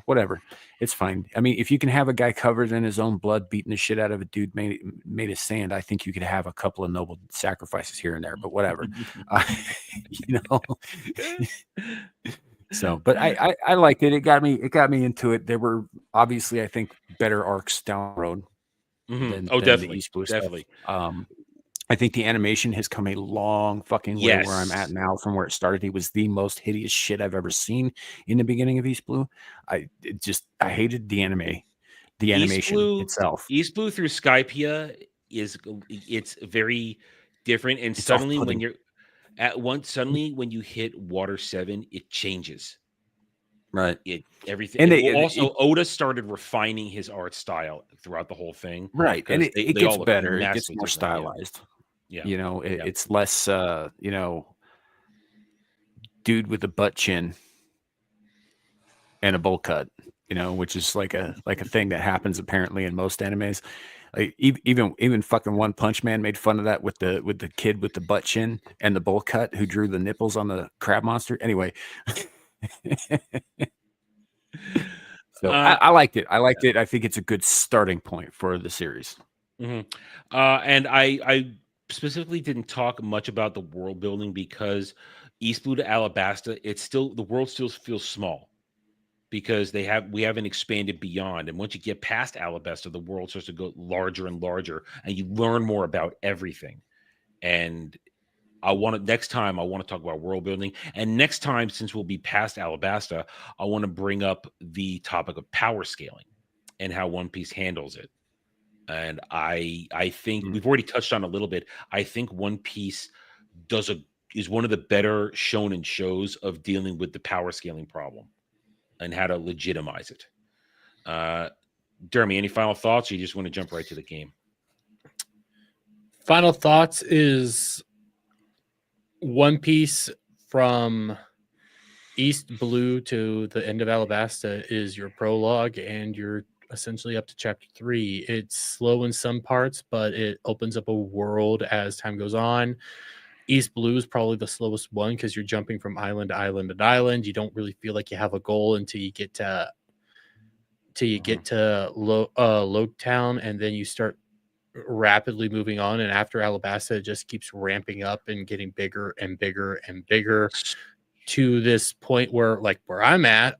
whatever. It's fine. I mean, if you can have a guy covered in his own blood, beating the shit out of a dude made of sand, I think you could have a couple of noble sacrifices here and there. But whatever. you know. So, but I liked it. It got me into it. There were obviously, I think, better arcs down the road than Definitely, the East Blue definitely. stuff. I think the animation has come a long fucking way where I'm at now from where it started. It was the most hideous shit I've ever seen in the beginning of East Blue. I hated the animation itself. East Blue through Skypia it's very different. And It's suddenly off-putting. when you hit Water 7, it changes. Right. Everything. And Oda started refining his art style throughout the whole thing. Right. And it gets better. It gets massively more different, stylized. Yeah. It's less dude with a butt chin and a bowl cut, which is like a thing that happens apparently in most animes. Like even fucking One Punch Man made fun of that with the kid with the butt chin and the bowl cut who drew the nipples on the crab monster. Anyway. So I liked it. I think it's a good starting point for the series. Mm-hmm. And I specifically didn't talk much about the world building because East Blue to Alabasta, the world still feels small because we haven't expanded beyond. And once you get past Alabasta, the world starts to go larger and larger, and you learn more about everything. And next time I want to talk about world building. And next time, since we'll be past Alabasta, I want to bring up the topic of power scaling and how One Piece handles it. And I think we've already touched on a little bit. I think One Piece is one of the better shonen shows of dealing with the power scaling problem and how to legitimize it. Jeremy, any final thoughts, or you just want to jump right to the game? Final thoughts is One Piece from East Blue to the end of Alabasta is your prologue, and you're essentially up to chapter 3. It's slow in some parts, but it opens up a world as time goes on. East Blue is probably the slowest one because you're jumping from island to island to island. You don't really feel like you have a goal until you get to Loketown, and then you start rapidly moving on. And after Alabasta, it just keeps ramping up and getting bigger and bigger and bigger to this point where I'm at.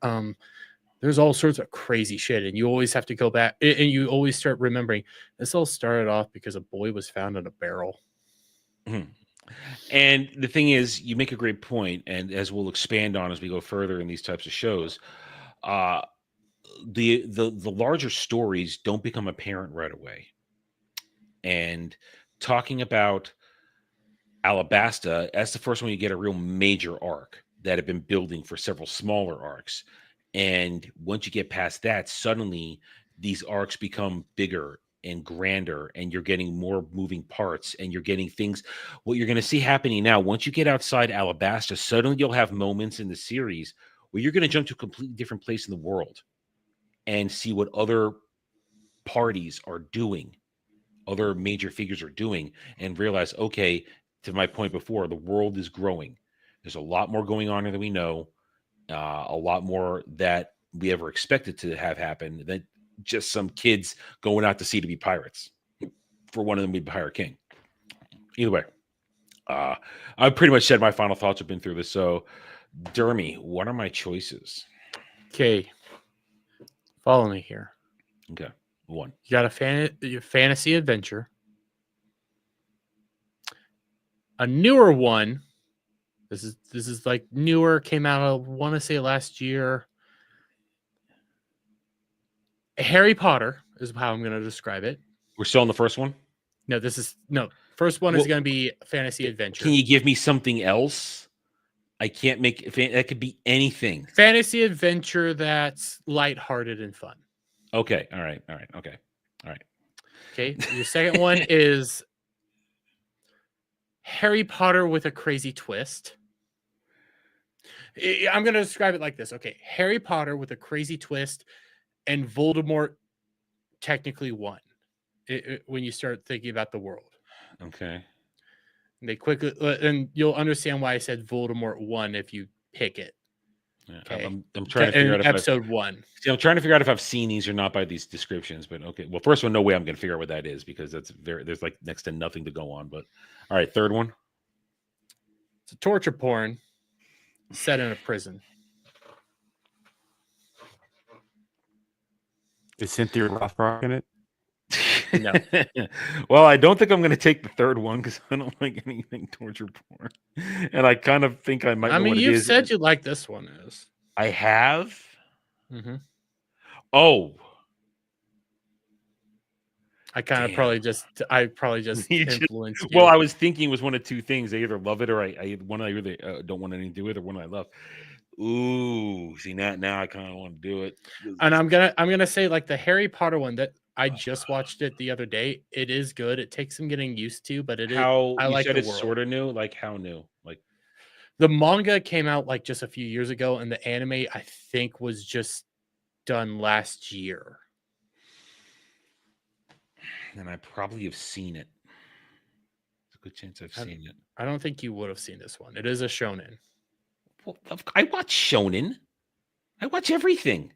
There's all sorts of crazy shit, and you always have to go back, and you always start remembering this all started off because a boy was found in a barrel. Mm-hmm. And the thing is, you make a great point, and as we'll expand on as we go further in these types of shows, the larger stories don't become apparent right away. And talking about Alabasta, that's the first one you get a real major arc that had been building for several smaller arcs. And once you get past that, suddenly these arcs become bigger and grander, and you're getting more moving parts, and you're getting things. What you're going to see happening now, once you get outside Alabasta, suddenly you'll have moments in the series where you're going to jump to a completely different place in the world and see what other parties are doing, other major figures are doing, and realize, okay, to my point before, the world is growing. There's a lot more going on than we know. A lot more that we ever expected to have happen than just some kids going out to sea to be pirates. For one of them to be Pirate King. Either way, I've pretty much said my final thoughts. Have been through this. So, Dermy, what are my choices? Okay, follow me here. Okay, one. You got a fantasy adventure, a newer one. This is like newer, came out, I want to say last year. Harry Potter is how I'm going to describe it. We're still on the first one? No, first one is going to be fantasy adventure. Can you give me something else? I can't make that could be anything. Fantasy adventure that's lighthearted and fun. Okay. All right. Okay. All right. Okay. Your second one is Harry Potter with a crazy twist. I'm going to describe it like this. Okay. Harry Potter with a crazy twist, and Voldemort technically won when you start thinking about the world. Okay. They quickly, and you'll understand why I said Voldemort won if you pick it. Yeah, Okay. I'm trying to figure out if episode 1. See, I'm trying to figure out if I've seen these or not by these descriptions. But okay, well, first one, no way I'm going to figure out what that is because there's like next to nothing to go on. But all right, third one. It's a torture porn set in a prison. Is Cynthia Rothrock in it? No. Well, I don't think I'm going to take the third one because I don't like anything torture porn, and I kind of think I might. I know mean, what you it is. said you like this one is. I have. Mm-hmm. Oh, I probably just influenced you. Well, I was thinking it was one of two things. I either love it or I really don't want anything to do with it, or one I love. Ooh, see now I kind of want to do it. And I'm gonna say like the Harry Potter one that I just watched it the other day. It is good. It takes some getting used to, but it is. I like said the it's world. sort of new. Like how new? Like the manga came out like just a few years ago, and the anime I think was just done last year. And I probably have seen it. It's a good chance I've seen it. I don't think you would have seen this one. It is a shonen. Well, I watch shonen. I watch everything.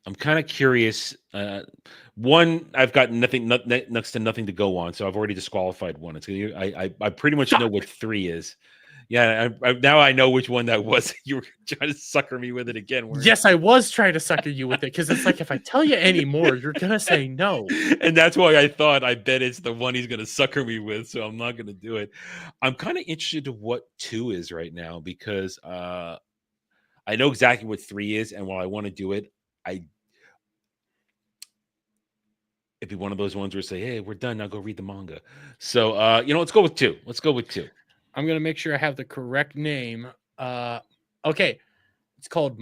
I'm kind of curious. One, I've got next to nothing to go on, so I've already disqualified one. It's I pretty much know what 3 is. Yeah, now I know which one that was. You were trying to sucker me with it again. Yes, I was trying to sucker you with it because it's like if I tell you any more, you're gonna say no. And that's why I bet it's the one he's gonna sucker me with. So I'm not gonna do it. I'm kind of interested to what 2 is right now because I know exactly what 3 is, and while I want to do it, it'd be one of those ones where say, "Hey, we're done now. Go read the manga." So let's go with 2. Let's go with 2. I'm going to make sure I have the correct name. Okay. It's called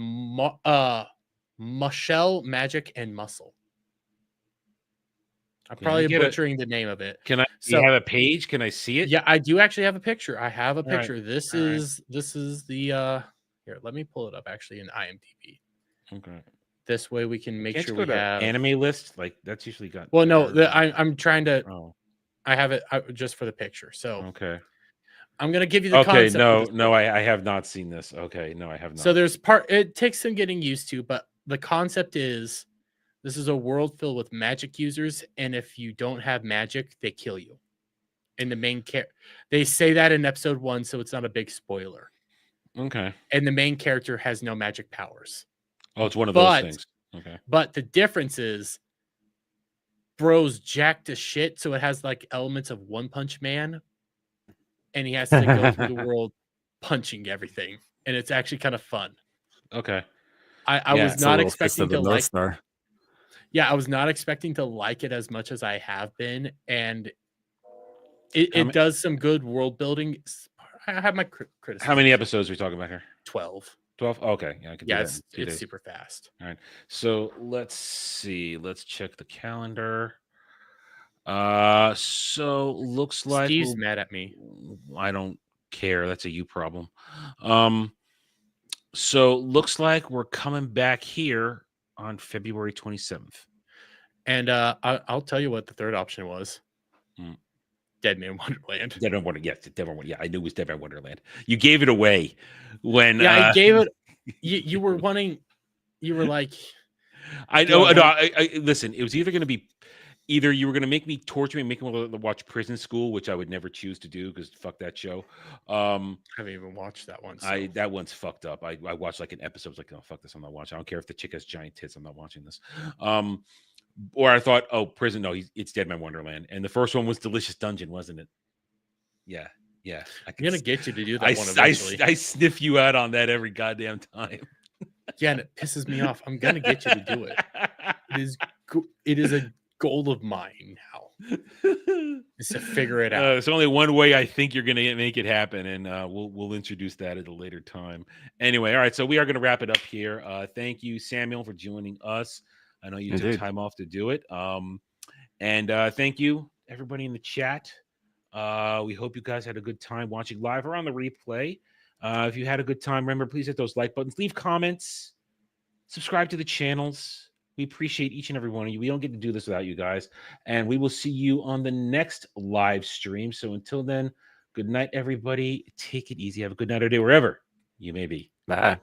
Michelle, Magic, and Muscle. I'm probably butchering the name of it. Can I have a page? Can I see it? Yeah, I do actually have a picture. I have a picture. Right. This is the here, let me pull it up actually in IMDb. Okay. This way we can make sure we have anime list. Like that's usually got. Well, no, I'm trying to. Oh. I have it just for the picture. So okay. I'm gonna give you the concept. No, I have not seen this. Okay, no, I have not. So it takes some getting used to, but the concept is this is a world filled with magic users, and if you don't have magic, they kill you. And the main they say that in episode 1, so it's not a big spoiler. Okay. And the main character has no magic powers. Oh, it's one of those things. Okay. But the difference is bro's jacked to shit, so it has like elements of One Punch Man. And he has to go through the world punching everything. And it's actually kind of fun. Okay. I was not expecting to like Star. Yeah, I was not expecting to like it as much as I have been. And it does some good world building. I have my criticism. How many episodes are we talking about here? 12. 12? Okay. Yeah, I can do that. It's super fast. All right. So let's see. Let's check the calendar. So looks like Steve's mad at me. I don't care. That's a you problem. So looks like we're coming back here on February 27th. And I'll tell you what the third option was. Dead Man Wonderland. Dead Man Wonderland. Yes, Dead Man Wonderland. Yeah, I knew it was Dead Man Wonderland. You gave it away when. Yeah, I gave it. You were wanting. You were like. I know. No, I listen. It was either going to be. Either you were going to make me torture me, make me watch Prison School, which I would never choose to do because fuck that show. I haven't even watched that one. So. That one's fucked up. I watched like an episode. I was like, oh fuck this, I'm not watching. I don't care if the chick has giant tits. I'm not watching this. Or I thought, oh, Prison. No, it's Dead Man Wonderland. And the first one was Delicious Dungeon, wasn't it? Yeah. I'm gonna get you to do that one eventually. I sniff you out on that every goddamn time. Yeah, and it pisses me off. I'm gonna get you to do it. It is a goal of mine now. Is to figure it out. There's only one way I think you're going to make it happen, and we'll introduce that at a later time. Anyway, all right, so we are going to wrap it up here. Thank you, Samuel, for joining us. I know you took time off to do it. And thank you, everybody in the chat. We hope you guys had a good time watching live or on the replay. If you had a good time, remember, please hit those like buttons, leave comments, subscribe to the channels. We appreciate each and every one of you. We don't get to do this without you guys. And we will see you on the next live stream. So until then, good night, everybody. Take it easy. Have a good night or day wherever you may be. Bye.